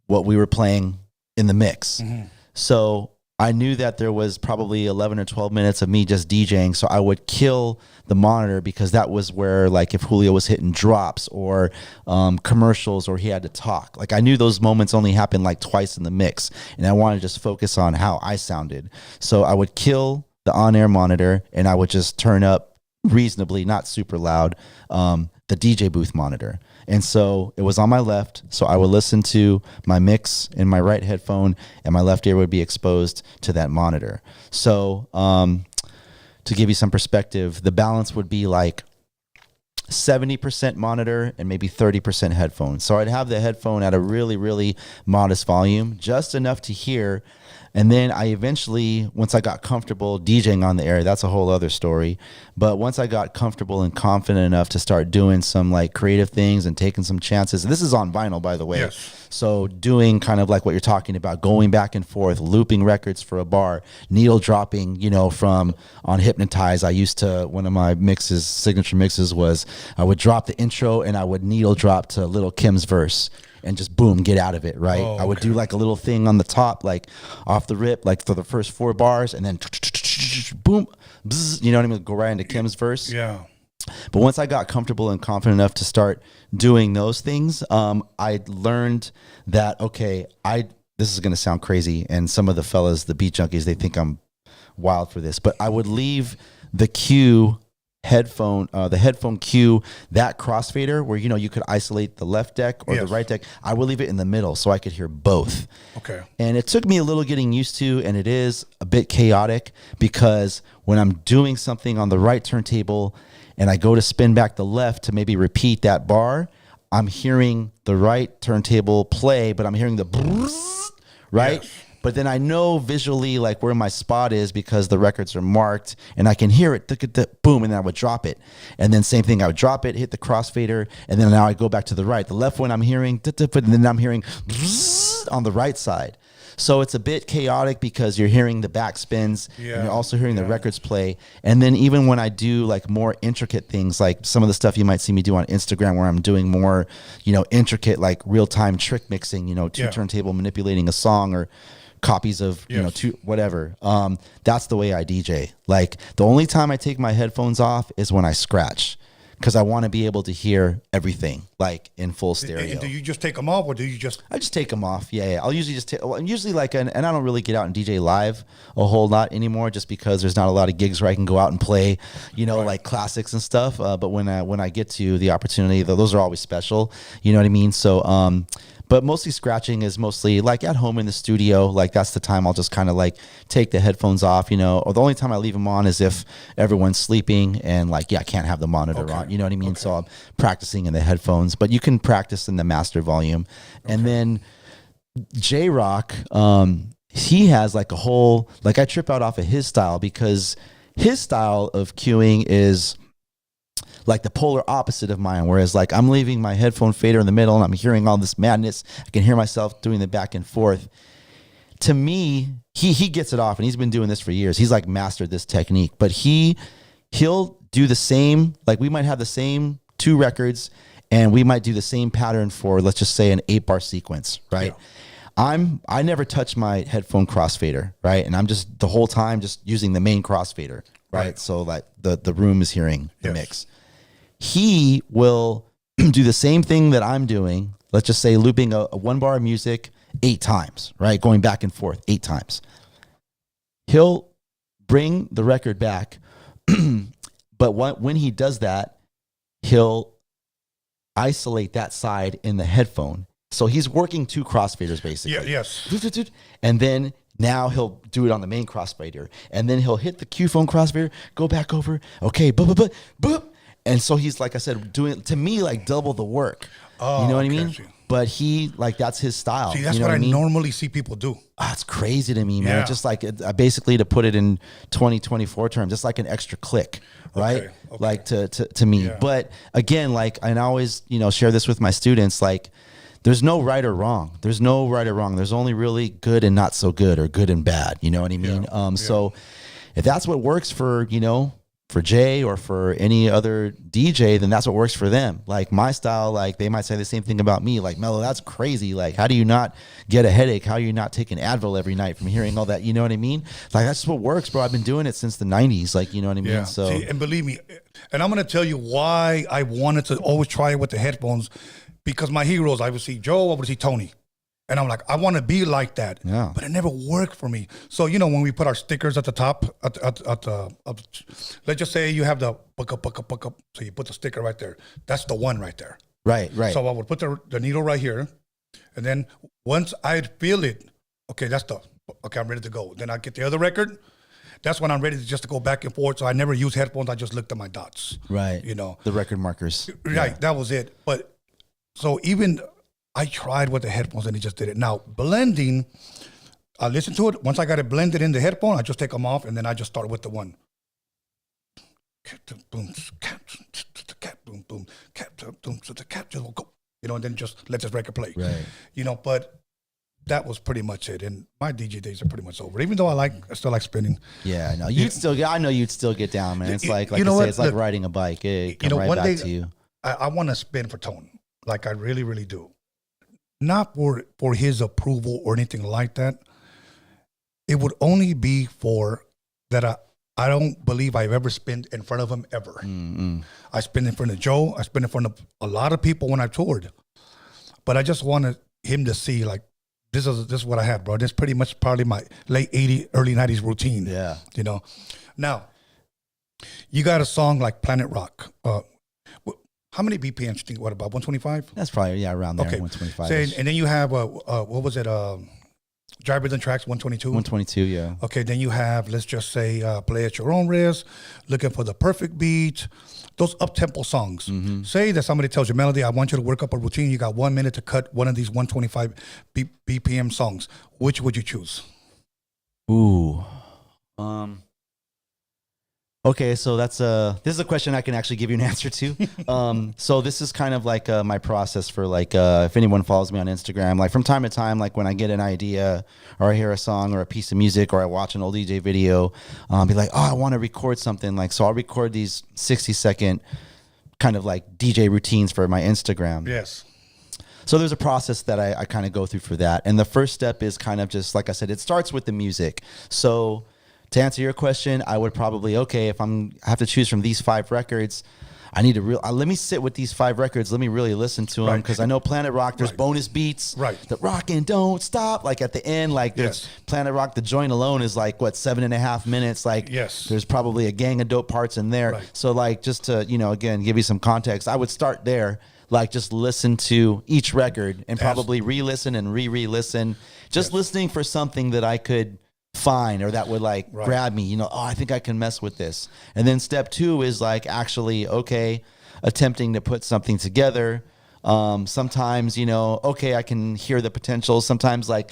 what we were playing in the mix. Mm-hmm. So I knew that there was probably 11 or 12 minutes of me just DJing. So I would kill the monitor, because that was where, like, if Julio was hitting drops or commercials or he had to talk, like I knew those moments only happened like twice in the mix, and I wanted to just focus on how I sounded. So I would kill the on-air monitor and I would just turn up reasonably, not super loud, the DJ booth monitor. And so it was on my left, so I would listen to my mix in my right headphone, and my left ear would be exposed to that monitor. So to give you some perspective, the balance would be like 70% monitor and maybe 30% headphone. So I'd have the headphone at a really, really modest volume, just enough to hear. And then I eventually, once I got comfortable DJing on the air, that's a whole other story. But once I got comfortable and confident enough to start doing some like creative things and taking some chances, this is on vinyl, by the way. Yes. So doing kind of like what you're talking about, going back and forth, looping records for a bar, needle dropping, from on Hypnotize. I used to, one of my mixes, signature mixes, was I would drop the intro and I would needle drop to Little Kim's verse. And just boom, get out of it, right? I would do like a little thing on the top, like off the rip, like for the first 4 bars, and then boom, bzz, you know what I mean? Go right into Kim's verse. Yeah. But once I got comfortable and confident enough to start doing those things, I learned that, this is going to sound crazy, and some of the fellas, the beat junkies, they think I'm wild for this, but I would leave the cue headphone, the headphone cue, that crossfader where you could isolate the left deck or the right deck. I would leave it in the middle so I could hear both. Okay. And it took me a little getting used to, and it is a bit chaotic, because when I'm doing something on the right turntable and I go to spin back the left to maybe repeat that bar, I'm hearing the right turntable play, but I'm hearing the right. Yes. But then I know visually like where my spot is, because the records are marked and I can hear it, boom, and then I would drop it. And then same thing, I would drop it, hit the crossfader, and then now I go back to the right. The left one I'm hearing, and then I'm hearing on the right side. So it's a bit chaotic because you're hearing the back spins, and you're also hearing the records play. And then even when I do like more intricate things, like some of the stuff you might see me do on Instagram, where I'm doing more, intricate, like real-time trick mixing, two turntable manipulating a song, or copies of two whatever, that's the way I DJ. Like the only time I take my headphones off is when I scratch, because I want to be able to hear everything like in full stereo. And do you just take them off, or do you just? I just take them off. Yeah. I'll usually just take. I'm usually like, and I don't really get out and DJ live a whole lot anymore, just because there's not a lot of gigs where I can go out and play, like classics and stuff. But when I get to the opportunity, those are always special. You know what I mean? So, but mostly scratching is mostly like at home in the studio. Like that's the time I'll just kind of like take the headphones off, or the only time I leave them on is if everyone's sleeping and like, I can't have the monitor on, you know what I mean? Okay. So I'm practicing in the headphones, but you can practice in the master volume. Okay. And then J-Rock, he has like a whole, like I trip out off of his style, because his style of cueing is like the polar opposite of mine. Whereas like I'm leaving my headphone fader in the middle and I'm hearing all this madness. I can hear myself doing the back and forth. To me, he gets it off, and he's been doing this for years. He's like mastered this technique, but he'll do the same. Like we might have the same 2 records, and we might do the same pattern for, let's just say, an 8-bar sequence, right? Yeah. I never touch my headphone crossfader, right? And I'm just the whole time just using the main crossfader, right? So like the room is hearing the mix. He will do the same thing that I'm doing. Let's just say looping a 1-bar of music 8 times, right? Going back and forth 8 times. He'll bring the record back, but when he does that, he'll isolate that side in the headphone. So he's working 2 crossfaders basically. Yeah, yes. And then now he'll do it on the main crossfader. And then he'll hit the Q phone crossfader, go back over, okay, boop. And so he's, like I said, doing, to me, like double the work. You know what I mean? But he, like, that's his style. See, that's you know what I mean? Normally see people do. It's crazy to me, man. Yeah. Just like, basically, to put it in 2024 terms, just like an extra click, right? Okay. Like to me. Yeah. But again, like, and I always, share this with my students, like, there's no right or wrong. There's no right or wrong. There's only really good and not so good, or good and bad. You know what I mean? Yeah. So if that's what works for, for Jay or for any other DJ, then that's what works for them. Like my style, like they might say the same thing about me. Like, Melo, that's crazy. Like, how do you not get a headache? How are you not taking Advil every night from hearing all that? You know what I mean? Like, that's just what works, bro. I've been doing it since the 90s. Like, you know what I mean? Yeah. So, see, and believe me, and I'm going to tell you why I wanted to always try it with the headphones, because my heroes, I would see Joe, I would see Tony. And I'm like, I want to be like that, but it never worked for me. So, when we put our stickers at the top, let's just say you have the puck up. So you put the sticker right there. That's the one right there. Right. So I would put the needle right here. And then once I'd feel it, okay, I'm ready to go. Then I get the other record. That's when I'm ready to go back and forth. So I never use headphones. I just looked at my dots. Right. The record markers. Right. That was it. But so even I tried with the headphones and it just did it. Now, blending, I listen to it. Once I got it blended in the headphone, I just take them off and then I just start with the one. Boom, boom, boom, so the cap just will go, and then just let this record play. Right. But that was pretty much it. And my DJ days are pretty much over. Even though I still like spinning. Yeah, no, I know you'd still get down, man. It's like you say, it's like riding a bike. It come right back to you. I want to spin for Tone. Like I really, really do. Not for his approval or anything like that. It would only be for that I don't believe I've ever spent in front of him ever. Mm-hmm. I spent in front of Joe. I spent in front of a lot of people when I toured. But I just wanted him to see, like, this is what I had, bro. This is pretty much probably my late 80s, early 90s routine. Yeah. Now, you got a song like Planet Rock. How many BPMs do you think? What, about 125? That's probably, around there, okay. 125. So, and then you have, what was it? Drivers and Tracks, 122? 122, yeah. Okay, then you have, let's just say, Play at Your Own Risk, Looking for the Perfect Beat, those up-tempo songs. Mm-hmm. Say that somebody tells you, Melo-D, I want you to work up a routine. You got 1 minute to cut one of these 125 BPM songs. Which would you choose? Ooh. Okay, so this is a question I can actually give you an answer to. So this is kind of like my process for like if anyone follows me on Instagram, like from time to time, like when I get an idea or I hear a song or a piece of music or I watch an old DJ video, be like, oh, I want to record something. Like, so I'll record these 60-second kind of like DJ routines for my Instagram. Yes. So there's a process that I kind of go through for that. And the first step is kind of just, like I said, it starts with the music. So to answer your question, I would probably, if I have to choose from these 5 records, I need to let me sit with these 5 records. Let me really listen to them, because I know Planet Rock, there's bonus beats. Right. The rockin' don't stop. Like at the end, like there's Planet Rock, the joint alone is like, 7.5 minutes. Like there's probably a gang of dope parts in there. Right. So like just to, again, give you some context, I would start there. Like just listen to each record and probably re-listen and re-listen. Just listening for something that I could find or that would like grab me, I think I can mess with this. And then step 2 is like actually, attempting to put something together Sometimes, okay, I can hear the potential. Sometimes like,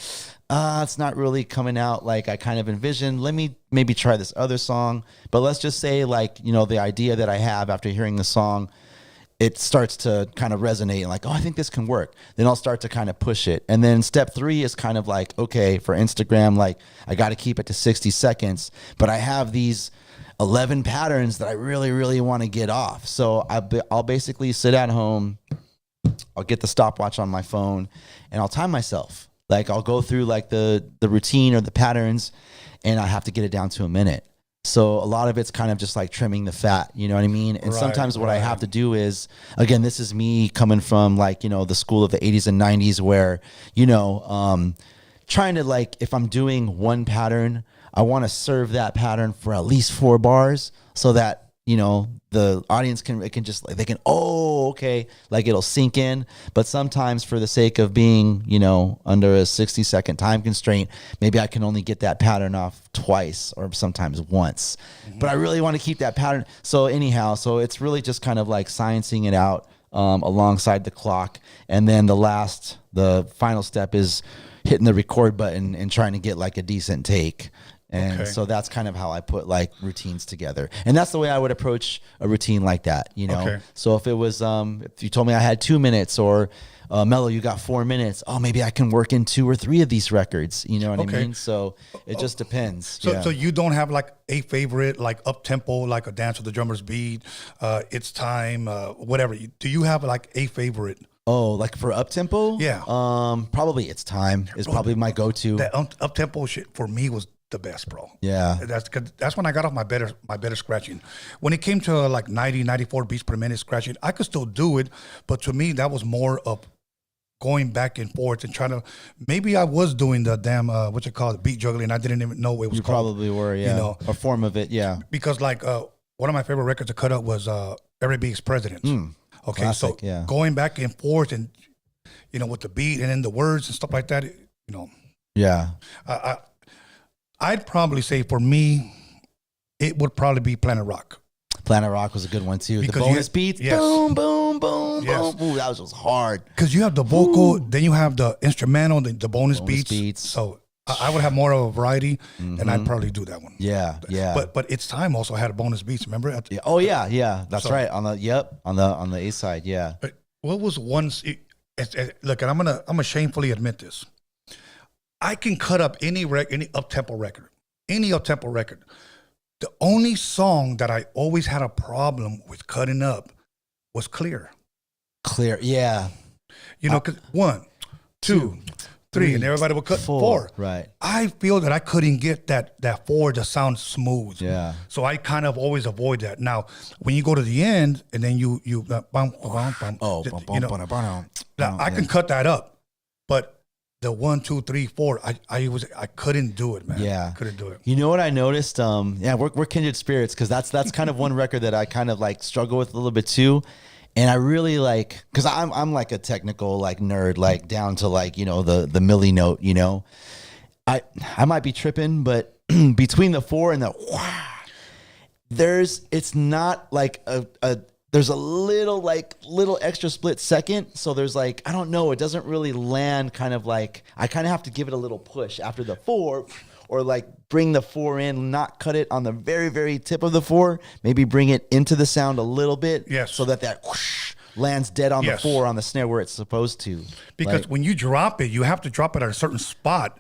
it's not really coming out like I kind of envisioned. Let me maybe try this other song. But let's just say like, the idea that I have after hearing the song, it starts to kind of resonate and like, oh, I think this can work. Then I'll start to kind of push it. And then step 3 is kind of like, okay, for Instagram, like I got to keep it to 60 seconds, but I have these 11 patterns that I really, really want to get off. So I'll basically sit at home. I'll get the stopwatch on my phone and I'll time myself. Like I'll go through like the routine or the patterns and I have to get it down to a minute. So a lot of it's kind of just like trimming the fat, you know what I mean? And sometimes what I have to do is, again, this is me coming from like, the school of the 80s and 90s where, trying to like, if I'm doing one pattern, I want to serve that pattern for at least 4 bars so that, the audience can just like, they can, oh, okay, like it'll sink in. But sometimes for the sake of being, under a 60-second time constraint, maybe I can only get that pattern off twice or sometimes once. Mm-hmm. But I really want to keep that pattern. So anyhow, it's really just kind of like sciencing it out alongside the clock. And then the final step is hitting the record button and trying to get like a decent take. And so that's kind of how I put like routines together. And that's the way I would approach a routine like that, Okay. So if it was, if you told me I had 2 minutes or Melo, you got 4 minutes. Oh, maybe I can work in 2 or 3 of these records. You know what I mean? So it just depends. So you don't have like a favorite, like up tempo, like a dance with the drummer's beat, it's time, whatever. Do you have like a favorite? Oh, like for up tempo? Yeah. Probably It's Time is probably my go-to. That up tempo shit for me was the best, bro. Yeah. That's when I got off my better scratching. When it came to like 90, 94 beats per minute scratching, I could still do it, but to me that was more of going back and forth and trying to, maybe I was doing the damn beat juggling. I didn't even know it was you called. Probably were, yeah. A form of it, yeah. Because like one of my favorite records to cut up was Every Beat's President. Okay, classic, so going back and forth and with the beat and then the words and stuff like that, Yeah. I'd probably say for me, it would probably be Planet Rock. Planet Rock was a good one too. Because the bonus beats, yes. boom, boom, boom, yes. boom. Ooh, that was just hard. Because you have the vocal, then you have the instrumental, the bonus beats. So I would have more of a variety, and I'd probably do that one. Yeah, yeah. But It's Time also had a bonus beats. Remember? Yeah. Oh yeah. That's right. On the A side. Yeah. But what was once? Look, and I'm gonna shamefully admit this. I can cut up any up tempo record. The only song that I always had a problem with cutting up was Clear. Clear, yeah. Because 1, 2, 3, and everybody would cut 4. Right. I feel that I couldn't get that 4 to sound smooth. Yeah. So I kind of always avoid that. Now, when you go to the end and then you bum, I can cut that up, but the 1, 2, 3, 4, I couldn't do it, man. Yeah, couldn't do it. You know what I noticed? We're kindred spirits because that's kind of one record that I kind of like struggle with a little bit too, and I really like because I'm like a technical like nerd, like down to like the milli note. I might be tripping, but between the 4 and the it's not like there's a little extra split second. So there's like, I don't know, it doesn't really land kind of like, I kind of have to give it a little push after the 4 or like bring the 4 in, not cut it on the very, very tip of the 4, maybe bring it into the sound a little bit. Yes. So that whoosh lands dead on the 4 on the snare where it's supposed to. Because when you drop it, you have to drop it at a certain spot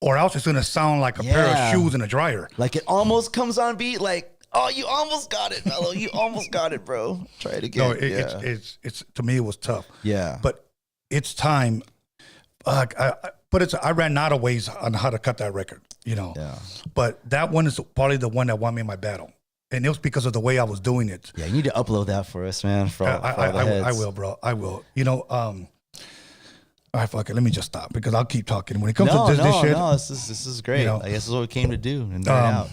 or else it's going to sound like a pair of shoes in a dryer. Like it almost comes on beat like, oh, you almost got it, Melo. You almost got it, bro. Try it again. No, it's to me it was tough. Yeah, but It's Time. I ran out of ways on how to cut that record. Yeah. But that one is probably the one that won me my battle, and it was because of the way I was doing it. Yeah, you need to upload that for us, man. I will, bro. I will. All right, fuck it. Let me just stop because I'll keep talking. When it comes to this shit, this is great. I guess this is what we came to do and nerd out.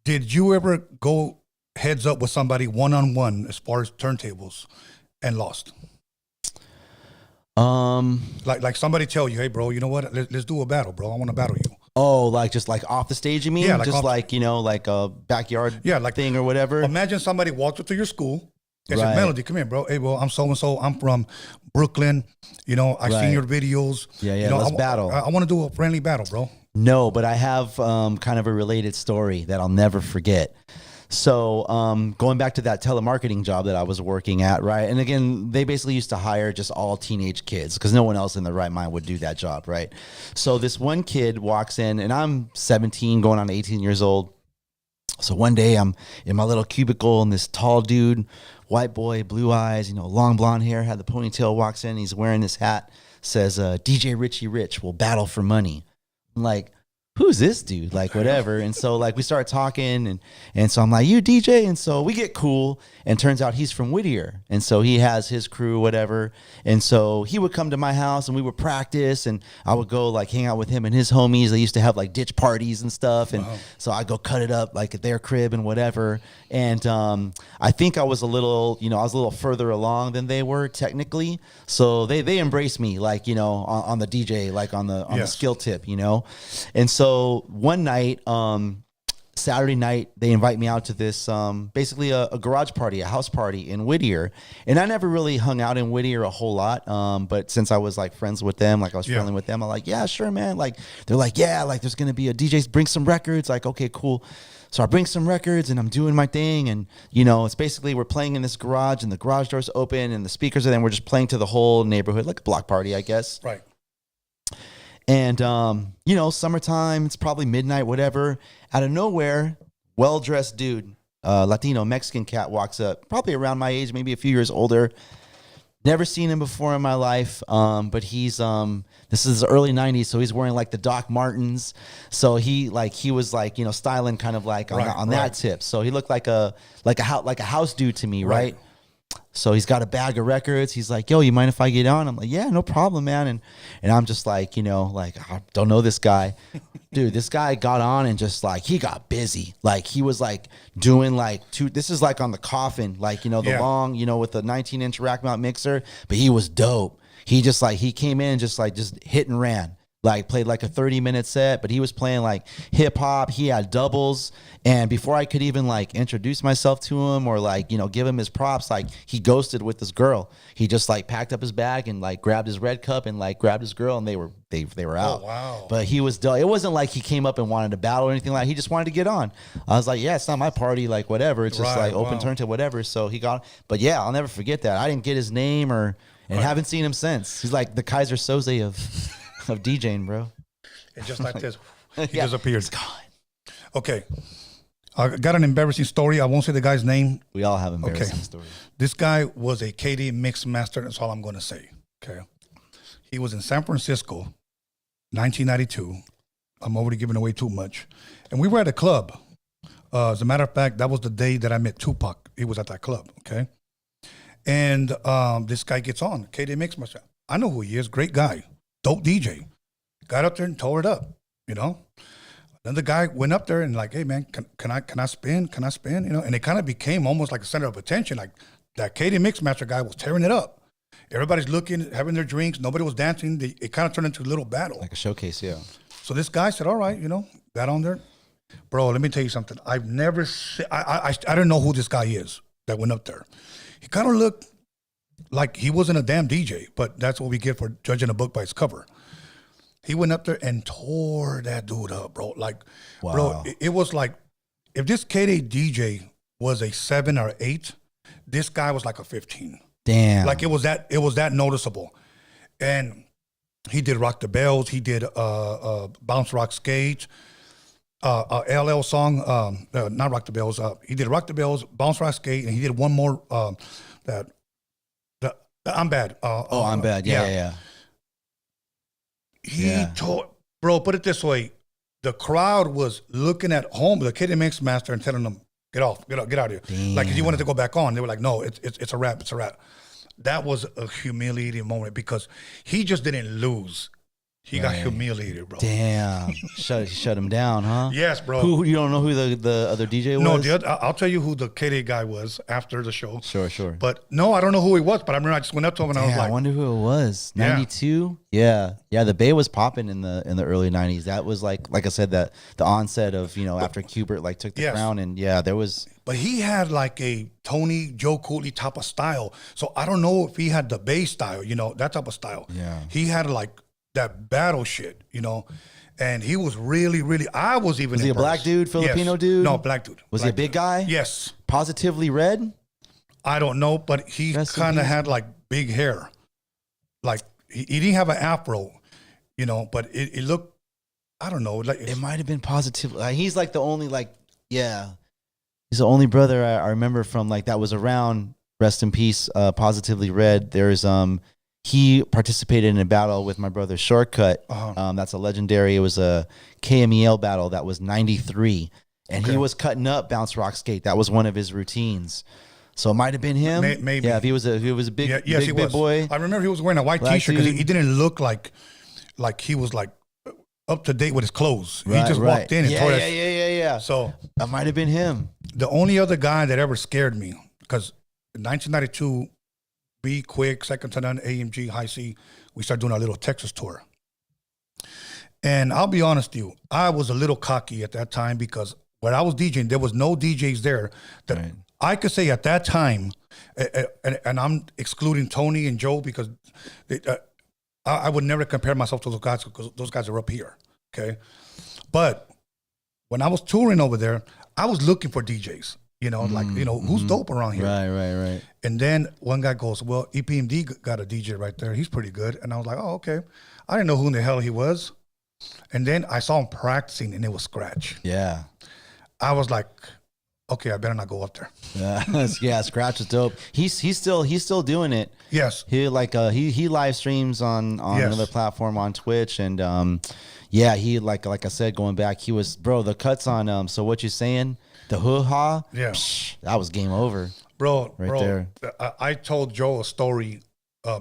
Did you ever go heads up with somebody one-on-one as far as turntables and lost? Like somebody tell you, hey, bro, you know what? Let's do a battle, bro. I want to battle you. Oh, like just like off the stage, you mean? Yeah, like just like a backyard thing or whatever. Imagine somebody walked up to your school It's Right. a Melo-D. Come here, bro. Hey, bro, I'm so-and-so. I'm from Brooklyn. You know, I Right. seen your videos. Yeah, You know, let's battle. I want to do a friendly battle, bro. No, but I have kind of a related story that I'll never forget. So going back to that telemarketing job that I was working at, right? And again, they basically used to hire just all teenage kids because no one else in their right mind would do that job, right? So this one kid walks in, and I'm 17 going on 18 years old. So one day I'm in my little cubicle, and this tall dude, white boy, blue eyes, you know, long blonde hair, had the ponytail, walks in. He's wearing this hat, says, DJ Richie Rich will battle for money. I'm like, who's this dude? Like, whatever. And so, like, we start talking, and so I'm like, you DJ? And so we get cool, and turns out he's from Whittier. And so he has his crew, whatever. And so he would come to my house, and we would practice, and I would go, like, hang out with him and his homies. They used to have, like, ditch parties and stuff. And so I'd go cut it up, like, at their crib and whatever. And I think I was a little, you know, I was a little further along than they were technically. So they embraced me, like, you know, on the DJ, like, on the skill tip, you know. And so one night, Saturday night, they invite me out to this, basically a garage party, a house party in Whittier. And I never really hung out in Whittier a whole lot. But since I was like friends with them, like I was friendly with them, I'm like, yeah, sure, man. Like, they're like, yeah, like there's going to be a DJ, bring some records. Like, okay, cool. So I bring some records and I'm doing my thing. And, you know, it's basically we're playing in this garage and the garage door's open and the speakers are there. And we're just playing to the whole neighborhood, like a block party, I guess. Right. And, you know, summertime, it's probably midnight, whatever. Out of nowhere, well-dressed dude, Latino, Mexican cat walks up, probably around my age, maybe a few years older. Never seen him before in my life, but he's, this is the early 90s, so he's wearing like the Doc Martens. So he was like, you know, styling kind of like on that tip. So he looked like a house dude to me, right? So he's got a bag of records. He's like, yo, you mind if I get on? I'm like, yeah, no problem, man. And I'm just like, you know, like, I don't know this guy. Dude, this guy got on and just like, he got busy. Like he was like doing like this is like on the Coffin, like, you know, the long, you know, with the 19-inch rack mount mixer, but he was dope. He just like, he came in just hit and ran. Like played like a 30-minute set, but he was playing like hip hop. He had doubles. And before I could even like introduce myself to him or like, you know, give him his props, like he ghosted with this girl. He just like packed up his bag and like grabbed his red cup and like grabbed his girl and they were out. Oh, wow. But he was dull. It wasn't like he came up and wanted to battle or anything like that. He just wanted to get on. I was like, yeah, it's not my party, like whatever. It's just like open turn to whatever. So he got, but yeah, I'll never forget that. I didn't get his name and haven't seen him since. He's like the Kaiser Soze of DJing, bro. And just like this, he disappears. Gone. Okay. I got an embarrassing story. I won't say the guy's name. We all have embarrassing stories. This guy was a KD mix master. That's all I'm going to say. Okay. He was in San Francisco, 1992. I'm already giving away too much. And we were at a club. As a matter of fact, that was the day that I met Tupac. He was at that club. Okay. And this guy gets on, KD mix master. I know who he is. Great guy. Dope DJ. Got up there and tore it up, you know. Then the guy went up there and like, hey man, can I spin? Can I spin? You know, and it kind of became almost like a center of attention. Like that KD Mixmaster guy was tearing it up. Everybody's looking, having their drinks. Nobody was dancing. It kind of turned into a little battle, like a showcase. Yeah. So this guy said, all right, you know, got on there, bro. Let me tell you something. I've never seen. I don't know who this guy is that went up there. He kind of looked like he wasn't a damn DJ, but that's what we get for judging a book by its cover. He went up there and tore that dude up, bro. Like, wow. Bro, it was like, if this KD DJ was a 7 or 8, this guy was like a 15. Damn. Like it was that noticeable. And he did Rock the Bells. He did Bounce Rock Skate, LL song, not Rock the Bells. He did Rock the Bells, Bounce Rock Skate, and he did one more, that I'm Bad. I'm Bad. Yeah. He told, bro, put it this way. The crowd was looking at home, the KD Mix Master, and telling them, get out of here. Damn. Like, if you wanted to go back on, they were like, no, it's a wrap. That was a humiliating moment because he just didn't lose. He got humiliated, bro. Damn. Shut him down, huh? Yes, bro. Who you don't know who the other DJ was? No, I'll tell you who the K-Day guy was after the show. Sure. But no, I don't know who he was. But I remember I just went up to him and I was like, I wonder who it was. 92? Yeah. The Bay was popping in the early 90s. That was like I said, that the onset of, after Qbert like took the crown, and there was. But he had like a Tony, Joe Cooley type of style. So I don't know if he had the Bay style, that type of style. Yeah. He had like that battle shit, and he was really, really. I was even. Was he a black dude, Filipino dude? No, black dude. Was he a big guy? Yes. Positively red? I don't know, but he kind of had like big hair. Like he didn't have an afro, but it looked. I don't know. Like it might have been positive. He's like the only He's the only brother I remember from that was around. Rest in peace. Positively red. There's He participated in a battle with my brother Shortcut. That's a legendary. It was a KMEL battle that was 93. And he was cutting up Bounce Rock Skate. That was one of his routines. So it might have been him. Maybe. Yeah, if he was a big, big boy. I remember he was wearing a white T-shirt because he didn't look like he was like up to date with his clothes. He just walked in and tore that. Yeah. So that might have been him. The only other guy that ever scared me, because in 1992, B, Quick, Second to None, AMG, High C, we started doing our little Texas tour. And I'll be honest with you, I was a little cocky at that time because when I was DJing, there was no DJs there that I could say at that time, and I'm excluding Tony and Joe because I would never compare myself to those guys because those guys are up here, okay? But when I was touring over there, I was looking for DJs. Who's dope around here? Right. And then one guy goes, well, EPMD got a DJ right there. He's pretty good. And I was like, oh, okay. I didn't know who in the hell he was. And then I saw him practicing, and it was Scratch. Yeah. I was like, okay, I better not go up there. Yeah, Scratch is dope. He's still doing it. Yes. He he live streams on another platform on Twitch, and he like I said, going back, he was the cuts on So What You Saying? The hoo-ha, that was game over. Bro, there. I told Joe a story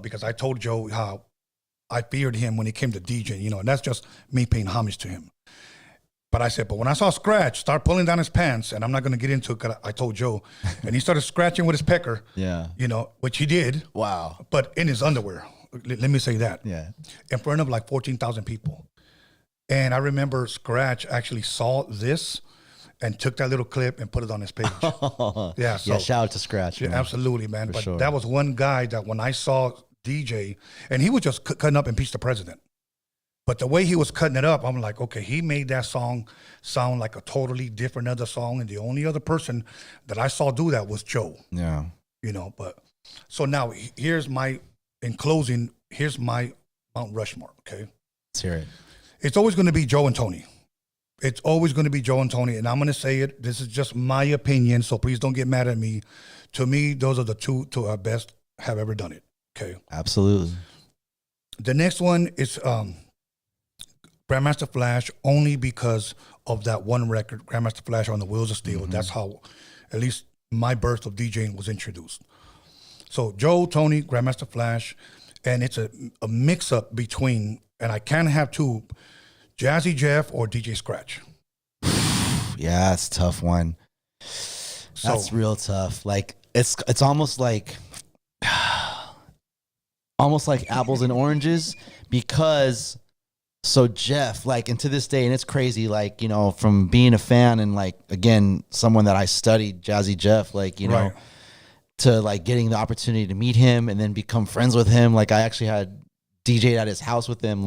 because I told Joe how I feared him when he came to DJing, and that's just me paying homage to him. But I said, but when I saw Scratch start pulling down his pants, and I'm not going to get into it because I told Joe, and he started scratching with his pecker, which he did. Wow. But in his underwear, let me say that. Yeah. In front of like 14,000 people. And I remember Scratch actually saw this and took that little clip and put it on his page. Yeah, shout out to Scratch. Yeah, absolutely, man. But sure. That was one guy that when I saw DJ, and he was just cutting up Impeach the President. But the way he was cutting it up, I'm like, okay, he made that song sound like a totally different other song. And the only other person that I saw do that was Joe. Yeah. But so now in closing, here's my Mount Rushmore, okay? Let's hear it. It's always going to be Joe and Tony. It's always going to be Joe and Tony, and I'm going to say it. This is just my opinion, so please don't get mad at me. To me, those are the two to our best have ever done it. Okay, absolutely. The next one is Grandmaster Flash, only because of that one record, Grandmaster Flash on the Wheels of Steel. Mm-hmm. That's how, at least, my birth of DJing was introduced. So Joe, Tony, Grandmaster Flash, and it's a mix-up between, and I can't have two, Jazzy Jeff or DJ Scratch. Yeah, that's a tough one. That's real tough. Like it's almost like apples and oranges, because Jeff, and to this day, and it's crazy, from being a fan and again, someone that I studied, Jazzy Jeff, right. To getting the opportunity to meet him and then become friends with him. I actually had DJ'd at his house with him,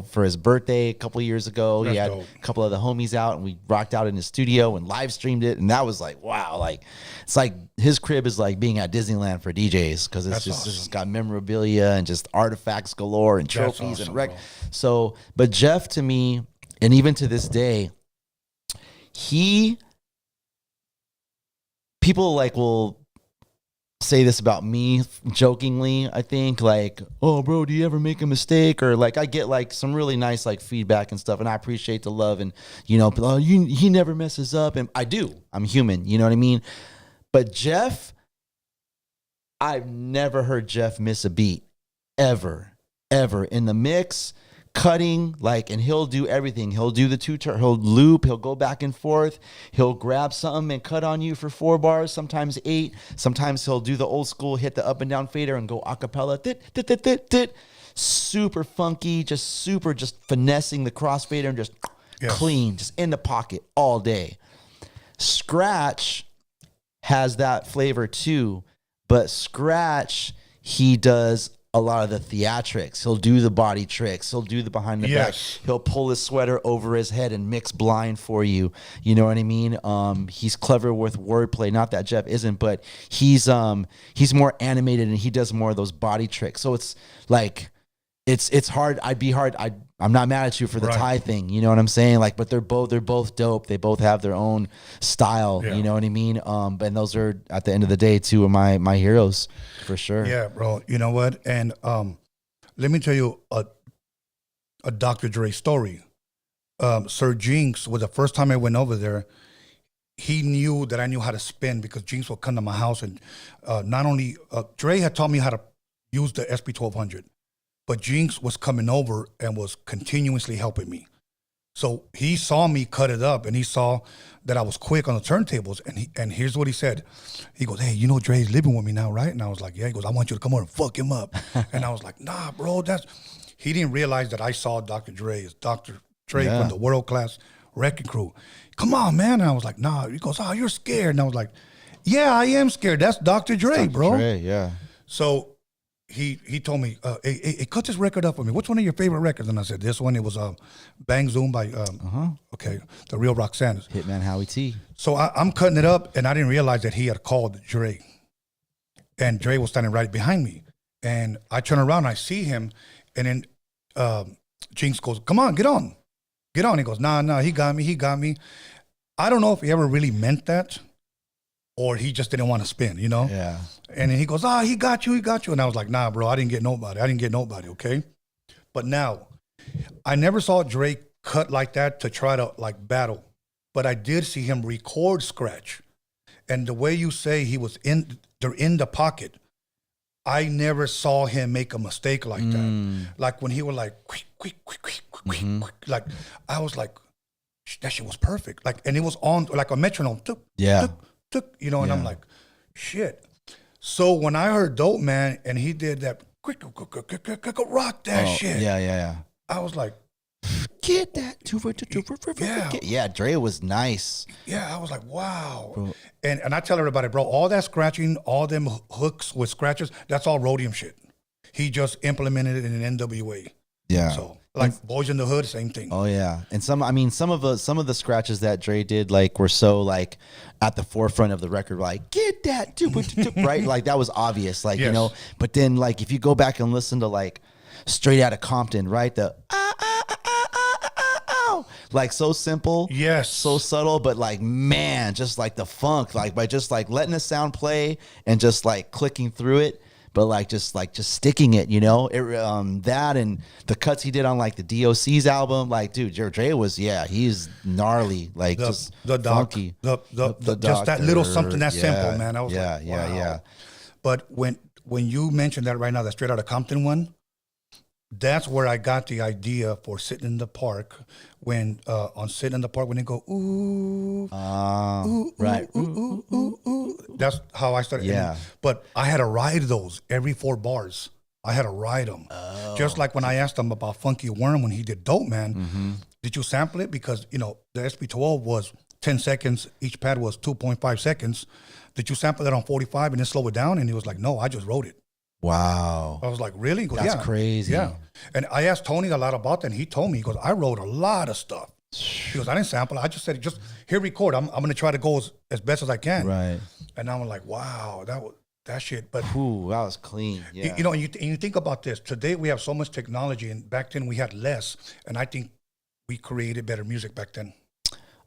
for his birthday a couple of years ago. He had a couple of the homies out, and we rocked out in his studio and live streamed it. And that was wow, it's his crib is being at Disneyland for DJs, because it's just got memorabilia and just artifacts galore and trophies and rec. So, but Jeff, to me, and even to this day, people will say this about me jokingly, I think, oh bro, do you ever make a mistake? Or I get some really nice feedback and stuff, and I appreciate the love, and he never messes up, and I do. I'm human, you know what I mean? But Jeff, I've never heard Jeff miss a beat ever in the mix, cutting, like, and he'll do everything. He'll do the he'll loop, he'll go back and forth, he'll grab something and cut on you for 4 bars, sometimes 8. Sometimes he'll do the old school, hit the up and down fader and go a cappella. Super funky, just finessing the crossfader and just clean, just in the pocket all day. Scratch has that flavor too, but Scratch, he does a lot of the theatrics. He'll do the body tricks. He'll do the behind the back. He'll pull his sweater over his head and mix blind for you. You know what I mean? He's clever with wordplay. Not that Jeff isn't, but he's more animated and he does more of those body tricks. So it's like, it's hard. I'm not mad at you for the tie thing. You know what I'm saying? Like, but they're both dope. They both have their own style. You know what I mean? And those are, at the end of the day, 2 of my heroes for sure. Yeah, bro. You know what? And let me tell you a Dr. Dre story. Sir Jinx was the first time I went over there. He knew that I knew how to spin because Jinx would come to my house, and not only Dre had taught me how to use the SP1200. But Jinx was coming over and was continuously helping me. So he saw me cut it up, and he saw that I was quick on the turntables. And here's what he said. He goes, "Hey, you know Dre's living with me now, right?" And I was like, "Yeah." He goes, "I want you to come over and fuck him up." And I was like, "Nah, bro, He didn't realize that I saw Dr. Dre as Dr. Dre from the World Class Wrecking Crew. "Come on, man." And I was like, "Nah." He goes, "Oh, you're scared." And I was like, "Yeah, I am scared. That's Dr. Dre, bro." Dre, yeah. So he told me, hey, cut this record up for me. What's one of your favorite records? And I said, this one. It was Bang Zoom by, the Real Roxanne. Hitman Howie T. So I'm cutting it up, and I didn't realize that he had called Dre. And Dre was standing right behind me. And I turn around, and I see him, and then Jinx goes, "Come on, get on. Get on." He goes, nah, he got me. I don't know if he ever really meant that, or he just didn't want to spin, you know? Yeah. And then he goes, he got you. And I was like, nah, bro, I didn't get nobody, okay? But now, I never saw Drake cut like that to try to, like, battle. But I did see him record Scratch. And the way you say they're in the pocket, I never saw him make a mistake like that. Like, when he was like, quick, like, I was like, that shit was perfect. Like, and it was on, like, a metronome. You know, and I'm like, shit. So when I heard Dope Man and he did that, rock that shit. Yeah. I was like, get that. Yeah, Dre was nice. Yeah, I was like, wow. Bro. And I tell everybody, bro, all that scratching, all them hooks with scratches, that's all Roadium shit. He just implemented it in NWA. Yeah. So, like, Boys in the Hood, same thing. Oh yeah, and some of the scratches that Dre did, like, were so, like, at the forefront of the record, like, get that, right? Like, that was obvious, like, you know. But then, like, if you go back and listen to, like, Straight Outta Compton, right? The like, so simple, so subtle, but, like, man, just like the funk, like, by just, like, letting the sound play and just, like, clicking through it. But just sticking it, you know, that and the cuts he did on, like, the DOC's album, like, dude, Dre was, he's gnarly, like, just funky. Just that little something that simple, man. I was like, wow. Yeah. But when you mentioned that right now, that Straight Outta Compton one, that's where I got the idea for Sitting in the Park. When on Sitting in the Park, when they go ooh, right, ooh. That's how I started. Yeah. But I had to ride those every 4 bars. I had to ride them. Just like when I asked him about Funky Worm when he did Dope Man, did you sample it? Because, you know, the SP12 was 10 seconds. Each pad was 2.5 seconds. Did you sample that on 45 and then slow it down? And he was like, no, I just wrote it. Wow. I was like, really? He goes, that's crazy. Yeah. And I asked Tony a lot about that, and he told me, he goes, I wrote a lot of stuff. He goes, I didn't sample it. I just said, just here, record. I'm going to try to go as best as I can. Right. And I'm like, wow, that shit. But ooh, that was clean. Yeah. You know, and you think about this. Today we have so much technology, and back then we had less. And I think we created better music back then.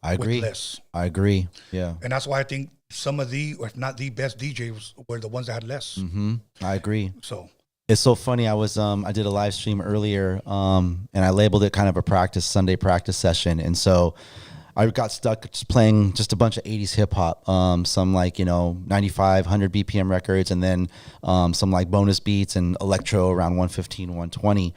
I agree. With less. I agree. Yeah. And that's why I think some of the, if not the best DJs, were the ones that had less. I agree. So it's so funny. I did a live stream earlier, and I labeled it kind of a Sunday practice session. And so I got stuck just playing just a bunch of 80s hip hop, some, like, you know, 95, 100 BPM records, and then some, like, bonus beats and electro around 115, 120.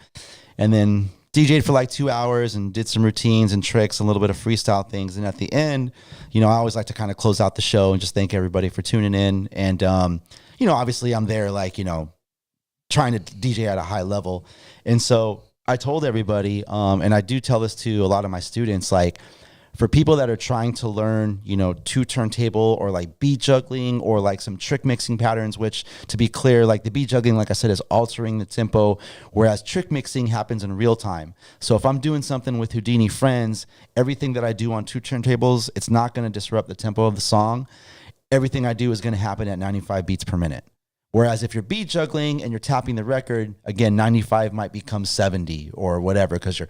And then DJ'd for like 2 hours and did some routines and tricks and a little bit of freestyle things. And at the end, I always like to kind of close out the show and just thank everybody for tuning in. And, obviously I'm there like, trying to DJ at a high level. And so I told everybody, and I do tell this to a lot of my students, like, for people that are trying to learn, two turntable or like beat juggling or like some trick mixing patterns, which, to be clear, like the beat juggling, like I said, is altering the tempo, whereas trick mixing happens in real time. So if I'm doing something with Houdini Friends, everything that I do on two turntables, it's not going to disrupt the tempo of the song. Everything I do is going to happen at 95 beats per minute. Whereas if you're beat juggling and you're tapping the record, again, 95 might become 70 or whatever, because you're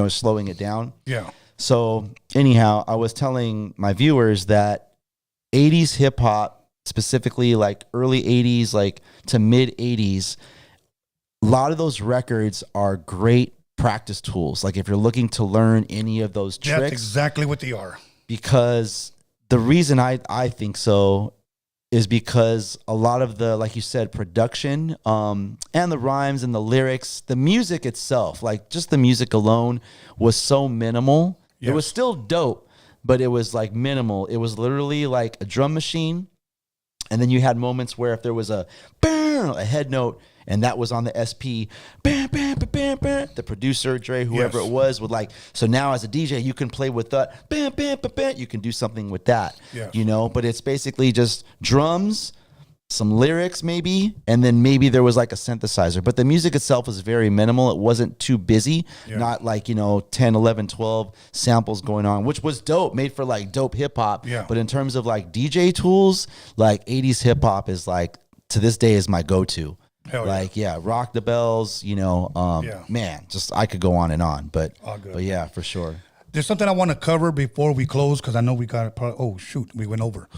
slowing it down. Yeah. So anyhow, I was telling my viewers that 80s hip hop, specifically like early 80s, like to mid 80s, a lot of those records are great practice tools. Like if you're looking to learn any of those tricks. That's exactly what they are. Because the reason I think so is because a lot of the, like you said, production and the rhymes and the lyrics, the music itself, like just the music alone was so minimal. Yes. It was still dope, but it was like minimal. It was literally like a drum machine. And then you had moments where if there was a head note and that was on the SP, the producer, Dre, whoever it was, would like, so now as a DJ, you can play with that, you can do something with that, but it's basically just drums, some lyrics maybe, and then maybe there was like a synthesizer. But the music itself was very minimal. It wasn't too busy, not like, 10, 11, 12 samples going on, which was dope, made for like dope hip hop. Yeah. But in terms of like DJ tools, like 80s hip hop is like, to this day is my go-to. Like, Rock the Bells, man, just I could go on, but yeah, for sure. There's something I want to cover before we close, because I know we got we went over.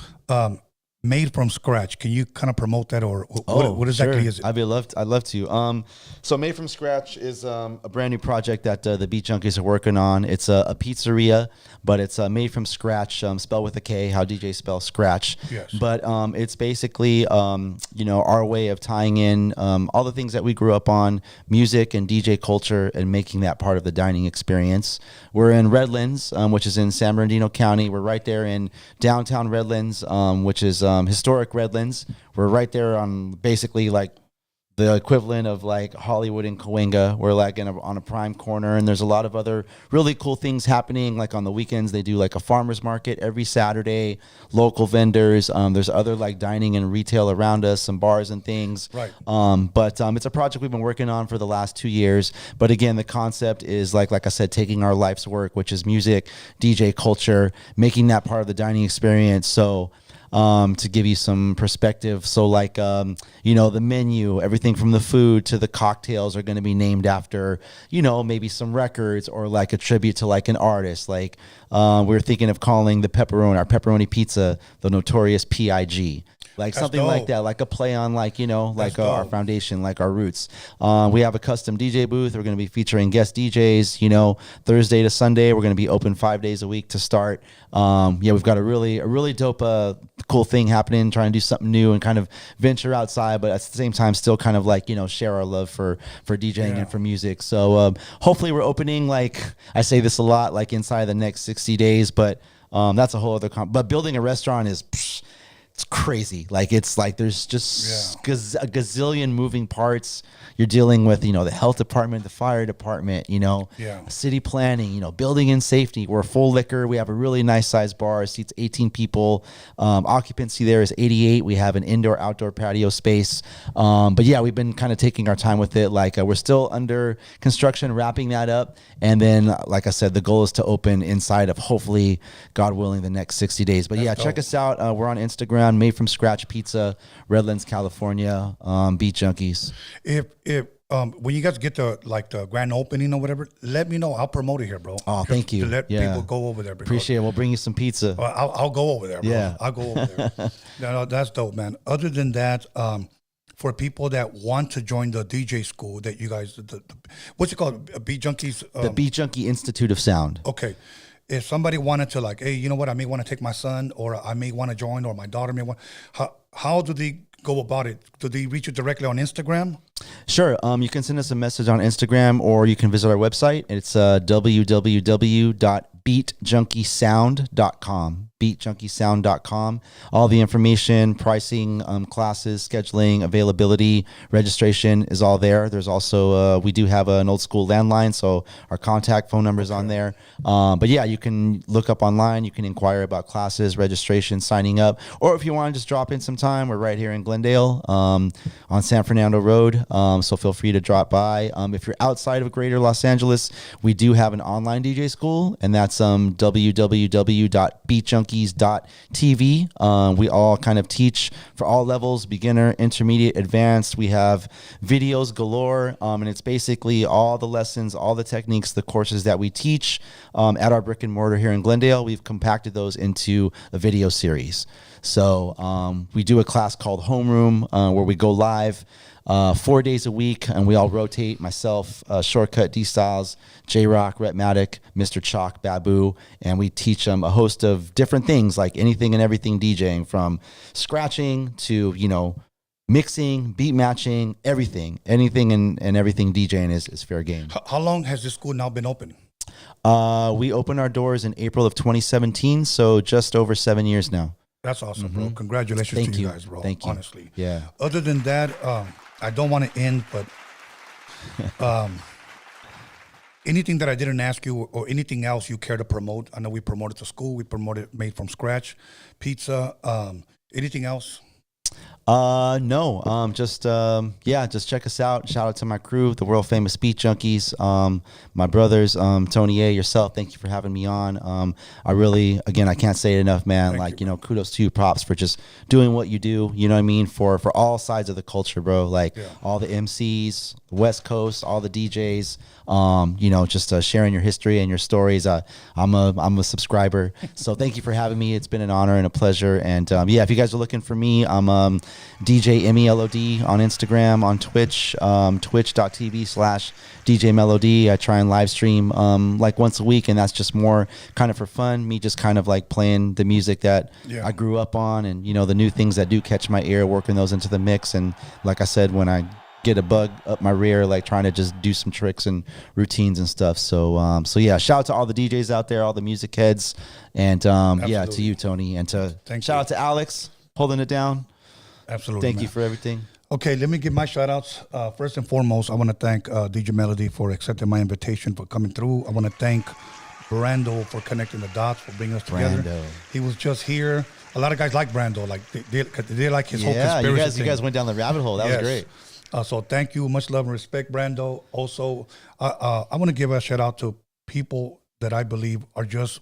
Made from Scratch. Can you kind of promote that, or what exactly is it? I'd love to. So Made from Scratch is a brand new project that the Beat Junkies are working on. It's a pizzeria, but it's made from scratch, spelled with a K, how DJs spell scratch. Yes. But it's basically our way of tying in all the things that we grew up on, music and DJ culture, and making that part of the dining experience. We're in Redlands, which is in San Bernardino County. We're right there in downtown Redlands, which is historic Redlands. We're right there on basically like the equivalent of like Hollywood and Cahuenga. We're like on a prime corner, and there's a lot of other really cool things happening. Like on the weekends, they do like a farmer's market every Saturday, local vendors. There's other like dining and retail around us, some bars and things. Right. But it's a project we've been working on for the last 2 years. But again, the concept is like I said, taking our life's work, which is music, DJ culture, making that part of the dining experience. So to give you some perspective. So like, the menu, everything from the food to the cocktails are going to be named after, maybe some records or like a tribute to like an artist. Like, we're thinking of calling our pepperoni pizza, the Notorious P.I.G. Like that's something dope. Like that, like a play on like, our foundation, like our roots. We have a custom DJ booth. We're going to be featuring guest DJs, Thursday to Sunday. We're going to be open 5 days a week to start. We've got a really dope, cool thing happening, trying to do something new and kind of venture outside, but at the same time, still kind of like, share our love for DJing and for music. So, hopefully we're opening, like I say this a lot, like inside the next 60 days, but, that's a whole other, but building a restaurant is, it's crazy. Like it's like there's just a gazillion moving parts. You're dealing with, the health department, the fire department, city planning, building and safety. We're full liquor. We have a really nice sized bar. It seats 18 people. Occupancy there is 88. We have an indoor-outdoor patio space. But yeah, we've been kind of taking our time with it. Like we're still under construction, wrapping that up. And then, like I said, the goal is to open inside of hopefully, God willing, the next 60 days. But that's dope. Check us out. We're on Instagram, Made from Scratch Pizza, Redlands, California, Beat Junkies. If when you guys get the grand opening or whatever, let me know. I'll promote it here, bro. Oh, thank you. To let people go over there. Appreciate it. We'll bring you some pizza. I'll go over there, bro. Yeah. I'll go over there. No, that's dope, man. Other than that, for people that want to join the DJ school that you guys, what's it called? Beat Junkies? The Beat Junkie Institute of Sound. Okay. If somebody wanted to like, hey, you know what? I may want to take my son, or I may want to join, or my daughter may want. How do they go about it? Do they reach you directly on Instagram? Sure. You can send us a message on Instagram, or you can visit our website. It's www.beatjunkiesound.com. beatjunkiesound.com. All the information, pricing, classes, scheduling, availability, registration is all there. There's also, we do have an old school landline, so our contact phone number is on there. But yeah, you can look up online. You can inquire about classes, registration, signing up, or if you want to just drop in some time, we're right here in Glendale on San Fernando Road. So feel free to drop by. If you're outside of Greater Los Angeles, we do have an online DJ school, and that's www.beatjunkies.tv. We all kind of teach for all levels, beginner, intermediate, advanced. We have videos galore, and it's basically all the lessons, all the techniques, the courses that we teach at our brick and mortar here in Glendale. We've compacted those into a video series. So we do a class called Homeroom where we go live 4 days a week, and we all rotate. Myself, Shortcut, D-Styles, J-Rock, Rhetmatic, Mr. Chalk, Babu, and we teach them a host of different things, like anything and everything DJing, from scratching to, mixing, beat matching, everything. Anything and everything DJing is fair game. How long has this school now been open? We opened our doors in April of 2017, so just over 7 years now. That's awesome, bro. Congratulations to you guys, bro. Thank you. Honestly. Yeah. Other than that, I don't want to end, but anything that I didn't ask you or anything else you care to promote? I know we promoted the school. We promoted Made from Scratch, pizza. Anything else? No, just check us out. Shout out to my crew, the world famous Beat Junkies, my brothers, Tony A, yourself. Thank you for having me on. I really, again, I can't say it enough, man. Thank you. Kudos to you, props for just doing what you do. You know what I mean? For all sides of the culture, bro. All the MCs, West Coast, all the DJs, just sharing your history and your stories. I'm a subscriber. So thank you for having me. It's been an honor and a pleasure. And if you guys are looking for me, I'm DJ Melo-D on Instagram, on Twitch, twitch.tv/DJ Melo-D. I try and live stream once a week, and that's just more kind of for fun. Me just kind of playing the music that I grew up on, and the new things that do catch my ear, working those into the mix. And like I said, when I get a bug up my rear, trying to just do some tricks and routines and stuff. So shout out to all the DJs out there, all the music heads, and to you, Tony, and shout out to Alex holding it down. Absolutely. Thank you for everything. Okay, let me give my shout outs. First and foremost, I want to thank DJ Melo-D for accepting my invitation, for coming through. I want to thank Brando for connecting the dots, for bringing us together. Brando. He was just here. A lot of guys like Brando. They like his whole conspiracy thing. You guys went down the rabbit hole. That was great. So thank you. Much love and respect, Brando. Also, I want to give a shout out to people that I believe are just,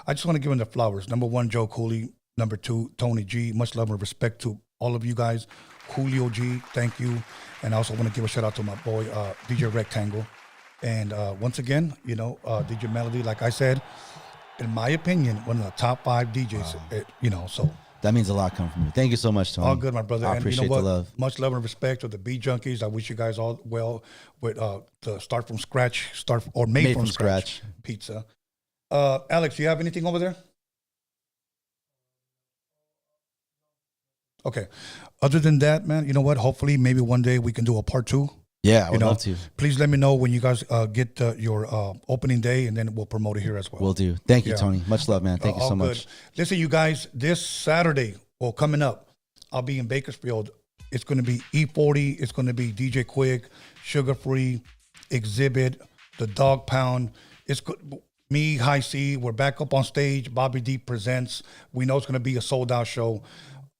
I just want to give them the flowers. Number one, Joe Cooley. Number two, Tony G. Much love and respect to all of you guys. Julio G, thank you. And I also want to give a shout out to my boy, DJ Rectangle. And once again, DJ Melo-D, like I said, in my opinion, one of the top 5 DJs, so. That means a lot coming from you. Thank you so much, Tony. All good, my brother. I appreciate the love. Much love and respect to the Beat Junkies. I wish you guys all well with the Start From Scratch, Made from Scratch pizza. Alex, you have anything over there? Okay. Other than that, man, you know what? Hopefully, maybe one day we can do a part 2. Yeah, I would love to. Please let me know when you guys get your opening day, and then we'll promote it here as well. Will do. Thank you, Tony. Much love, man. Thank you so much. Listen, you guys, this Saturday, coming up, I'll be in Bakersfield. It's going to be E40. It's going to be DJ Quick, Sugar Free, Exhibit, The Dog Pound. It's me, High C. We're back up on stage. Bobby D presents. We know it's going to be a sold-out show.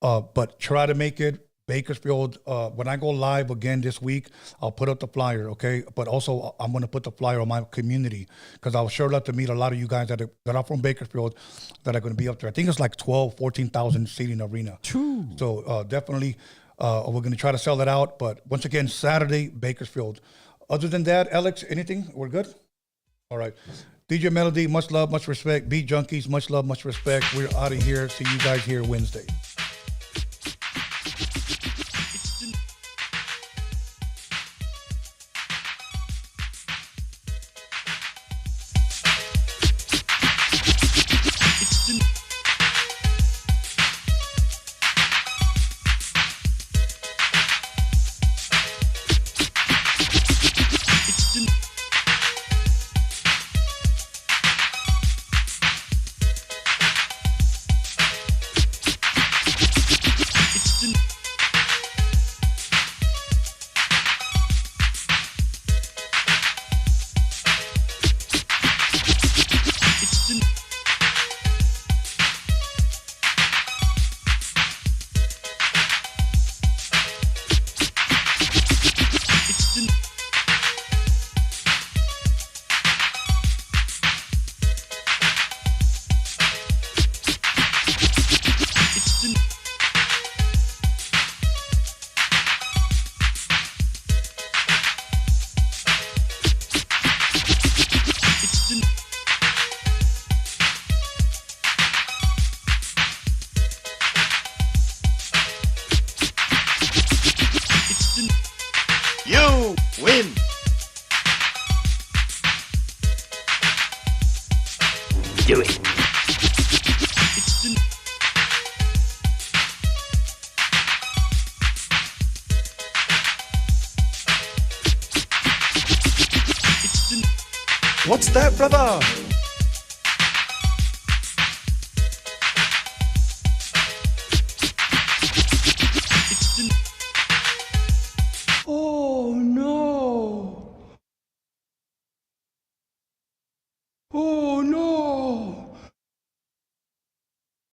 But try to make it. Bakersfield, when I go live again this week, I'll put up the flyer, okay? But also, I'm going to put the flyer on my community, because I would sure love to meet a lot of you guys that are from Bakersfield that are going to be up there. I think it's 14,000 seating arena. True. So definitely, we're going to try to sell it out. But once again, Saturday, Bakersfield. Other than that, Alex, anything? We're good? All right. DJ Melo-D, much love, much respect. Beat Junkies, much love, much respect. We're out of here. See you guys here Wednesday. Do it. What's that, brother?